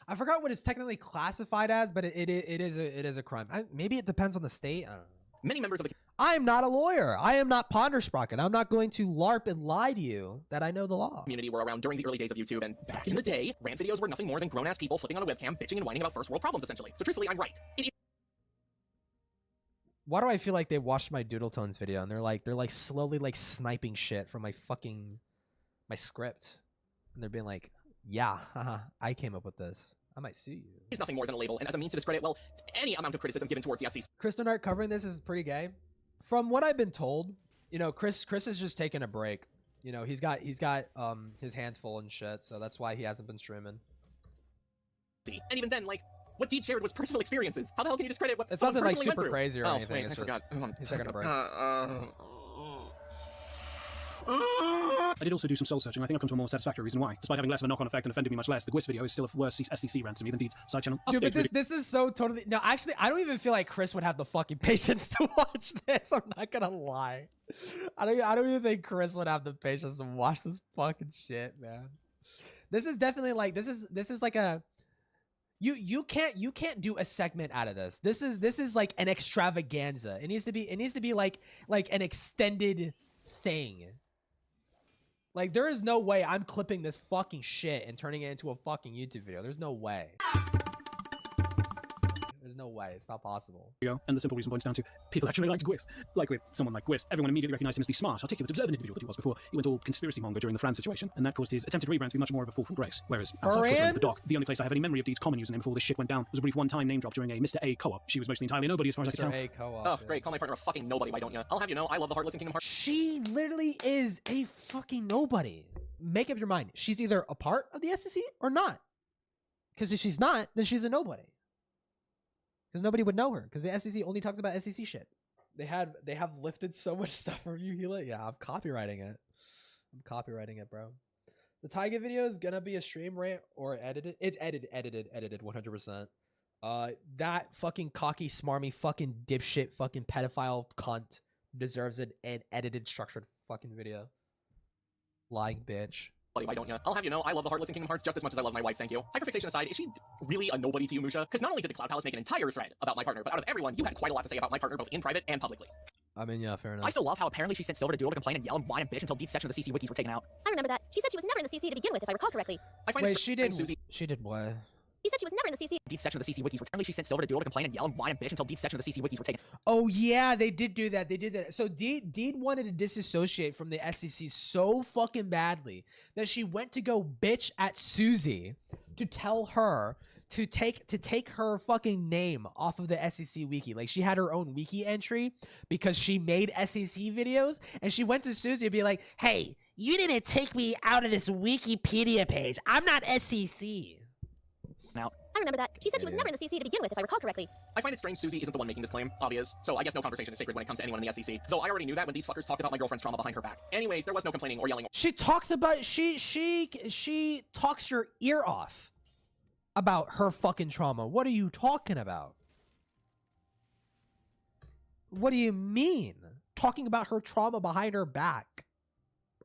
I forgot what it's technically classified as, but it is a crime. Maybe it depends on the state. I don't know. Many members of the... I am not a lawyer. I am not Pondersprocket. I'm not going to LARP and lie to you that I know the law. Community were around during the early days of YouTube, and back in the day, rant videos were nothing more than grown-ass people flipping on a webcam, bitching and whining about first world problems, essentially. So truthfully, I'm right. Why do I feel like they watched my Doodletones video and they're like slowly like sniping shit from my script, and they're being like, yeah, haha, I came up with this. I might sue you. It's nothing more than a label, and as a means to discredit, well, any amount of criticism given towards the SCC. Kristen Art covering this is pretty gay. From what I've been told, you know, Chris is just taking a break. You know, he's got his hands full and shit, so that's why he hasn't been streaming. And even then, like, what Deed shared was personal experiences. How the hell can you discredit what it's someone nothing like personally super went through? crazy or anything. Wait, it's I just, forgot. He's taking a break. I did also do some soul searching. I think I've come to a more satisfactory reason why. Despite having less of a knock-on effect and offending me much less, the Gwis video is still a worse SCC rant to me than Deed's side channel. Dude, but this is so totally... No, actually, I don't even feel like Chris would have the fucking patience to watch this. I'm not gonna lie. I don't even think Chris would have the patience to watch this fucking shit, man. This is definitely like... This is like a... You can't do a segment out of this. This is like an extravaganza. It needs to be like an extended thing. Like, there is no way I'm clipping this fucking shit and turning it into a fucking YouTube video. There's no way. There's no way. It's not possible. And the simple reason points down to people actually liked Gwis. Like with someone like Gwis, everyone immediately recognized him as the smart, articulate, observant individual that he was before he went all conspiracy monger during the Fran situation, and that caused his attempted rebrand to be much more of a fall from grace. Whereas outside the doc, the only place I have any memory of Deed's common username before this shit went down was a brief one-time name drop during a Mr. A co-op. She was mostly entirely nobody as far as I could tell. Mr. A co-op. Oh, great. Call my partner a fucking nobody, why don't you? I'll have you know, I love the Heartless and Kingdom Hearts. She literally is a fucking nobody. Make up your mind. She's either a part of the SEC or not. Because if she's not, then she's a nobody. Because nobody would know her. Because the SEC only talks about SEC shit. They have lifted so much stuff from you, Hila. Yeah, I'm copywriting it. I'm copywriting it, bro. The Taiga video is gonna be a stream rant or edited. It's edited 100%. That fucking cocky, smarmy, fucking dipshit, fucking pedophile cunt deserves an edited, structured fucking video. Lying bitch. Buddy, why don't you? I'll have you know, I love the Heartless in Kingdom Hearts just as much as I love my wife, thank you. Hyperfixation aside, is she really a nobody to you, Musha? Because not only did the Cloud Palace make an entire thread about my partner, but out of everyone, you had quite a lot to say about my partner both in private and publicly. I mean, yeah, fair enough. I still love how apparently she sent Silver to Doodle to complain and yell and whine and bitch until Deed's section of the CC wikis were taken out. I remember that. She said she was never in the CC to begin with, if I recall correctly. I find Wait, she did. She did what? She said she was never in the CC. Deed's section of the CC wikis were apparently she sent Silver to Doodle to complain and yell and whine and bitch until Deed's section of the CC wikis were taken. Oh yeah, they did do that. They did that. So Deed wanted to disassociate from the SEC so fucking badly that she went to go bitch at Susie to tell her to take her fucking name off of the SEC wiki. Like, she had her own wiki entry because she made SEC videos, and she went to Susie and be like, "Hey, you didn't take me out of this Wikipedia page. I'm not SEC." Now, I remember that. She said she was never in the CC to begin with, if I recall correctly. I find it strange Susie isn't the one making this claim, obvious, so I guess no conversation is sacred when it comes to anyone in the SEC. Though I already knew that when these fuckers talked about my girlfriend's trauma behind her back. Anyways, there was no complaining or yelling. She talks about she talks your ear off about her fucking trauma. What are you talking about? What do you mean? Talking about her trauma behind her back,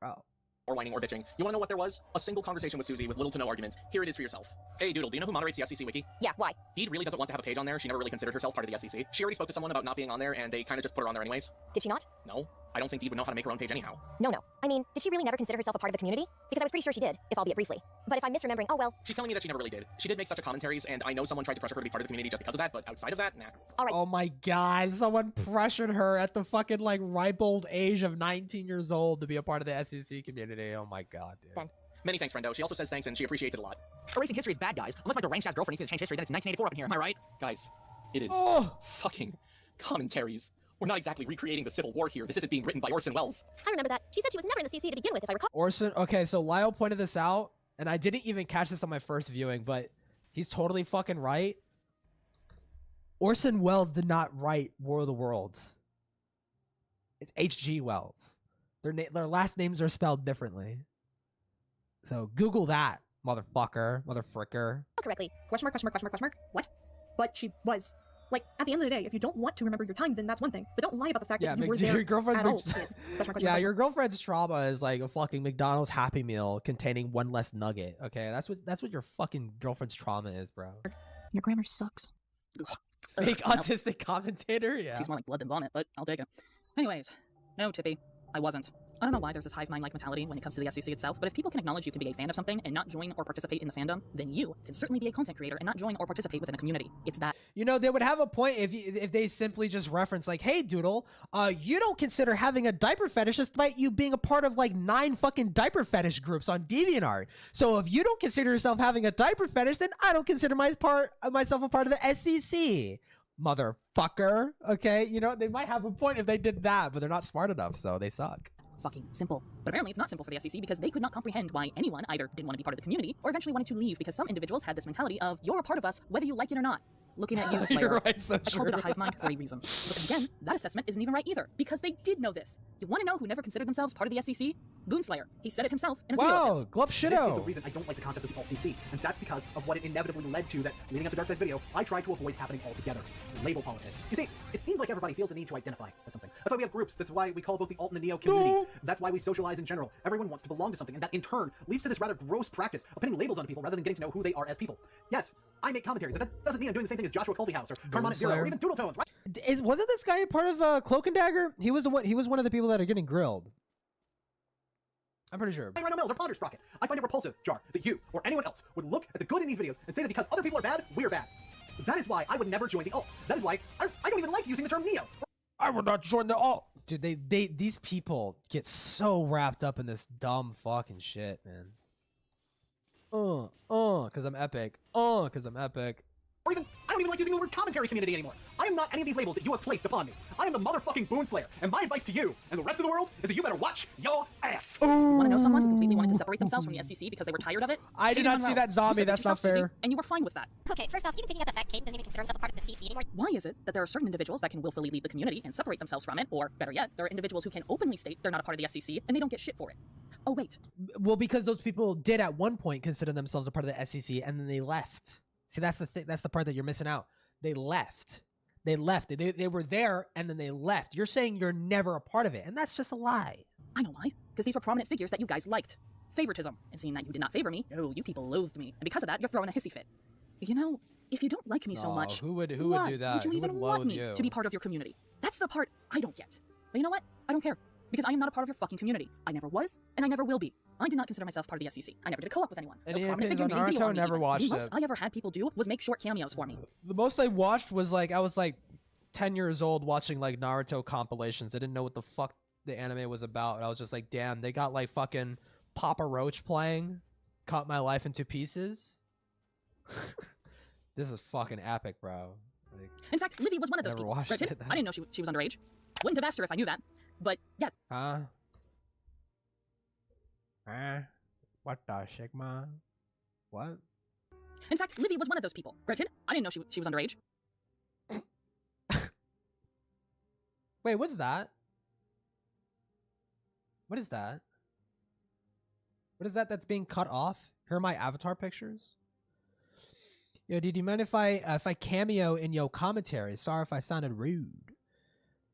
bro. Or whining or bitching. You wanna know what there was? A single conversation with Susie with little to no arguments. Here it is for yourself. Hey Doodle, do you know who moderates the SEC wiki? Yeah, why? Deed really doesn't want to have a page on there. She never really considered herself part of the SEC. She already spoke to someone about not being on there, and they kind of just put her on there anyways. Did she not? No. I don't think Deed would know how to make her own page anyhow. No. I mean, did she really never consider herself a part of the community? Because I was pretty sure she did, if albeit briefly. But if I'm misremembering, oh well. She's telling me that she never really did. She did make such a commentaries, and I know someone tried to pressure her to be part of the community just because of that, but outside of that, nah. Alright. Oh my god, someone pressured her at the fucking, like, ripe old age of 19 years old to be a part of the SEC community. Oh my god, dude. Then. Many thanks, friendo. She also says thanks, and she appreciates it a lot. Erasing history is bad, guys. Unless my deranged-ass girlfriend needs me to change history, then it's 1984 up in here. Am I right? Guys, it is fucking commentaries. We're not exactly recreating the Civil War here. This isn't being written by Orson Welles. I remember that. She said she was never in the CC to begin with, if I recall. Orson, okay, so Lyle pointed this out, and I didn't even catch this on my first viewing, but he's totally fucking right. Orson Welles did not write War of the Worlds. It's H.G. Wells. Their last names are spelled differently. So Google that, motherfucker, motherfricker. Correctly. Question mark. What? But she was. Like, at the end of the day, if you don't want to remember your time, then that's one thing. But don't lie about the fact that you were there your girlfriend's at all. Yes. Yeah, your girlfriend's trauma is like a fucking McDonald's Happy Meal containing one less nugget. Okay, that's what your fucking girlfriend's trauma is, bro. Your grammar sucks. Fake autistic commentator. Yeah. Tastes more like blood than vomit, but I'll take it. Anyways, no, Tippy, I wasn't. I don't know why there's this hive mind-like mentality when it comes to the SEC itself, but if people can acknowledge you can be a fan of something and not join or participate in the fandom, then you can certainly be a content creator and not join or participate within a community. It's that. You know, they would have a point if they simply just reference like, "Hey, Doodle, you don't consider having a diaper fetish despite you being a part of like 9 fucking diaper fetish groups on DeviantArt. So if you don't consider yourself having a diaper fetish, then I don't consider myself a part of the SEC." Motherfucker. Okay, you know, they might have a point if they did that, but they're not smart enough, so they suck. Fucking simple. But apparently it's not simple for the SEC because they could not comprehend why anyone either didn't want to be part of the community or eventually wanted to leave because some individuals had this mentality of, you're a part of us whether you like it or not. Looking at you, Slayer. You're right, so I called it a hive mind for a reason. But again, that assessment isn't even right either, because they did know this. You want to know who never considered themselves part of the SEC? Boonslayer. He said it himself in a video of his. Glub This is the Shido. reason I don't like the concept of the alt-CC, and that's because of what it inevitably led to that, leading up to Darkseid's video, I tried to avoid happening altogether. Label politics. You see, it seems like everybody feels the need to identify as something. That's why we have groups. That's why we call both the alt and the neo communities. That's why we socialize in general. Everyone wants to belong to something, and that in turn leads to this rather gross practice of putting labels on people rather than getting to know who they are as people. Yes, I make commentaries, but that doesn't mean I'm doing the same thing as Joshua Colbyhouse or Carmonic Zero or even Doodletones, right? Wasn't this guy a part of Cloak and Dagger? He was one of the people that are getting grilled. I'm pretty sure. Rhino Mills or Ponder Sprocket. I find it repulsive, Jar, that you or anyone else would look at the good in these videos and say that because other people are bad, we're bad. That is why I would never join the alt. That is why I don't even like using the term neo. I would not join the alt. Dude, these people get so wrapped up in this dumb fucking shit, man. Cause I'm epic. Cause I'm epic. Or even, I don't even like using the word commentary community anymore. I am not any of these labels that you have placed upon me. I am the motherfucking Boonslayer, and my advice to you and the rest of the world is that you better watch your ass. Want to know someone who completely wanted to separate themselves from the SEC because they were tired of it? I did not see that zombie. That's not fair. And you were fine with that. Okay, first off, even taking out the fact Caden doesn't even consider himself a part of the CC anymore. Why is it that there are certain individuals that can willfully leave the community and separate themselves from it, or better yet, there are individuals who can openly state they're not a part of the SEC and they don't get shit for it? Oh wait. Well, because those people did at one point consider themselves a part of the SEC and then they left. See, that's the thing. That's the part that you're missing out. They left. They were there and then they left. You're saying you're never a part of it, and that's just a lie. I know why. Because these were prominent figures that you guys liked. Favoritism. And seeing that you did not favor me, no, you people loathed me. And because of that, you're throwing a hissy fit. You know, if you don't like me so No, much, who would do why that? would you Who even would want loathe me you? to be part of your community? That's the part I don't get. But you know what? I don't care. Because I am not a part of your fucking community. I never was, and I never will be. I did not consider myself part of the SEC. I never did a co-op with anyone. Any No prominent opinions figure on made video Naruto? on me Never even. watched The most it. I ever had people do was make short cameos for me. The most I watched was like I was like 10 years old watching like Naruto compilations. I didn't know what the fuck the anime was about. And I was just like, damn, they got like fucking Papa Roach playing, cut my life into pieces. This is fucking epic, bro. Like, In fact, Livy was one of those never people. watched Granted, it. I didn't know she was underage. Wouldn't have asked her if I knew that. But yeah, huh? What the Sigma? What? in fact, Livy was one of those people. Granted, I didn't know she was underage. Wait, what's that? What is that? What is that that's being cut off? Here are my avatar pictures. Yo, dude, do you mind if I cameo in your commentary? Sorry if I sounded rude.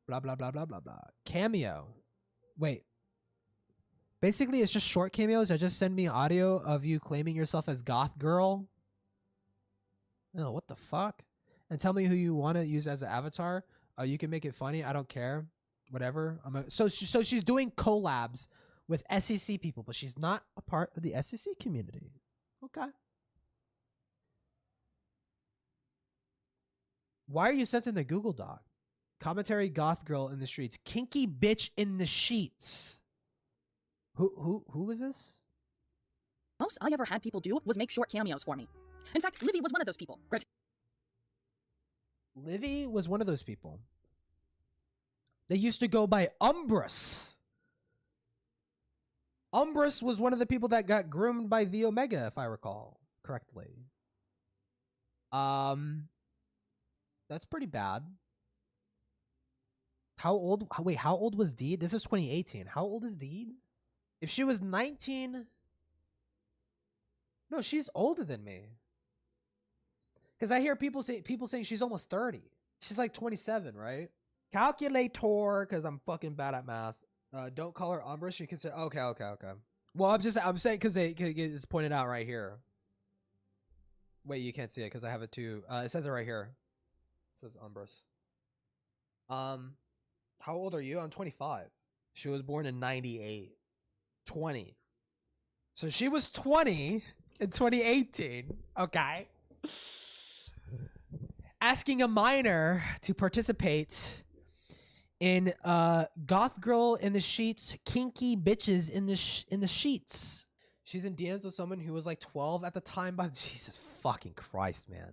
Blah, blah, blah, blah, blah, blah. Cameo. Wait. Basically, it's just short cameos. Just send me audio of you claiming yourself as goth girl. Oh, what the fuck? And tell me who you want to use as an avatar. You can make it funny. I don't care. Whatever. So she's doing collabs with SEC people, but she's not a part of the SEC community. Okay. Why are you sent in the Google Doc? Commentary goth girl in the streets. Kinky bitch in the sheets. Who is this? Most I ever had people do was make short cameos for me. In fact, Livy was one of those people. Livy was one of those people. They used to go by Umbrus. Umbrus was one of the people that got groomed by the Omega, if I recall correctly. That's pretty bad. How old? Wait, how old was Deed? This is 2018. How old is Deed? If she was 19... No, she's older than me. Because I hear people saying she's almost 30. She's like 27, right? Calculator, because I'm fucking bad at math. Don't call her Umbrus. You can say, okay. Well, I'm saying because it's pointed out right here. Wait, you can't see it because I have it too. It says it right here. It says Umbrus. How old are you? I'm 25. She was born in 98. 20. So she was 20 in 2018. Okay. Asking a minor to participate in goth girl in the sheets, kinky bitches in the sheets. She's in DMs with someone who was like 12 at the time. By Jesus fucking Christ, man.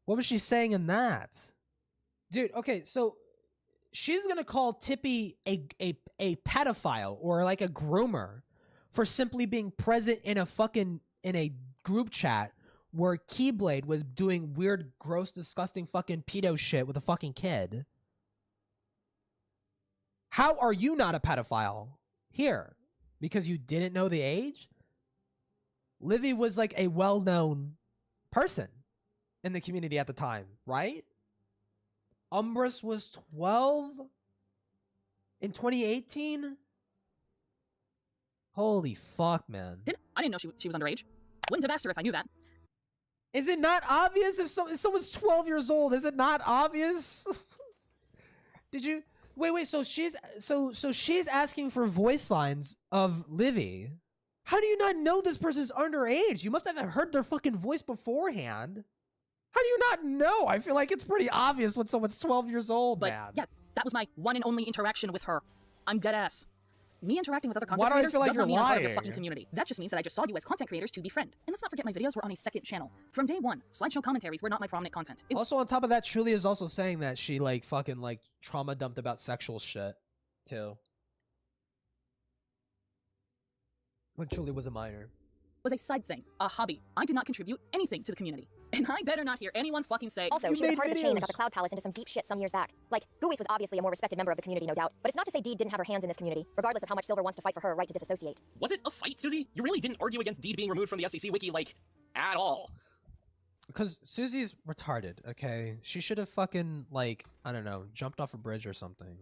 What was she saying in that? Dude, okay, so she's gonna call Tippy a pedophile or like a groomer for simply being present in a group chat where Keyblade was doing weird, gross, disgusting fucking pedo shit with a fucking kid. How are you not a pedophile here? Because you didn't know the age? Livy was like a well-known person in the community at the time, right? Umbrus was 12 in 2018? Holy fuck, man. I didn't know she was underage. Wouldn't have asked her if I knew that. Is it not obvious if someone's 12 years old? Is it not obvious? Did you... Wait, so she's asking for voice lines of Livy. How do you not know this person's underage? You must have heard their fucking voice beforehand. How do you not know? I feel like it's pretty obvious when someone's 12 years old, man. Yeah, that was my one and only interaction with her. I'm dead ass. Me interacting with other content Why do I creators feel like does not you're mean I'm part of your lying? fucking community. That just means that I just saw you as content creators to befriend. And let's not forget my videos were on a second channel. From day one, SlideShow commentaries were not my prominent content. Also, on top of that, Truly is also saying that she like fucking like trauma dumped about sexual shit too. When Truly was a minor. Was a side thing, a hobby. I did not contribute anything to the community. And I better not hear anyone fucking say, Also, she was a part of the chain that got the Cloud Palace into some deep shit some years back. Like, Guis was obviously a more respected member of the community, no doubt. But it's not to say Deed didn't have her hands in this community, regardless of how much Silver wants to fight for her right to disassociate. Was it a fight, Susie? You really didn't argue against Deed being removed from the SEC wiki, like, at all. Because Susie's retarded, okay? She should have fucking, like, I don't know, jumped off a bridge or something.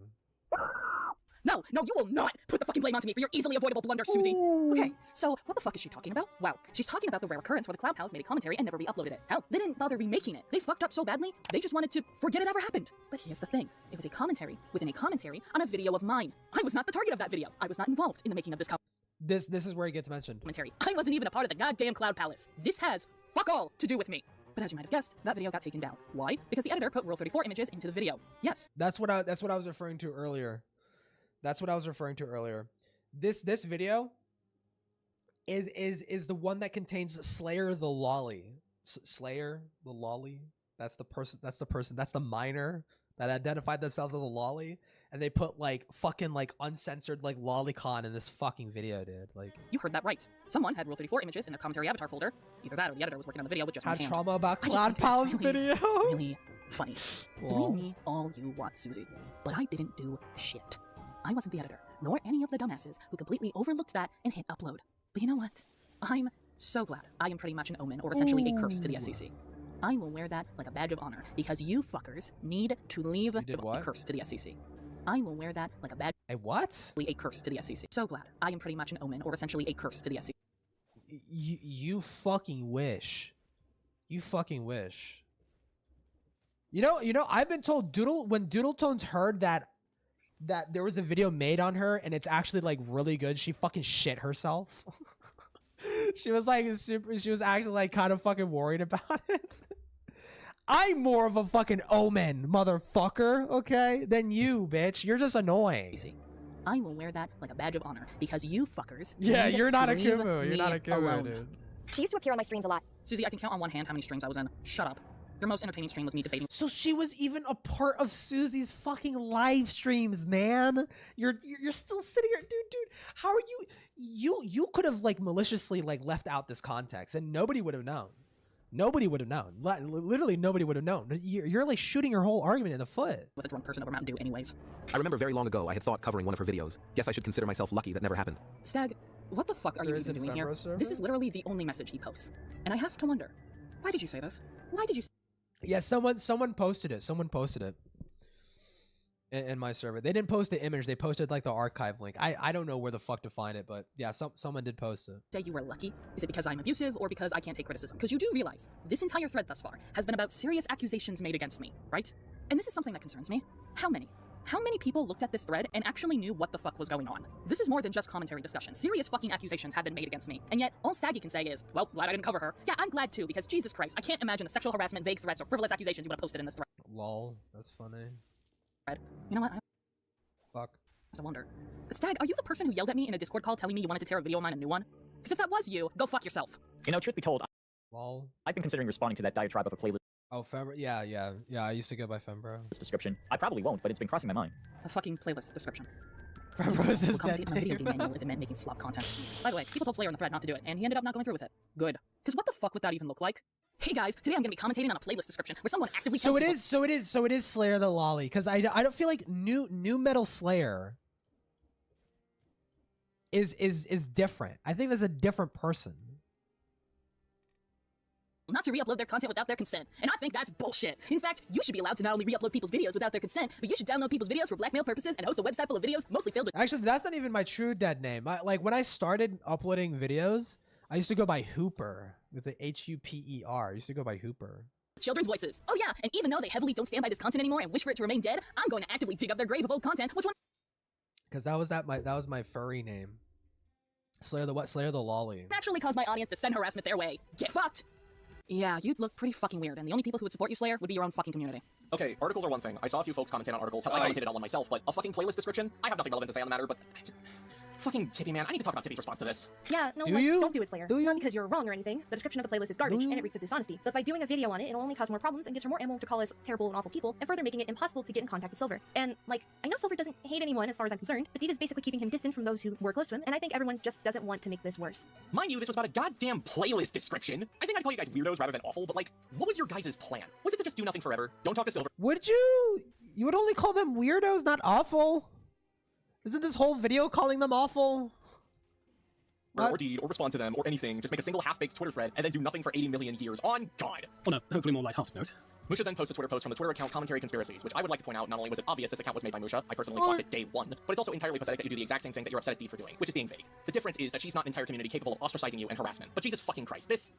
No, you will not put the fucking blame onto me for your easily avoidable blunder, Susie. Okay, so what the fuck is she talking about? Wow, she's talking about the rare occurrence where the Cloud Pals made a commentary and never re-uploaded it. Hell, they didn't bother remaking it. They fucked up so badly, they just wanted to forget it ever happened. But here's the thing. It was a commentary within a commentary on a video of mine. I was not the target of that video. I was not involved in the making of this This is where it gets mentioned. commentary. I wasn't even a part of the goddamn Cloud Palace. This has fuck all to do with me. But as you might have guessed, that video got taken down. Why? Because the editor put Rule 34 images into the video. Yes. That's what I was referring to earlier. This video is the one that contains Slayer the Lolly. Slayer the Lolly. That's the minor that identified themselves as a lolly, and they put like fucking like uncensored like lolicon in this fucking video, dude. Like, you heard that right. Someone had Rule 34 images in their commentary avatar folder. Either that or the editor was working on the video with just one had hand. trauma about I just Cloud think that's Pals really, video. Really funny. Blame me all you want, Susie, but I didn't do shit. I wasn't the editor, nor any of the dumbasses who completely overlooked that and hit upload. But you know what? I'm so glad I am pretty much an omen, or essentially a curse to the SEC. I will wear that like a badge of honor, because you fuckers need to leave a curse to the SEC. I will wear that like a badge. A what? A curse to the SEC. So glad I am pretty much an omen, or essentially a curse to the SEC. You fucking wish. You fucking wish. You know, I've been told when Doodletones heard that there was a video made on her and it's actually like really good, she fucking shit herself. She was like she was actually like kind of fucking worried about it. I'm more of a fucking omen, motherfucker, okay, than you, bitch. You're just annoying. I will wear that like a badge of honor, because you fuckers. Yeah, need you're not to a leave Kumu. You're me not a Kumu, alone. dude. She used to appear on my streams a lot. Susie, I can count on one hand how many streams I was in. Shut up. Your most entertaining stream was me debating. So she was even a part of Susie's fucking live streams, man. You're still sitting here, dude. How are you could have like maliciously like left out this context and nobody would have known. Nobody would have known. Literally nobody would have known. You're like shooting your whole argument in the foot. With a drunk person over Mountain Dew anyways. I remember very long ago I had thought covering one of her videos. Guess I should consider myself lucky that never happened. Stag, what the fuck are you even doing here? This is literally the only message he posts. And I have to wonder, why did you say this? Why did you Yeah, someone posted it. Someone posted it in my server. They didn't post the image. They posted like the archive link. I don't know where the fuck to find it, but yeah, someone did post it. say you were lucky? Is it because I'm abusive or because I can't take criticism? Because you do realize this entire thread thus far has been about serious accusations made against me, right? And this is something that concerns me. How many? How many people looked at this thread and actually knew what the fuck was going on? This is more than just commentary discussion. Serious fucking accusations have been made against me. And yet, all Staggy can say is, well, glad I didn't cover her. Yeah, I'm glad too, because Jesus Christ, I can't imagine the sexual harassment, vague threats, or frivolous accusations you would have posted in this thread. Lol, that's funny. You know what? Fuck. I wonder. Stag, are you the person who yelled at me in a Discord call telling me you wanted to tear a video of mine a new one? Because if that was you, go fuck yourself. You know, truth be told, Lol. I've been considering responding to that diatribe of a playlist Oh, Fembro. Yeah. I used to go by Fembro. description. I probably won't, but it's been crossing my mind. A fucking playlist description. Fembro is his We'll dead commentate on a video game name. manual if it meant making slop content. By the way, people told Slayer on the thread not to do it, and he ended up not going through with it. Good. Because what the fuck would that even look like? Hey guys, today I'm gonna be commentating on a playlist description where someone actively tells people- So it is Slayer the Lolly, because I don't feel like new metal Slayer is different. I think that's a different person. not to re-upload their content without their consent, and I think that's bullshit. In fact, you should be allowed to not only re-upload people's videos without their consent, but you should download people's videos for blackmail purposes and host a website full of videos mostly filled with— Actually, that's not even my true dead name. Like when I started uploading videos, I used to go by Hooper with the H-U-P-E-R. I used to go by Hooper. children's voices. Oh yeah, and even though they heavily don't stand by this content anymore and wish for it to remain dead, I'm going to actively dig up their grave of old content, which one— Because that was my furry name. Slayer the Lolly. naturally caused my audience to send harassment their way. Get fucked! Yeah, you'd look pretty fucking weird, and the only people who would support you, Slayer, would be your own fucking community. Okay, articles are one thing. I saw a few folks commentate on articles. I commented on one myself, but a fucking playlist description? I have nothing relevant to say on the matter, but... Fucking Tippy, man. I need to talk about Tippy's response to this. Yeah, no, don't do it, Slayer. Not because you're wrong or anything. The description of the playlist is garbage, and it reeks of dishonesty. But by doing a video on it, it'll only cause more problems and gives her more ammo to call us terrible and awful people, and further making it impossible to get in contact with Silver. And, like, I know Silver doesn't hate anyone as far as I'm concerned, but Dita's basically keeping him distant from those who were close to him, and I think everyone just doesn't want to make this worse. Mind you, this was about a goddamn playlist description. I think I'd call you guys weirdos rather than awful, but like, what was your guys' plan? Was it to just do nothing forever? Don't talk to Silver? Would you? You would only call them weirdos, not awful? Isn't this whole video calling them awful? Or deed, or respond to them, or anything. Just make a single half-baked Twitter thread, and then do nothing for 80 million years. On God! On a hopefully more lighthearted note, Musha then posts a Twitter post from the Twitter account Commentary Conspiracies, which I would like to point out, not only was it obvious this account was made by Musha, I personally clocked it day one, but it's also entirely pathetic that you do the exact same thing that you're upset at Deed for doing, which is being vague. The difference is that she's not an entire community capable of ostracizing you and harassment. But Jesus fucking Christ, this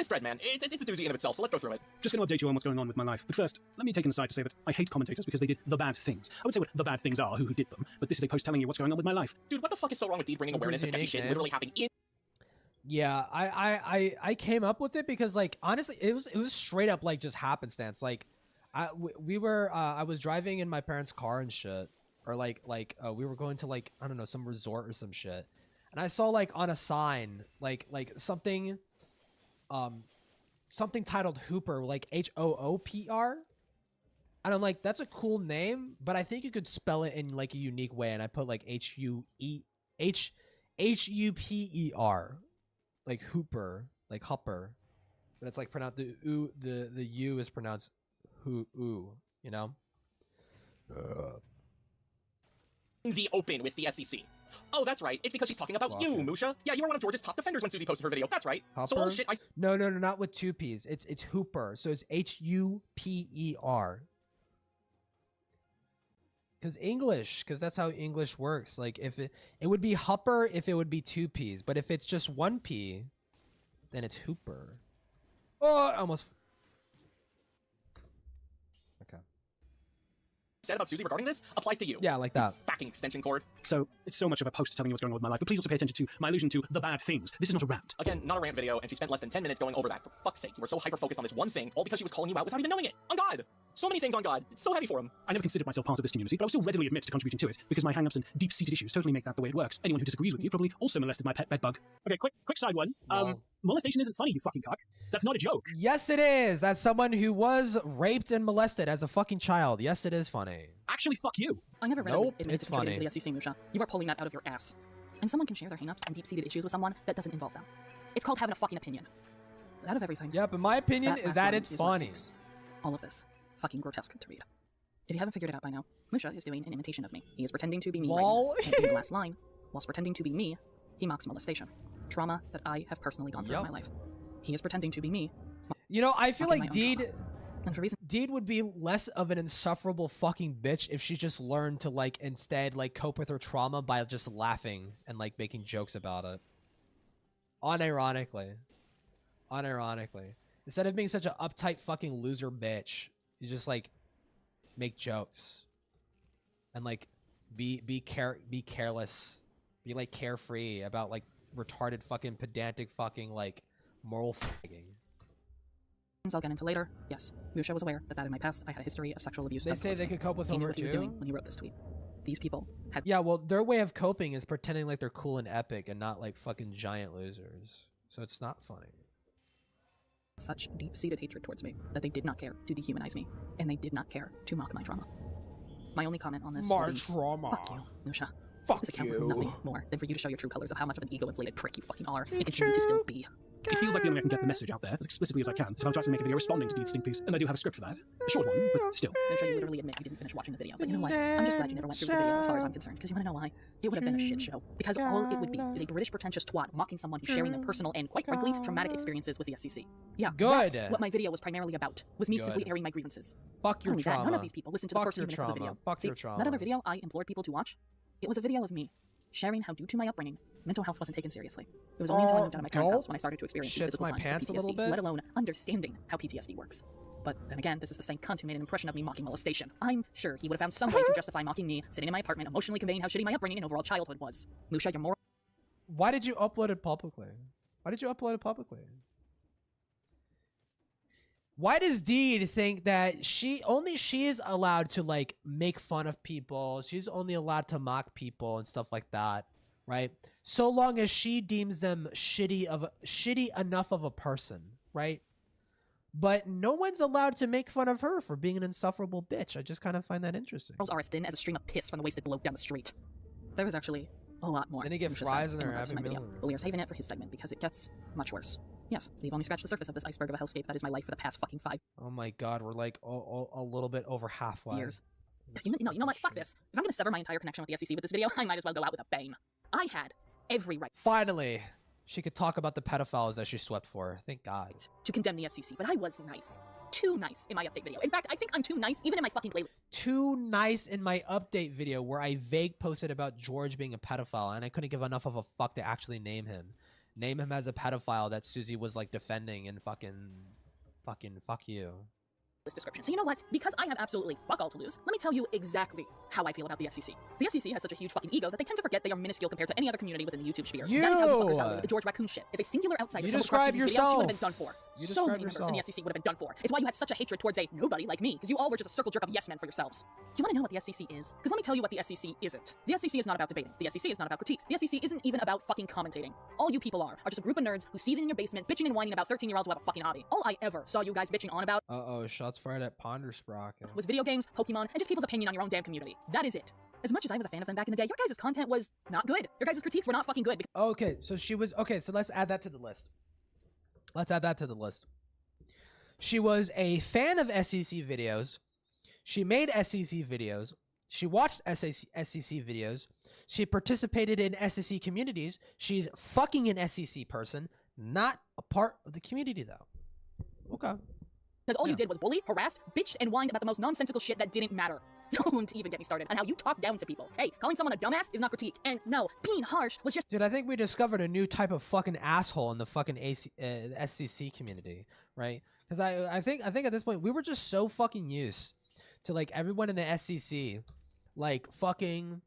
thread, man, it's a doozy in of itself, so let's go through it. Just going to update you on what's going on with my life. But first, let me take an aside to say that I hate commentators because they did the bad things. I would say what the bad things are, who did them, but this is a post telling you what's going on with my life. Dude, what the fuck is so wrong with Deed bringing awareness to sketchy shit literally happening in... Yeah, I came up with it because, like, honestly, it was straight up, like, just happenstance. Like, I was driving in my parents' car and shit, or like we were going to, like, I don't know, some resort or some shit, and I saw, like, on a sign like something titled Hooper, like HOOPR, and I'm like, that's a cool name, but I think you could spell it in, like, a unique way, and I put, like, HUPER, like Hooper, like Hopper, but it's like pronounced the U is pronounced you know. The open with the SEC. Oh, that's right. It's because she's talking about you, Musha. Yeah, you were one of George's top defenders when Susie posted her video. That's right. Hopper? So all shit. No, not with two P's. It's Hooper. So it's HUPER. Because that's how English works. Like, if it would be Hopper if it would be two P's, but if it's just one P, then it's Hooper. Oh, I almost. Okay. Said about Susie regarding this applies to you. Yeah, like that. Fucking extension cord. So, it's so much of a post telling you what's going on with my life, but please also pay attention to my allusion to the bad things. This is not a rant. Again, not a rant video, and she spent less than 10 minutes going over that. For fuck's sake, you were so hyper-focused on this one thing, all because she was calling you out without even knowing it. On God! So many things on God. It's so heavy for him. I never considered myself part of this community, but I will still readily admit to contributing to it, because my hang-ups and deep-seated issues totally make that the way it works. Anyone who disagrees with me probably also molested my pet bedbug. Okay, quick side one. Molestation isn't funny, you fucking cock. That's not a joke. Yes, it is. As someone who was raped and molested as a fucking child, yes, it is funny. Actually, fuck you. I never readily Nope, admitted it's to contributing funny. to the SEC, Musha. You are pulling that out of your ass. And someone can share their hang-ups and deep-seated issues with someone that doesn't involve them. It's called having a fucking opinion. Out of everything. Yeah, but my opinion is last that line it's is what funny. makes all of this fucking grotesque to read. If you haven't figured it out by now, Musha is doing an imitation of me. He is pretending to be me Lol. right in the last line. Whilst pretending to be me, he mocks molestation. Trauma that I have personally gone through in my life. He is pretending to be me. You know, I feel like Deed would be less of an insufferable fucking bitch if she just learned to, like, instead, like, cope with her trauma by just laughing and, like, making jokes about it. Unironically. Instead of being such an uptight fucking loser bitch, you just, like, make jokes. And, like, be careless. Be, like, carefree about, like, retarded fucking pedantic fucking, like, moral fagging. I'll get into later. Yes, Musha was aware that in my past I had a history of sexual abuse. They say they could cope with He knew Homer what he was too? doing when he wrote this tweet. These people had Yeah, well, their way of coping is pretending like they're cool and epic and not like fucking giant losers. So it's not funny. such deep-seated hatred towards me that they did not care to dehumanize me, and they did not care to mock my trauma. My only comment on this My would be, trauma. Fuck you, Nusha. Fuck this account you. was nothing more than for you to show your true colors of how much of an ego-inflated prick you fucking are, and continue to still be. It feels like the only way I can get the message out there as explicitly as I can, so I'll try to make a video responding to Deed's stink piece, and I do have a script for that. A short one, but still. I'm sure you literally admit you didn't finish watching the video, but you know what? I'm just glad you never went through the video as far as I'm concerned, because you want to know why? It would have been a shit show. Because all it would be is a British pretentious twat mocking someone who's sharing their personal and, quite frankly, traumatic experiences with the SEC. Yeah, Good. That's what my video was primarily about, was me simply Good. airing my grievances. Fuck your Not only that, trauma. none of these people listened to the Fuck first few your minutes of the trauma. video. Fuck See, your trauma. that other video I implored people to watch, it was a video of me sharing how, due to my upbringing, mental health wasn't taken seriously. It was only until I moved out of my parents' house when I started to experience Shits physical my signs pants a of little PTSD, bit. let alone understanding how PTSD works. But then again, this is the same cunt who made an impression of me mocking molestation. I'm sure he would have found some way to justify mocking me, sitting in my apartment, emotionally conveying how shitty my upbringing and overall childhood was. Musha, you're more... Why did you upload it publicly? Why did you upload it publicly? Why does Deed think that she is allowed to, like, make fun of people? She's only allowed to mock people and stuff like that, right? So long as she deems them shitty enough of a person, right? But no one's allowed to make fun of her for being an insufferable bitch. I just kind of find that interesting. Girls are as thin as a stream of piss from the wasted bloke down the street. There was actually a lot more. Then he get Musha fries says in their regards to Happy my video, Meal. but we are saving it for his segment because it gets much worse. Yes, we've only scratched the surface of this iceberg of a hellscape that is my life for the past fucking 5 Oh my god, we're like a little bit over halfway. years. You know what? Fuck this. If I'm gonna sever my entire connection with the SEC with this video, I might as well go out with a bang. I had every right Finally, she could talk about the pedophiles that she swept for. Thank God. to condemn the SEC, but I was nice too nice in my update video. In fact, I think I'm too nice even in my fucking playlist. Too nice in my update video where I vague posted about George being a pedophile and I couldn't give enough of a fuck to actually name him. Name him as a pedophile that Susie was like defending and fucking fuck you. This description. So you know what? Because I have absolutely fuck all to lose, let me tell you exactly how I feel about the SEC. The SEC has such a huge fucking ego that they tend to forget they are minuscule compared to any other community within the YouTube sphere. That is how the fuckers got away with the George Raccoon shit. If a singular outsider stumbled across Susie's video, she would have been done for. So many members in the SEC would have been done for. It's why you had such a hatred towards a nobody like me, because you all were just a circle jerk of yes men for yourselves. Do you want to know what the SEC is? Because let me tell you what the SEC isn't. The SEC is not about debating. The SEC is not about critiques. The SEC isn't even about fucking commentating. All you people are just a group of nerds who seated in your basement bitching and whining about 13-year-olds who have a fucking hobby. All I ever saw you guys bitching on about Shots fired at Pondersprocket. was video games, Pokemon, and just people's opinion on your own damn community. That is it. As much as I was a fan of them back in the day, your guys' content was not good. Your guys' critiques were not fucking good. Okay, so she was okay, so let's add that to the list. She was a fan of SEC videos. She made SEC videos. She watched SEC videos. She participated in SEC communities. She's fucking an SEC person, not a part of the community though. Okay. Because all you did was bully, harassed, bitched, and whined about the most nonsensical shit that didn't matter. Don't even get me started on how you talk down to people. Hey, calling someone a dumbass is not critique. And no, being harsh was just— Dude, I think we discovered a new type of fucking asshole in the fucking SEC community, right? Because I think at this point, we were just so fucking used to, like, everyone in the SEC, like, fucking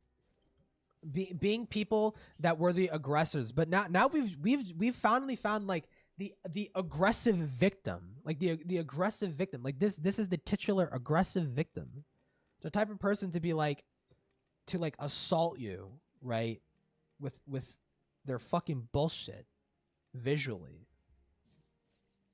being people that were the aggressors. But now we've finally found, like, the aggressive victim, like the aggressive victim, like this is the titular aggressive victim, the type of person to be like, to like assault you, right, with their fucking bullshit visually.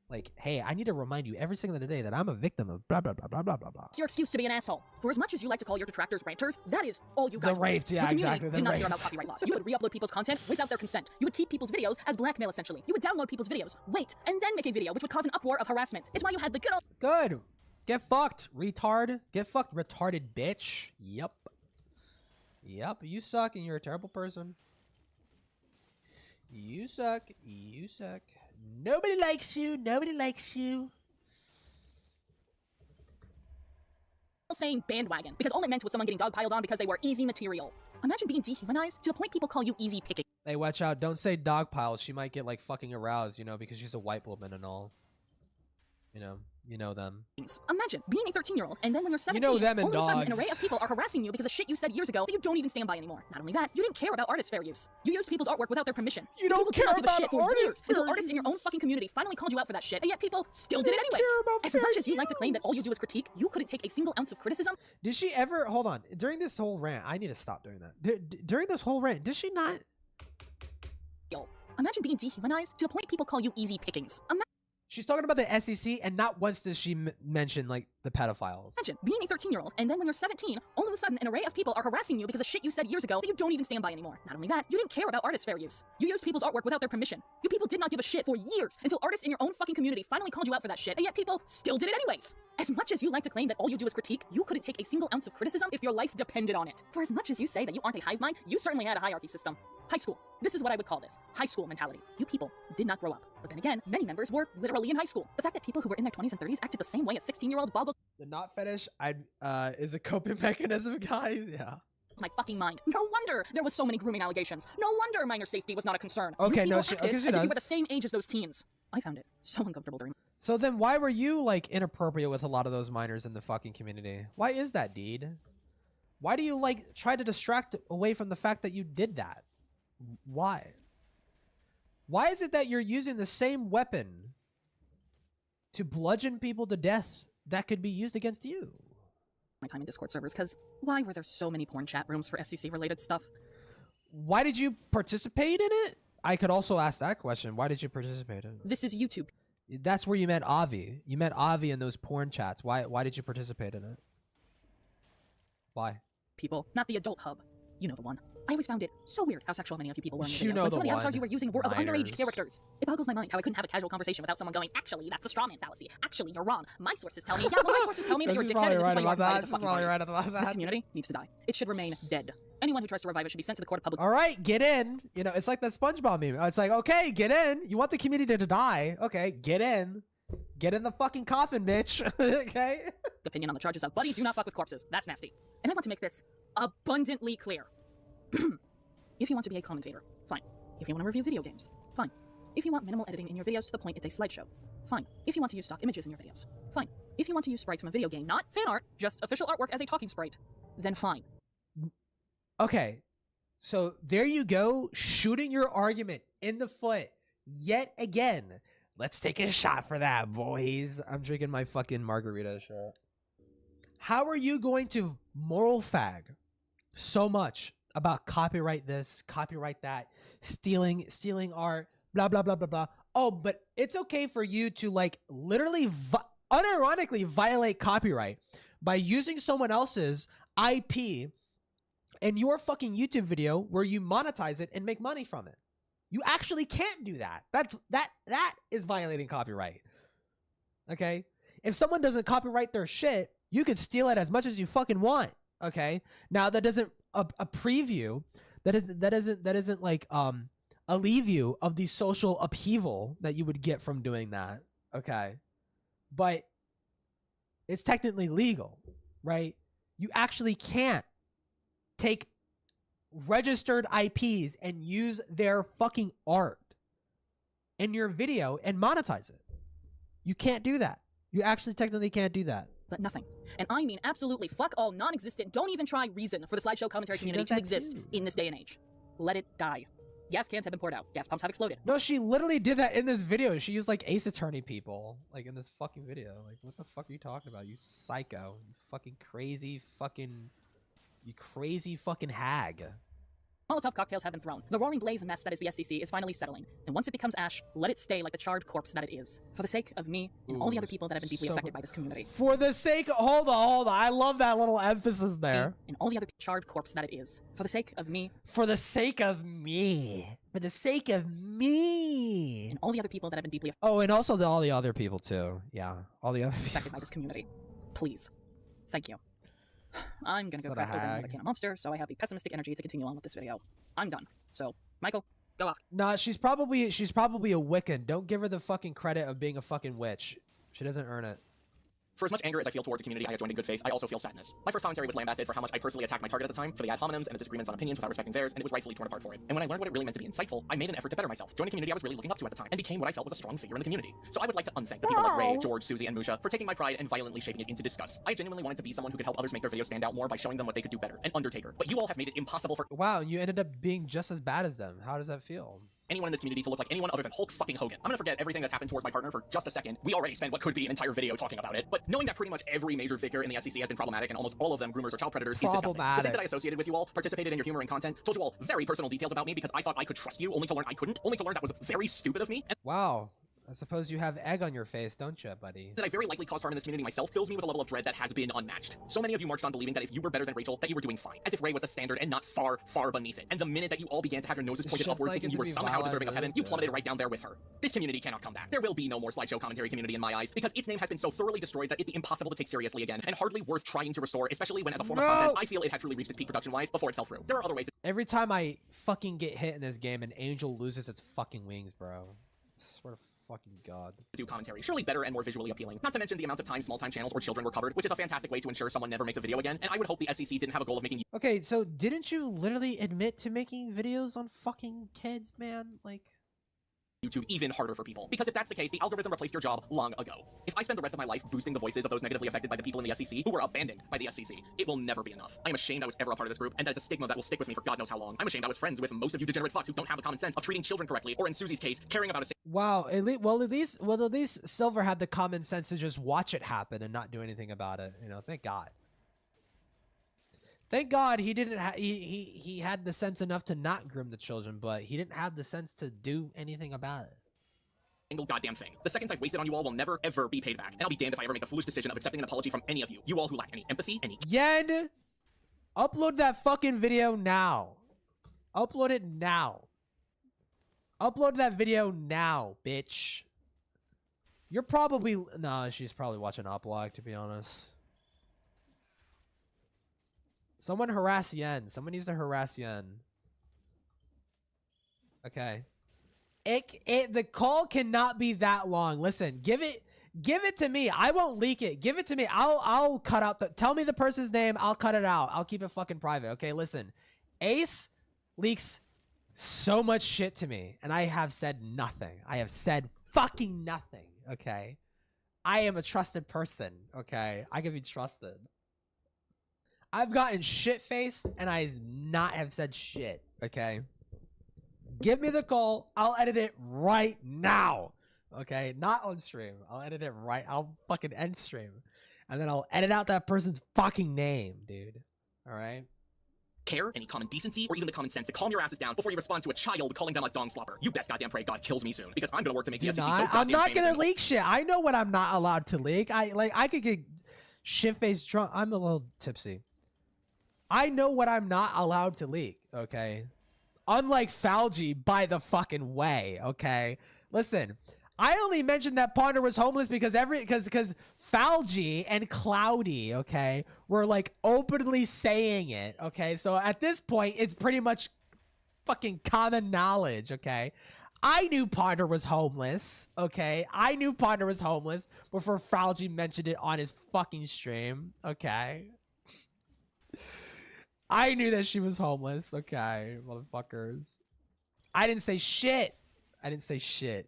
Like, hey, I need to remind you every single day that I'm a victim of blah blah blah blah blah blah blah. It's your excuse to be an asshole. For as much as you like to call your detractors ranters, that is all you guys The raped, were. yeah, The community exactly, the did not care raped. about copyright laws. You would re-upload people's content without their consent. You would keep people's videos as blackmail, essentially. You would download people's videos, wait, and then make a video, which would cause an uproar of harassment. It's why you had the good old— Good. Get fucked, retard. Get fucked, retarded bitch. Yep. You suck and you're a terrible person. You suck. Nobody likes you. saying bandwagon, because all it meant was someone getting dogpiled on because they were easy material. Imagine being dehumanized to the point people call you easy picking. Hey, watch out. Don't say dog piles. She might get, like, fucking aroused, you know, because she's a white woman and all. You know them. Imagine being a 13-year-old, and then when you're 17, You know them and all of a sudden an dogs. array of people are harassing you because of shit you said years ago that you don't even stand by anymore. Not only that, you didn't care about artist fair use. You used people's artwork without their permission. You don't people did care not give a about shit for artist years until fair artists in your own fucking community finally called you out for that shit, and yet people still You did it don't anyways. care about As much fair as you like to claim that all you do is critique, you couldn't take a single ounce of criticism. Did she ever, hold on, during this whole rant, I need to stop doing that. During this whole rant, did she not? Imagine being dehumanized to the point people call you easy pickings. She's talking about the SEC, and not once does she mention, like, the pedophiles. Imagine being a 13-year-old, and then when you're 17, all of a sudden an array of people are harassing you because of shit you said years ago that you don't even stand by anymore. Not only that, you didn't care about artist fair use. You used people's artwork without their permission. You people did not give a shit for years until artists in your own fucking community finally called you out for that shit, and yet people still did it anyways. As much as you like to claim that all you do is critique, you couldn't take a single ounce of criticism if your life depended on it. For as much as you say that you aren't a hive mind, you certainly had a hierarchy system. High school. This is what I would call this. High school mentality. You people did not grow up. But then again, many members were literally in high school. The fact that people who were in their 20s and 30s acted the same way as 16-year-olds boggles The knot fetish is a coping mechanism, guys. Yeah. my fucking mind. No wonder there was so many grooming allegations. No wonder minor safety was not a concern. Okay, you no, people she acted does. as if you were the same age as those teens. I found it so uncomfortable during— So then why were you, like, inappropriate with a lot of those minors in the fucking community? Why is that, Deed? Why do you, like, try to distract away from the fact that you did that? Why? Why is it that you're using the same weapon to bludgeon people to death that could be used against you? my time in Discord servers, because why were there so many porn chat rooms for SEC-related stuff? Why did you participate in it? I could also ask that question. Why did you participate in it? This is YouTube. That's where you met Avi. You met Avi in those porn chats. Why did you participate in it? Why? People, not the adult hub. You know the one. I always found it so weird how sexual many of you people were in your You videos know when the some of the avatars one. you were using were of Minors. underage characters. It boggles my mind how I couldn't have a casual conversation without someone going, actually, that's a straw man fallacy. Actually, you're wrong. My sources tell me, yeah, well, my sources tell me that you're a dickhead and this is why you aren't invited to fucking parties. This community needs to die. It should remain dead. Anyone who tries to revive it should be sent to the court of public— All right, get in. You know, it's like that SpongeBob meme. It's like, okay, get in. You want the community to die. Okay, get in. get in the fucking coffin, bitch. Okay? Opinion on the charges of, buddy, do not fuck with corpses. That's nasty. And I want to make this abundantly clear. If you want to be a commentator, fine. If you want to review video games, fine. If you want minimal editing in your videos to the point it's a slideshow, fine. If you want to use stock images in your videos, fine. If you want to use sprites from a video game, not fan art, just official artwork as a talking sprite, then fine. Okay. So there you go, shooting your argument in the foot yet again. Let's take a shot for that, boys. I'm drinking my fucking margarita shot. How are you going to moral fag so much about copyright this, copyright that, stealing art, blah, blah, blah, blah, blah. Oh, but it's okay for you to like literally unironically violate copyright by using someone else's IP in your fucking YouTube video where you monetize it and make money from it. You actually can't do that. That is violating copyright. Okay? If someone doesn't copyright their shit, you can steal it as much as you fucking want. Okay? Now that doesn't a preview, that isn't like a leave of the social upheaval that you would get from doing that. Okay? But it's technically legal, right? You actually can't take registered IPs and use their fucking art in your video and monetize it. You can't do that. You actually technically can't do that. But nothing. And I mean absolutely fuck all non-existent, don't even try reason for the slideshow commentary community to exist in this day and age. Let it die. Gas cans have been poured out. Gas pumps have exploded. No, she literally did that in this video. She used like Ace Attorney people, like in this fucking video. Like, what the fuck are you talking about? You psycho. You fucking crazy fucking... You crazy fucking hag. Molotov cocktails have been thrown. The roaring blaze mess that is the SCC is finally settling. And once it becomes ash, let it stay like the charred corpse that it is. For the sake of me and all the other people that have been deeply affected by this community. For the sake of... Hold on. I love that little emphasis there. And all the other charred corpse that it is. For the sake of me. For the sake of me. For the sake of me. And all the other people that have been deeply affected. Oh, and also all the other people too. Yeah. All the other people. Affected by this community. Please. Thank you. I'm gonna go crack open another can of Monster, so I have the pessimistic energy to continue on with this video. I'm done. So, Michael, go off. Nah, she's probably a Wiccan. Don't give her the fucking credit of being a fucking witch. She doesn't earn it. For as much anger as I feel towards the community I have joined in good faith, I also feel sadness. My first commentary was lambasted for how much I personally attacked my target at the time for the ad hominems and the disagreements on opinions without respecting theirs, and it was rightfully torn apart for it. And when I learned what it really meant to be insightful, I made an effort to better myself, join a community I was really looking up to at the time, and became what I felt was a strong figure in the community. So I would like to unthank the people like Ray, George, Susie, and Musha for taking my pride and violently shaping it into disgust. I genuinely wanted to be someone who could help others make their videos stand out more by showing them what they could do better. An Undertaker. But you all have made it impossible for— Wow, you ended up being just as bad as them. How does that feel? anyone in this community to look like anyone other than Hulk fucking Hogan. I'm gonna forget everything that's happened towards my partner for just a second. We already spent what could be an entire video talking about it, but knowing that pretty much every major figure in the SEC has been problematic and almost all of them groomers or child predators is disgusting. The fact that I associated with you all, participated in your humor and content, told you all very personal details about me because I thought I could trust you, only to learn I couldn't, only to learn that was very stupid of me. Wow. I suppose you have egg on your face, don't you, buddy? That I very likely caused harm in this community myself fills me with a level of dread that has been unmatched. So many of you marched on believing that if you were better than Rachel, that you were doing fine, as if Ray was the standard and not far, far beneath it. And the minute that you all began to have your noses pointed upwards, thinking you were somehow deserving of heaven, you plummeted right down there with her. This community cannot come back. There will be no more SlideShow commentary community in my eyes, because its name has been so thoroughly destroyed that it'd be impossible to take seriously again, and hardly worth trying to restore, especially when as a form of content, I feel it had truly reached its peak production-wise before it fell through. There are other ways. Every time I fucking get hit in this game, an angel loses its fucking wings, bro. I swear to fucking God. Do commentary. Surely better and more visually appealing. Not to mention the amount of time small-time channels or children were covered, which is a fantastic way to ensure someone never makes a video again, and I would hope the SEC didn't have a goal of making— Okay, so didn't you literally admit to making videos on fucking kids, man? Like— YouTube even harder for people. Because if that's the case, the algorithm replaced your job long ago. If I spend the rest of my life boosting the voices of those negatively affected by the people in the SEC who were abandoned by the SEC, it will never be enough. I am ashamed I was ever a part of this group, and that is a stigma that will stick with me for God knows how long. I'm ashamed I was friends with most of you degenerate fucks who don't have the common sense of treating children correctly, or in Susie's case, caring about a— Wow, at least Silver had the common sense to just watch it happen and not do anything about it. You know, thank God. Thank God he didn't. He had the sense enough to not groom the children, but he didn't have the sense to do anything about it. Single goddamn thing. The seconds I've wasted on you all will never ever be paid back, and I'll be damned if I ever make the foolish decision of accepting an apology from any of you. You all who lack any empathy, any— Yen, upload that fucking video now. Upload it now. Upload that video now, bitch. You're probably— no, she's probably watching Oplog, to be honest. Someone harass Yen. Someone needs to harass Yen. Okay. The call cannot be that long. Listen, give it Give it to me. I won't leak it. Give it to me. I'll cut out the. Tell me the person's name. I'll cut it out. I'll keep it fucking private. Okay, listen. Ace leaks so much shit to me, and I have said nothing. I have said fucking nothing. Okay, I am a trusted person. Okay, I can be trusted. I've gotten shit-faced, and I not have said shit. Okay, give me the call. I'll edit it right now. Okay, not on stream. I'll edit it right. I'll fucking end stream, and then I'll edit out that person's fucking name, dude. All right. Care, any common decency, or even the common sense to calm your asses down before you respond to a child calling them a dong slopper. You best goddamn pray God kills me soon, because I'm gonna work to make the FCC so goddamn I'm not famous gonna and- leak shit. I know what I'm not allowed to leak. I could get shit-faced drunk. I'm a little tipsy. I know what I'm not allowed to leak. Okay, unlike Falgi, by the fucking way. Okay, listen. I only mentioned that Ponder was homeless because because Falgi and Cloudy, okay, were like openly saying it, okay? So at this point, it's pretty much fucking common knowledge, okay? I knew Ponder was homeless, okay? I knew Ponder was homeless before Falgi mentioned it on his fucking stream, okay? I knew that she was homeless, okay, motherfuckers. I didn't say shit. I didn't say shit.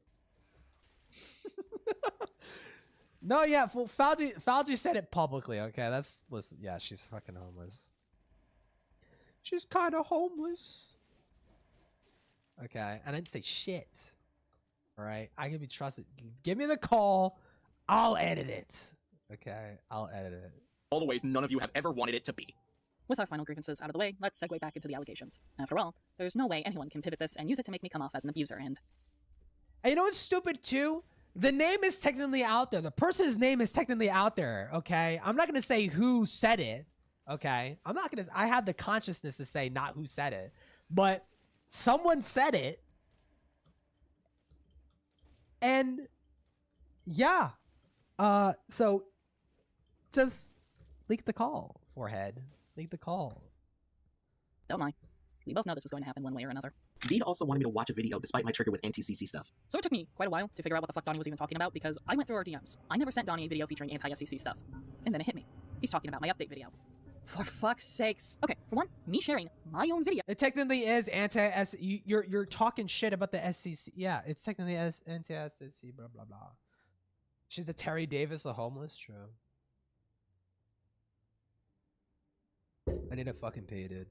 No, yeah, well, Falgi said it publicly, okay? Listen, yeah, she's fucking homeless. She's kind of homeless. Okay, I didn't say shit. All right, I can be trusted. Give me the call. I'll edit it. Okay, I'll edit it. All the ways none of you have ever wanted it to be. With our final grievances out of the way, let's segue back into the allegations. After all, there's no way anyone can pivot this and use it to make me come off as an abuser, and you know what's stupid too? The name is technically out there. The person's name is technically out there, okay? I'm not going to say who said it, okay? I have the consciousness to say not who said it, but someone said it. And yeah. So just leak the call, forehead. Leak the call. don't lie. We both know this was going to happen one way or another. Deed also wanted me to watch a video despite my trigger with anti-CC stuff. So it took me quite a while to figure out what the fuck Donnie was even talking about, because I went through our DMs. I never sent Donnie a video featuring anti-SCC stuff. And then it hit me. He's talking about my update video. For fuck's sakes. Okay, for one, me sharing my own video. It technically is anti-S. You're talking shit about the SCC. Yeah, it's technically anti-SCC, blah, blah, blah. She's the Terry Davis, the homeless. True. I need to fucking pay, dude.